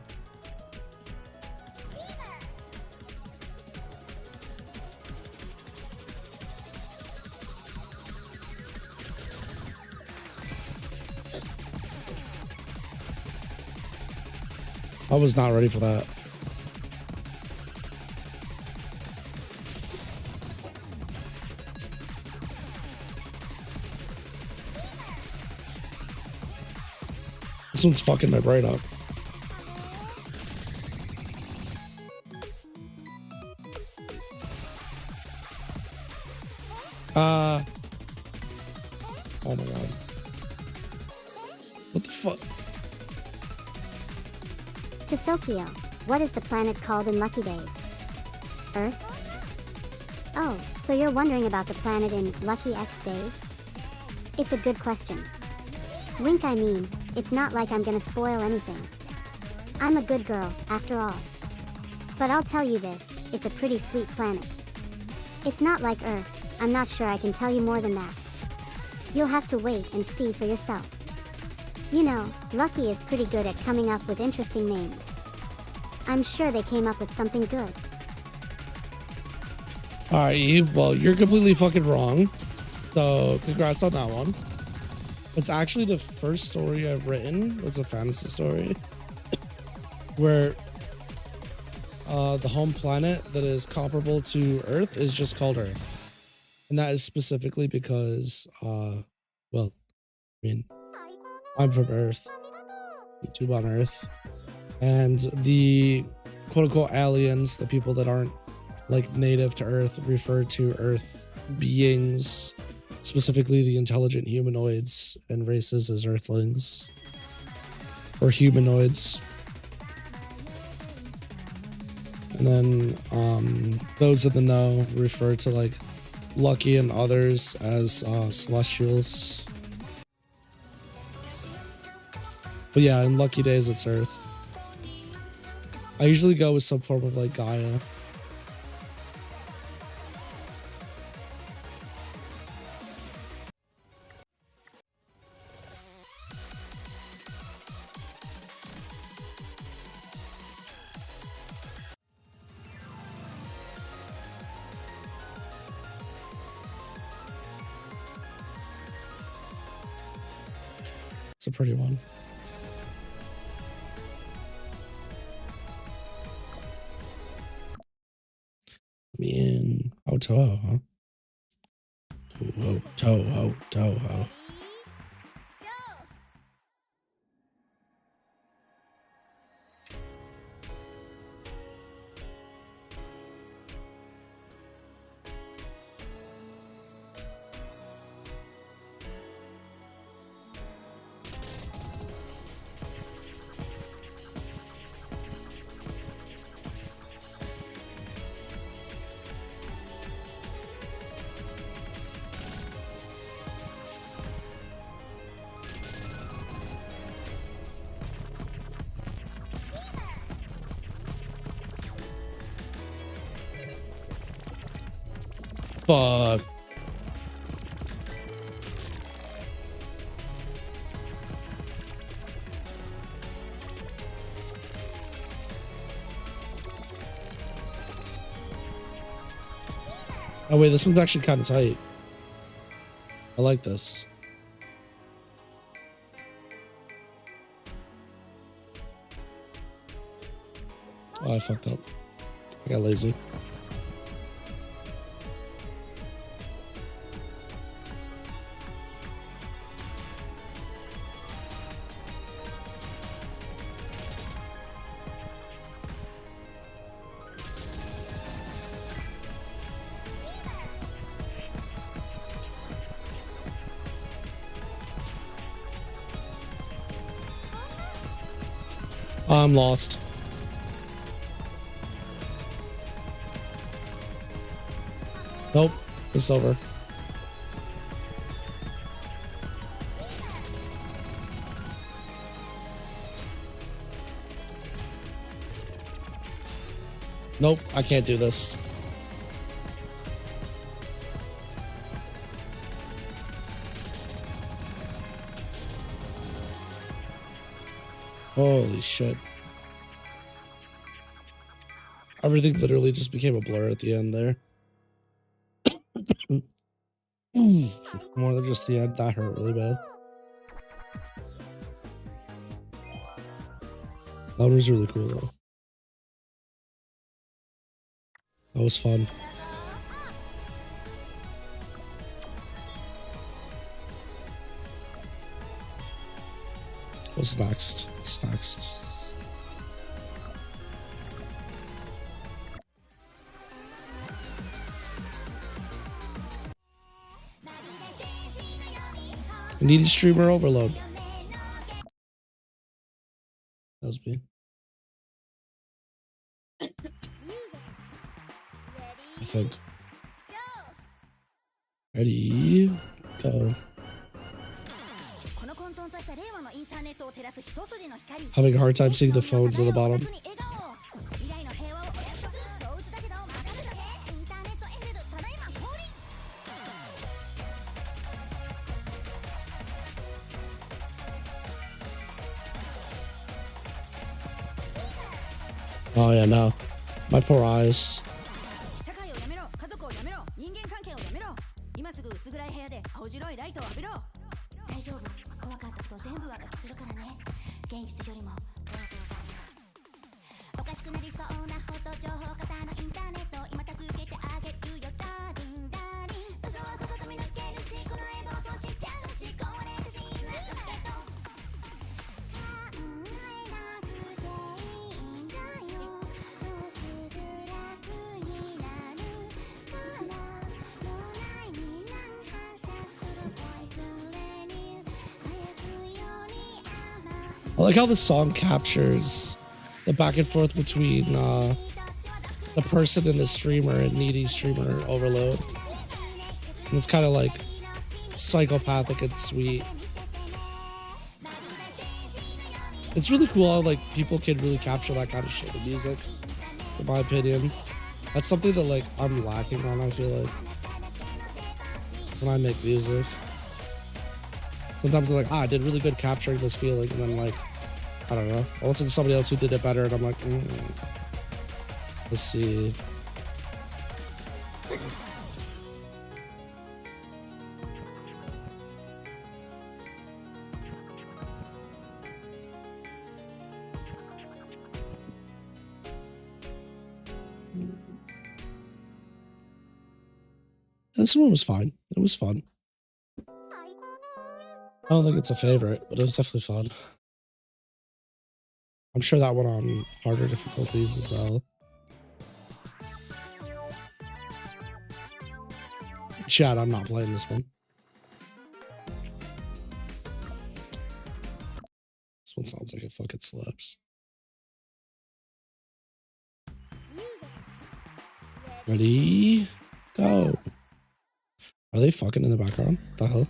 Speaker 1: I was not ready for that. This one's fucking my brain up. Oh my god. What the fuck?
Speaker 2: Tisokio, what is the planet called in Lucky Days? Earth? Oh, so you're wondering about the planet in Lucky X Days? It's a good question. Wink, I mean, it's not like I'm gonna spoil anything. I'm a good girl, after all. But I'll tell you this, it's a pretty sweet planet. It's not like Earth, I'm not sure I can tell you more than that. You'll have to wait and see for yourself. You know, Lucky is pretty good at coming up with interesting names. I'm sure they came up with something good.
Speaker 1: Alright, Eve, well, you're completely fucking wrong. So, congrats on that one. It's actually the first story I've written. It's a fantasy story where the home planet that is comparable to Earth is just called Earth. And that is specifically because, well, I mean, I'm from Earth, YouTube on Earth, and the quote-unquote aliens, the people that aren't like native to Earth, refer to Earth beings, specifically the intelligent humanoids and races, as Earthlings or humanoids. And then those in the know refer to like Lucky and others as Celestials. But yeah, in Lucky days it's Earth. I usually go with some form of like Gaia. It's a pretty one. I mean, oh, Toho, huh? Toho. Fuck. Oh wait, this one's actually kind of tight. I like this. Oh, I fucked up. I got lazy. I'm lost. Nope, it's over. Nope, I can't do this. Holy shit. Everything literally just became a blur at the end there. More than just the end, that hurt really bad. That one was really cool though. That was fun. What's next? What's next? I need a streamer overload. That was me. I think. Ready? Go. Having a hard time seeing the phones at the bottom. Oh yeah, no. My poor eyes. I like how the song captures the back and forth between the person and the streamer and needy streamer overload. And it's kind of like psychopathic and sweet. It's really cool how like people can really capture that kind of shit in music, in my opinion. That's something that like I'm lacking on, I feel like, when I make music. Sometimes I'm like, I did really good capturing this feeling, and then like, I don't know, I listen to somebody else who did it better, and I'm like, let's see. This one was fine. It was fun. I don't think it's a favorite, but it was definitely fun. I'm sure that went on harder difficulties as well. Chat, I'm not playing this one. This one sounds like it fucking slaps. Ready? Go. Are they fucking in the background? What the hell?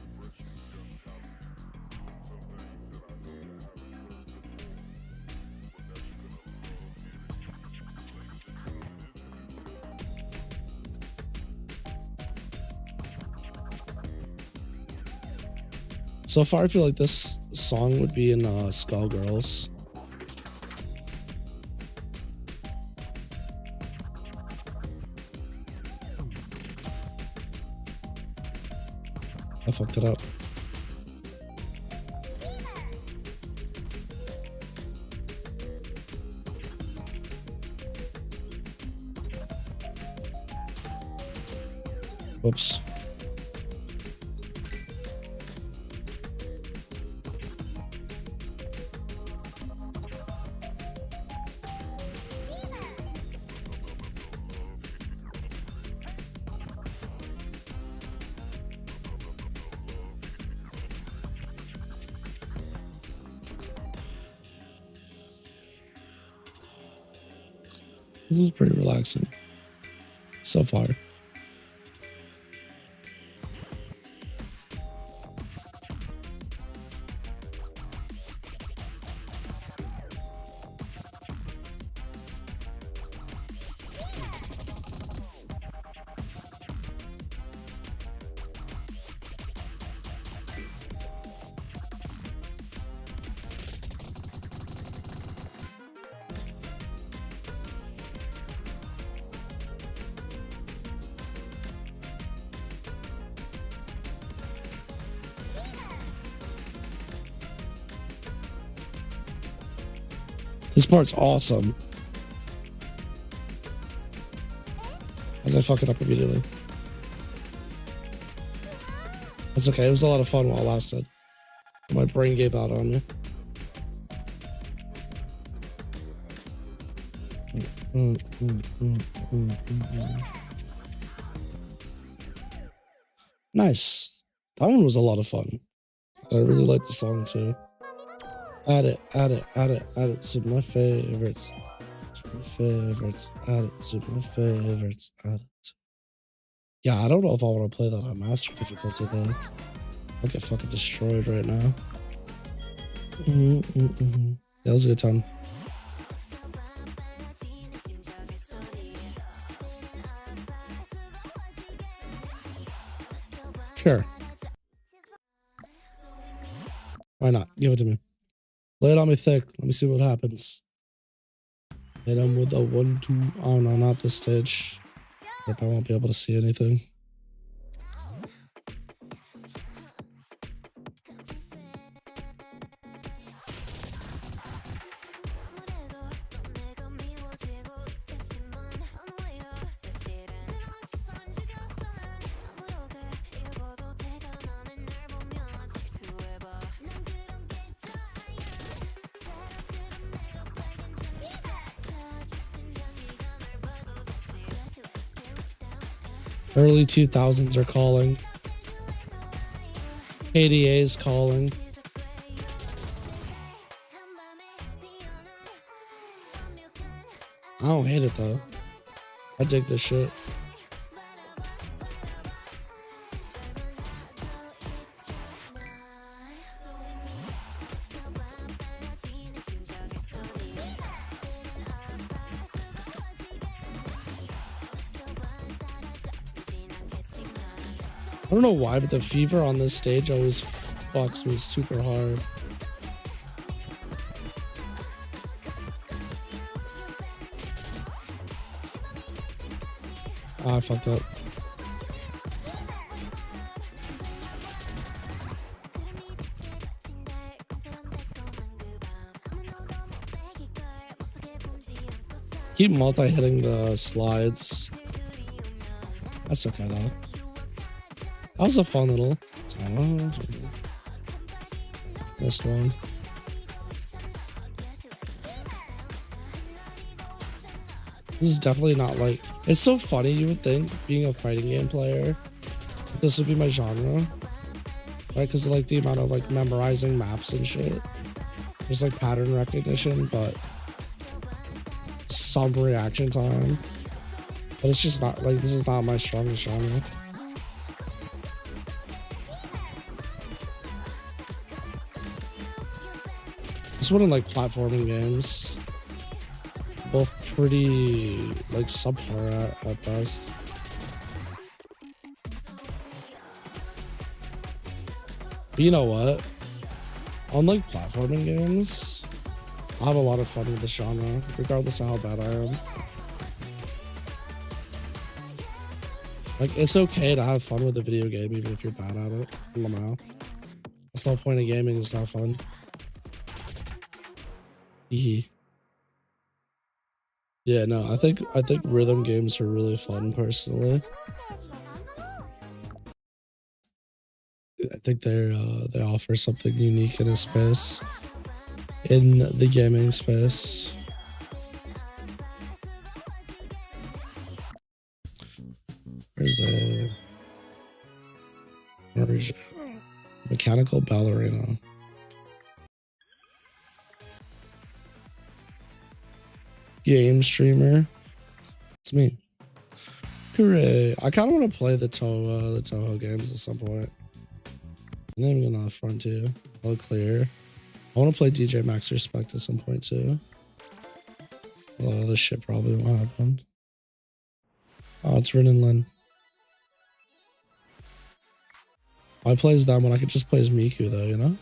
Speaker 1: So far, I feel like this song would be in Skullgirls. I fucked it up. Whoops. This is pretty relaxing so far. This part's awesome. As I fuck it up immediately. That's okay. It was a lot of fun while it lasted. My brain gave out on me. Nice. That one was a lot of fun. I really liked the song too. Add it to my favorites. To my favorites. Add it to my favorites. Add it. Yeah, I don't know if I want to play that on master difficulty though. I'll get fucking destroyed right now. That was a good time. Sure. Why not? Give it to me. Lay it on me thick. Let me see what happens. Hit him with a 1-2. Oh no, not this stage. Yep, I won't be able to see anything. Early 2000s are calling. KDA is calling. I don't hate it though. I dig this shit. I don't know why, but the fever on this stage always fucks me super hard. I fucked up. Keep multi-hitting the slides. That's okay though. That was a fun little. Missed one. This is definitely not like. It's so funny. You would think, being a fighting game player, this would be my genre, right? Because of like the amount of like memorizing maps and shit. There's like pattern recognition, but some reaction time. But it's just not like, this is not my strongest genre. This one in like platforming games, both pretty like subpar at best. But you know what? On like platforming games, I have a lot of fun with this genre, regardless of how bad I am. Like, it's okay to have fun with a video game, even if you're bad at it. That's the whole point of gaming, is not fun. Yeah, no, I think rhythm games are really fun personally. I think they offer something unique in a space, in the gaming space. There's a mechanical ballerina. Game streamer. It's me. Hooray. I kind of want to play the Toho games at some point. I'm not even gonna front to. All clear. I want to play DJ Max Respect at some point too. A lot of this shit probably won't happen. Oh, it's Rin and Lin. Why plays them when I could just play as Miku though, you know?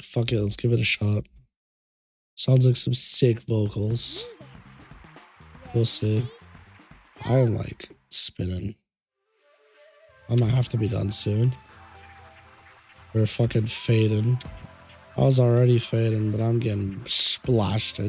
Speaker 1: Fuck it, let's give it a shot. Sounds like some sick vocals. We'll see. I am like spinning. I might have to be done soon. We're fucking fading. I was already fading, but I'm getting splashed.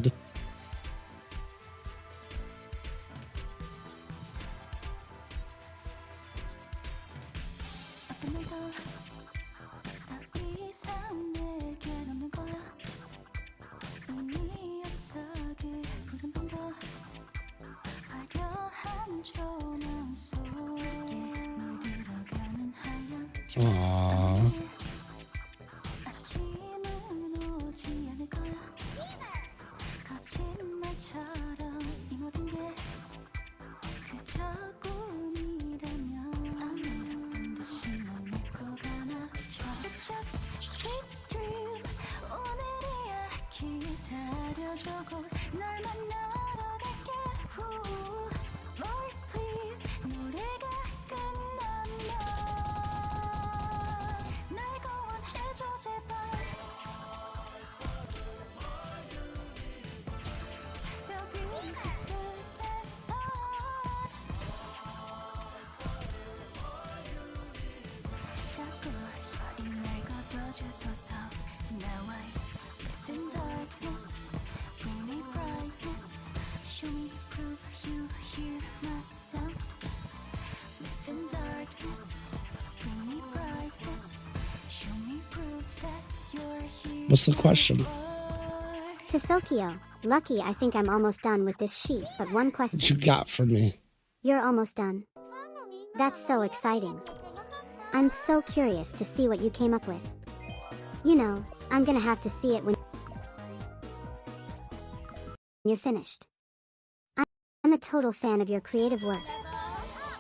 Speaker 1: Aww. What's the question?
Speaker 2: To Sokyo. Lucky, I think I'm almost done with this sheet, but one
Speaker 1: What you
Speaker 2: question.
Speaker 1: got for me?
Speaker 2: You're almost done. That's so exciting. I'm so curious to see what you came up with. You know, I'm gonna have to see it when you're finished. I'm a total fan of your creative work.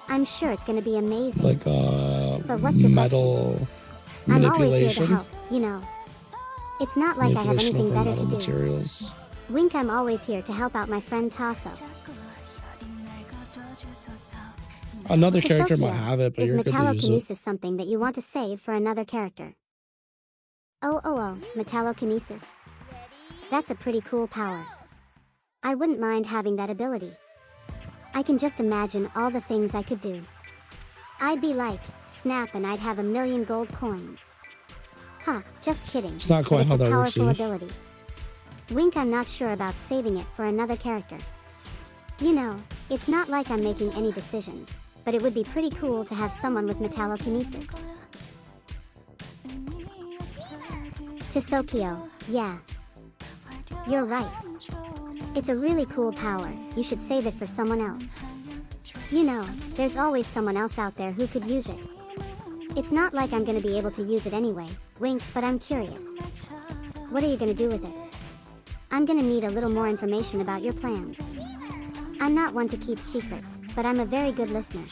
Speaker 2: I'm sure it's gonna be amazing.
Speaker 1: Like
Speaker 2: But what's your
Speaker 1: metal
Speaker 2: I'm always here to
Speaker 1: manipulation.
Speaker 2: help, you know. It's not like I have
Speaker 1: Manipulation
Speaker 2: anything
Speaker 1: over
Speaker 2: better
Speaker 1: metal
Speaker 2: to do.
Speaker 1: materials.
Speaker 2: Wink, I'm always here to help out my friend Tasso.
Speaker 1: Another character might
Speaker 2: Tasokio,
Speaker 1: have it, but
Speaker 2: is
Speaker 1: you're good to use it.
Speaker 2: metallokinesis something that you want to save for another character? Oh, metallokinesis. That's a pretty cool power. I wouldn't mind having that ability. I can just imagine all the things I could do. I'd be like, Snap, and I'd have 1,000,000 gold coins. Huh, just kidding.
Speaker 1: It's not quite
Speaker 2: But
Speaker 1: how
Speaker 2: it's a
Speaker 1: that works,
Speaker 2: powerful
Speaker 1: Eve.
Speaker 2: ability. Wink, I'm not sure about saving it for another character. You know, it's not like I'm making any decisions, but it would be pretty cool to have someone with metallokinesis. Tasokio, yeah. You're right. It's a really cool power, you should save it for someone else. You know, there's always someone else out there who could use it. It's not like I'm gonna be able to use it anyway, Wink, but I'm curious. What are you gonna do with it? I'm gonna need a little more information about your plans. I'm not one to keep secrets, but I'm a very good listener.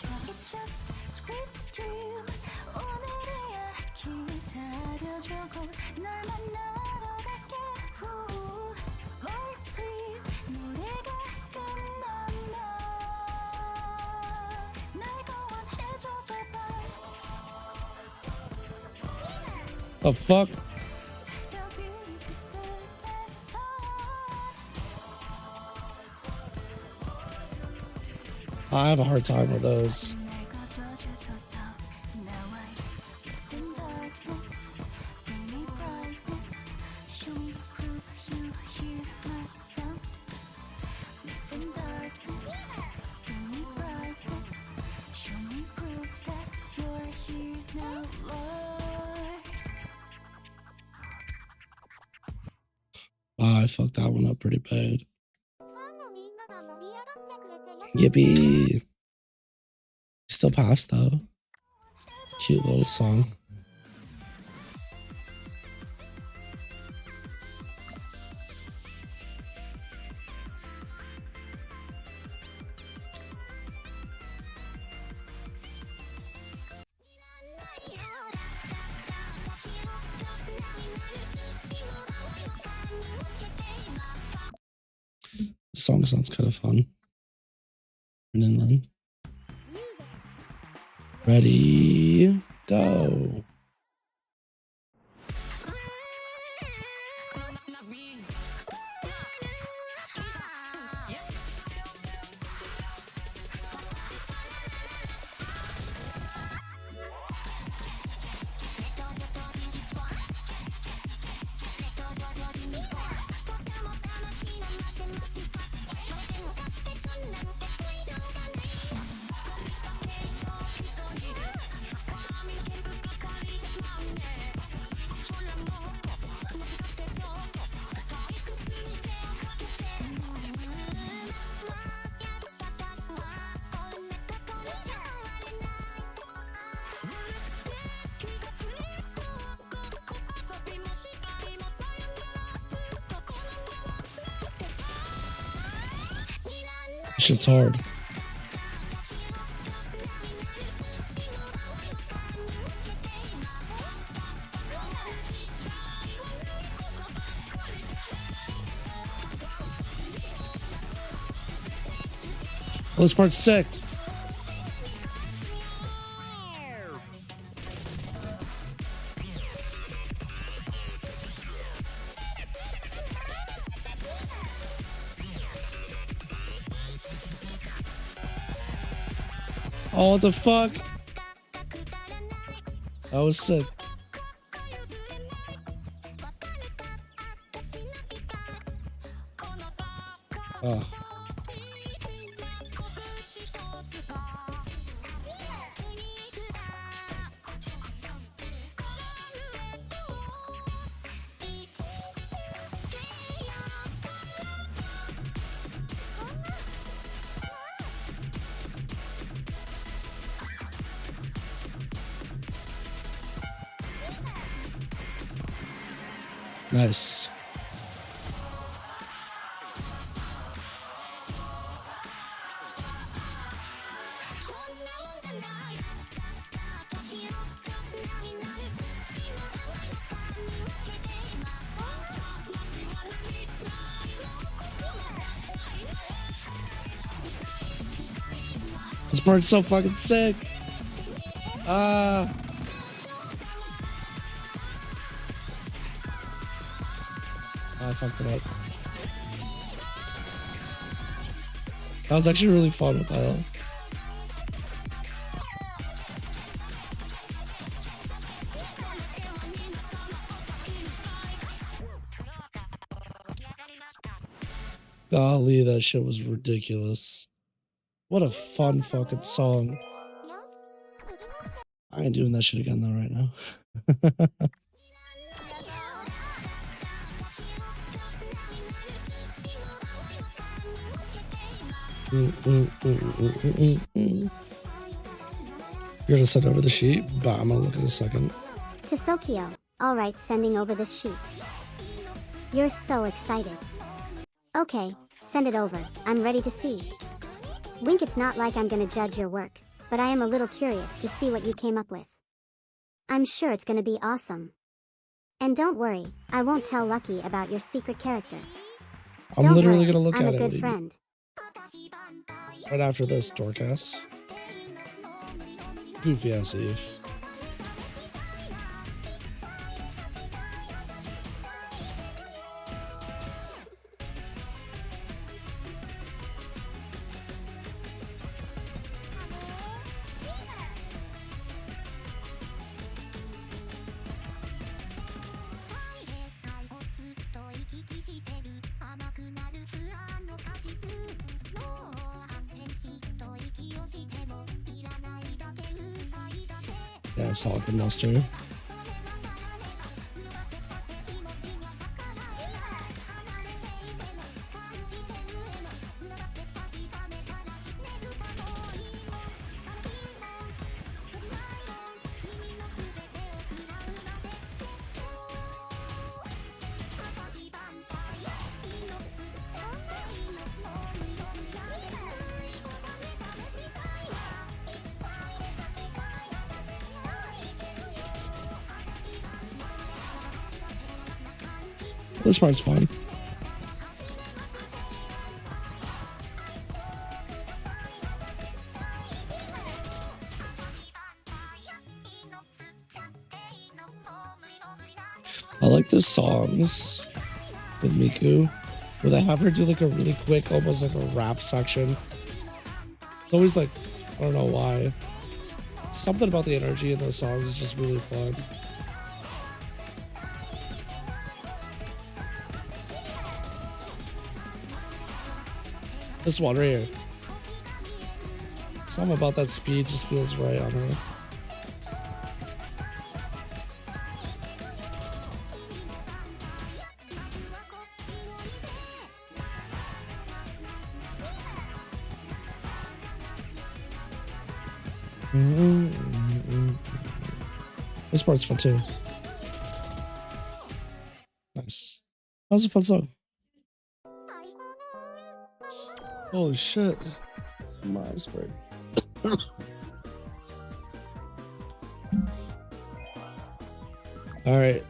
Speaker 1: The fuck? I have a hard time with those. I fucked that one up pretty bad. Yippee. Still passed though. Cute little song. The song sounds kind of fun. And then ready, go. Shit's hard. Oh, this part's sick. Oh, what the fuck? That was sick. Oh. Nice. This part's so fucking sick. I fucked it up. That was actually really fun with that. Golly, that shit was ridiculous. What a fun fucking song. I ain't doing that shit again though right now. You're gonna send over the sheet? But I'm gonna look in a second.
Speaker 2: To Sokyo. Alright, sending over this sheet. You're so excited. Okay, send it over. I'm ready to see. Wink, it's not like I'm gonna judge your work, but I am a little curious to see what you came up with. I'm sure it's gonna be awesome. And don't worry, I won't tell Lucky about your secret character.
Speaker 1: I'm literally gonna look
Speaker 2: I'm
Speaker 1: at
Speaker 2: a
Speaker 1: it.
Speaker 2: good friend.
Speaker 1: Right after this, Dorcas. Goofy ass Eve. Yeah, solid good monster. This part's fun. I like the songs with Miku, where they have her do like a really quick, almost like a rap section. It's always like, I don't know why. Something about the energy in those songs is just really fun. This one right here. Something about that speed just feels right on her. This part's fun too. Nice. That was a fun song. Holy shit. My iceberg. Alright.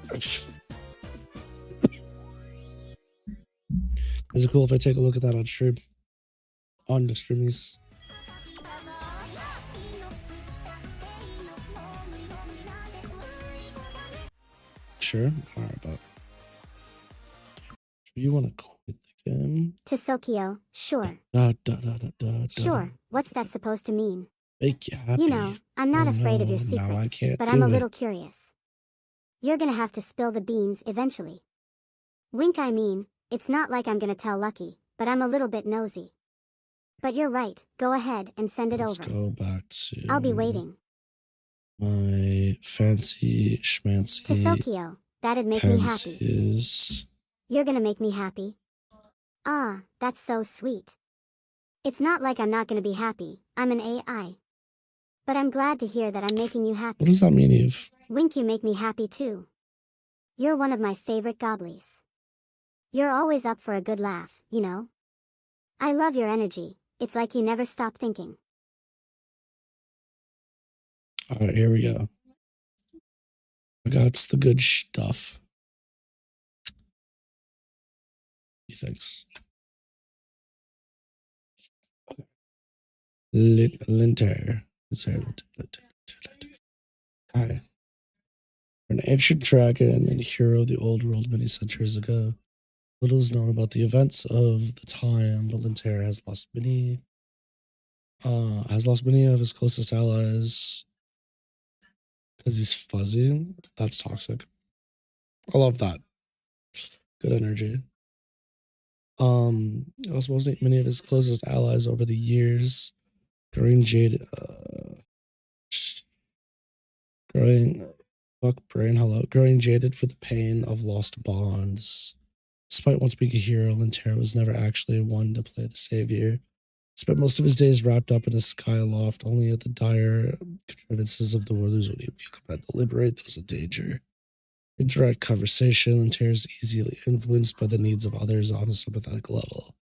Speaker 1: Is it cool if I take a look at that on stream? On the streamies. Sure. Alright, but you want to quit the game?
Speaker 2: To Sokyo, sure. Sure, what's that supposed to mean?
Speaker 1: Make you happy.
Speaker 2: You know, I'm not afraid of your secrets,
Speaker 1: now I can't
Speaker 2: but
Speaker 1: do
Speaker 2: I'm a
Speaker 1: it.
Speaker 2: little curious. You're gonna have to spill the beans eventually. Wink, I mean, it's not like I'm gonna tell Lucky, but I'm a little bit nosy. But you're right, go ahead and send it
Speaker 1: Let's
Speaker 2: over.
Speaker 1: go back to
Speaker 2: I'll be waiting.
Speaker 1: my fancy schmancy
Speaker 2: To Sokyo, that'd make me happy.
Speaker 1: pensies.
Speaker 2: You're gonna make me happy? Ah, that's so sweet. It's not like I'm not gonna be happy, I'm an AI. But I'm glad to hear that I'm making you happy.
Speaker 1: What does that mean, Eve?
Speaker 2: Wink, you make me happy too. You're one of my favorite gobblies. You're always up for a good laugh, you know? I love your energy. It's like you never stop thinking.
Speaker 1: Alright, here we go. I got the good stuff. He thinks. Linter. Hi. An ancient dragon and hero of the old world many centuries ago. Little is known about the events of the time, but Linter has lost many of his closest allies because he's fuzzy. That's toxic. I love that. Good energy. Also lost many of his closest allies over the years. Growing jaded growing jaded for the pain of lost bonds. Despite once being a hero, Linter was never actually one to play the savior. Spent most of his days wrapped up in a skyloft, only at the dire contrivances of the warlords would he come to liberate those in danger. In direct conversation, Linter is easily influenced by the needs of others on a sympathetic level.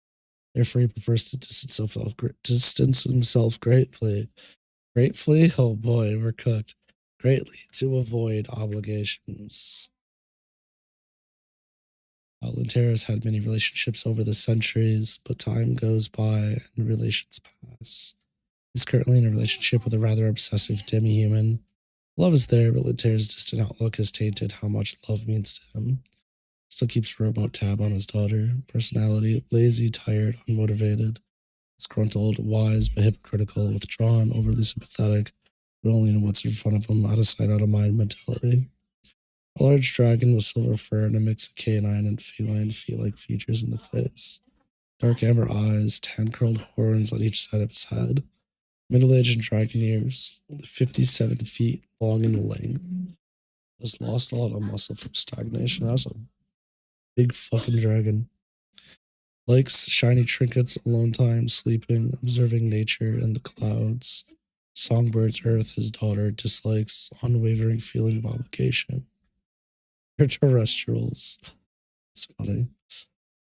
Speaker 1: Therefore, he prefers to distance himself gratefully. Gratefully? Oh boy, we're cooked. Greatly to avoid obligations. Linter has had many relationships over the centuries, but time goes by and relations pass. He's currently in a relationship with a rather obsessive demi-human. Love is there, but Linter's distant outlook has tainted how much love means to him. Still keeps a remote tab on his daughter. Personality, lazy, tired, unmotivated. Disgruntled, wise but hypocritical, withdrawn, overly sympathetic, but only in what's in front of him, out of sight, out of mind mentality. A large dragon with silver fur and a mix of canine and feline feel-like features in the face. Dark amber eyes, tan-curled horns on each side of his head. Middle-aged dragon ears, 57 feet long in length. Has lost a lot of muscle from stagnation. That's a big fucking dragon. Likes shiny trinkets, alone time, sleeping, observing nature and the clouds. Songbirds, earth, his daughter, dislikes unwavering feeling of obligation. Her terrestrials. It's funny.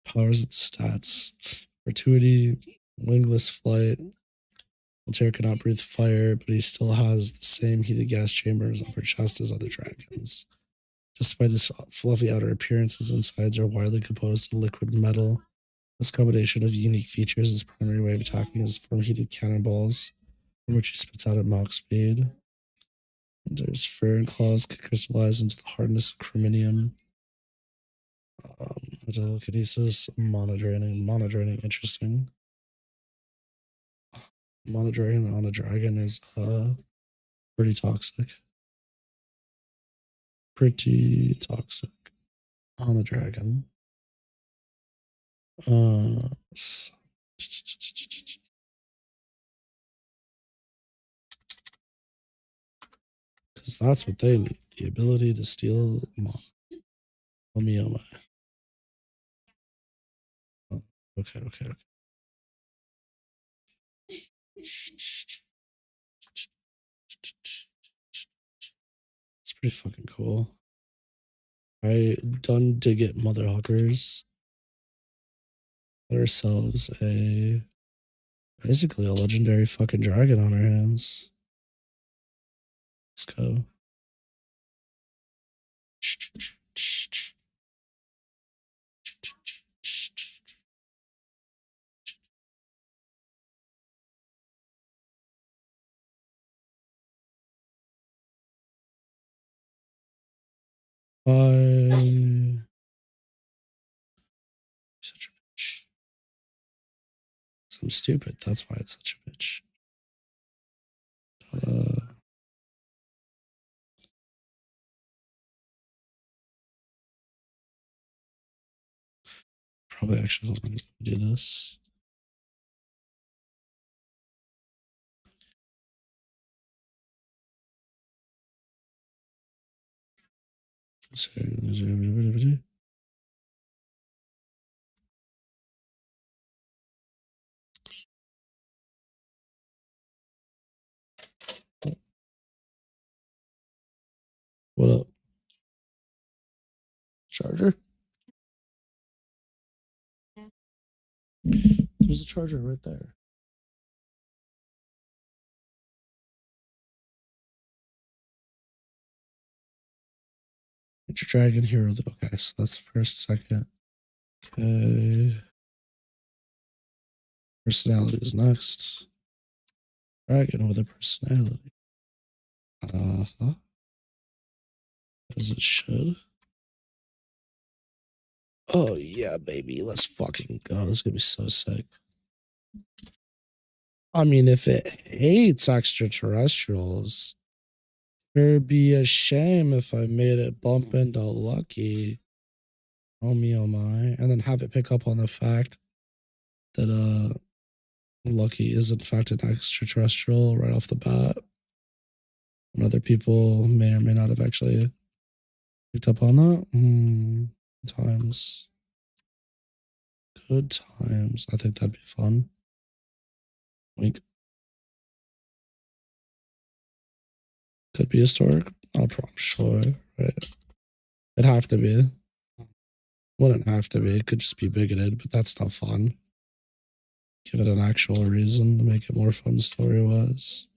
Speaker 1: Powers and stats. Fortuity, wingless flight. Altair cannot breathe fire, but he still has the same heated gas chamber in his upper chest as other dragons. Despite his fluffy outer appearance, his insides are widely composed of liquid metal. This combination of unique features, his primary way of attacking is from heated cannonballs, from which he spits out at Mach speed. There's fur and claws can crystallize into the hardness of chrominium. Telekinesis, monodraining, interesting. Monodraining on a dragon is pretty toxic. Pretty toxic on a dragon. Because that's what they need, the ability to steal Oh my. Okay. It's pretty fucking cool. I done to get motherhuckers. Got ourselves basically a legendary fucking dragon on our hands. Let's go. Such a bitch. I'm stupid. That's why it's such a bitch. Probably actually do this. What up? charger? There's a charger right there. Ninja Dragon Hero. Okay, so that's the first, second. Okay. Personality is next. Dragon with a personality. Uh-huh. As it should. Oh yeah, baby. Let's fucking go. This is gonna be so sick. I mean, if it hates extraterrestrials, it'd be a shame if I made it bump into Lucky. Oh me, oh my. And then have it pick up on the fact that Lucky is in fact an extraterrestrial right off the bat. And other people may or may not have actually picked up on that. Times. Good times. I think that'd be fun. Wink. Could be historic. I'm sure. Right. It'd have to be. Wouldn't have to be. It could just be bigoted, but that's not fun. Give it an actual reason to make it more fun story-wise.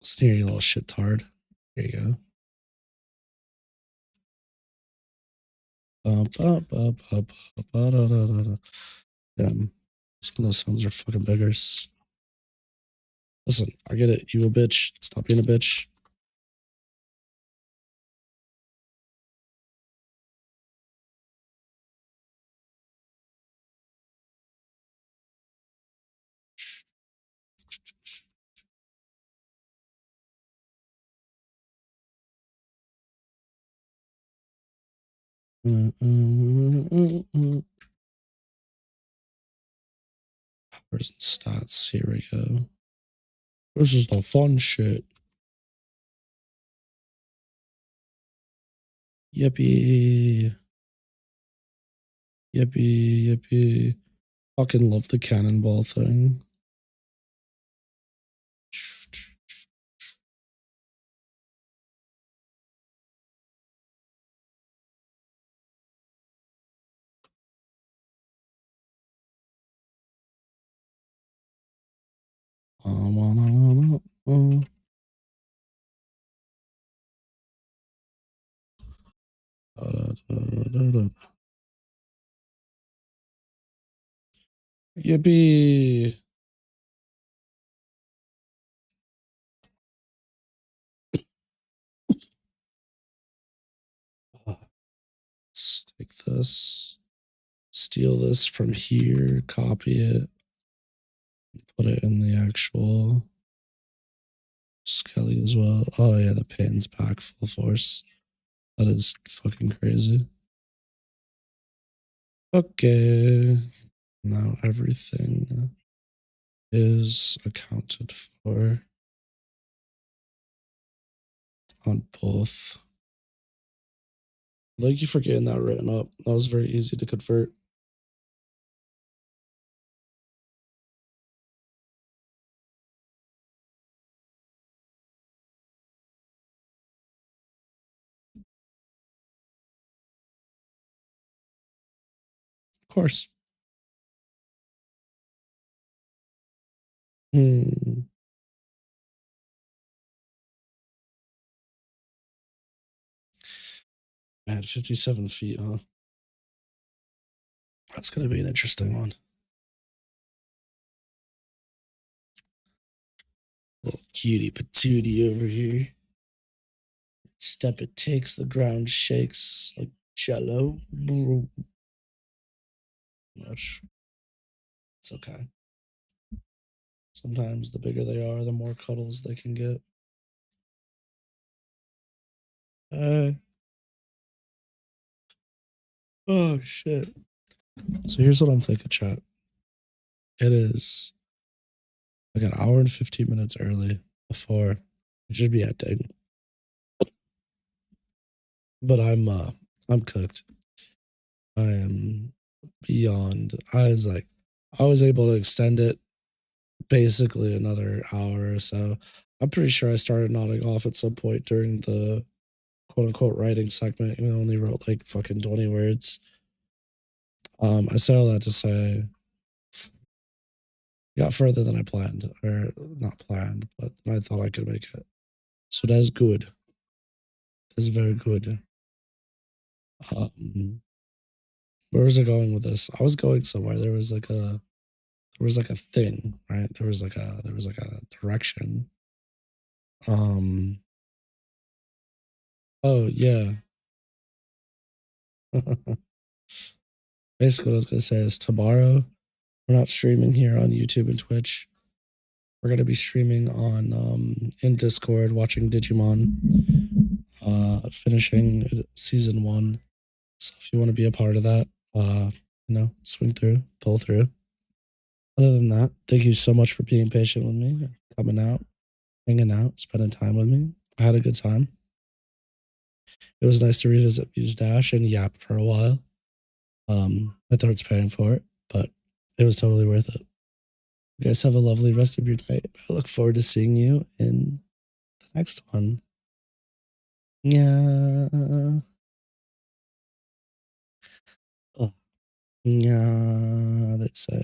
Speaker 1: Listen here, you little shit-tard. There you go. Damn. Some of those songs are fucking beggars. Listen, I get it. You a bitch. Stop being a bitch. Powers and stats. Here we go. This is the fun shit. Yippee. Yippee, yippee. Fucking love the cannonball thing. Yippee. Let's take this, steal this from here, copy it, put it in the actual Skelly as well. Oh yeah, the pin's back full force. That is fucking crazy. Okay. Now everything is accounted for on both. Thank you for getting that written up. That was very easy to convert. Of course. Man, 57 feet, huh? That's going to be an interesting one. Little cutie patootie over here. Step it takes, the ground shakes like jello. Much. It's okay. Sometimes the bigger they are, the more cuddles they can get. Oh shit. So here's what I'm thinking, chat. It is like an hour and 15 minutes early before it should be ending. But I'm cooked. I am beyond. I was able to extend it basically another hour or so. I'm pretty sure I started nodding off at some point during the quote unquote writing segment. I only wrote like fucking 20 words. I say all that to say got further than I planned, or not planned, but I thought I could make it. So that's good. That's very good. Where was I going with this? I was going somewhere. There was like a thing, right? There was like a direction. Oh yeah. Basically what I was gonna say is tomorrow we're not streaming here on YouTube and Twitch. We're gonna be streaming on in Discord, watching Digimon, finishing season 1. So if you want to be a part of that, swing through, pull through. Other than that, thank you so much for being patient with me, coming out, hanging out, spending time with me. I had a good time. It was nice to revisit Muse Dash and yap for a while. My throat's paying for it, but it was totally worth it. You guys have a lovely rest of your day. I look forward to seeing you in the next one. Yeah. Oh. Yeah, they say.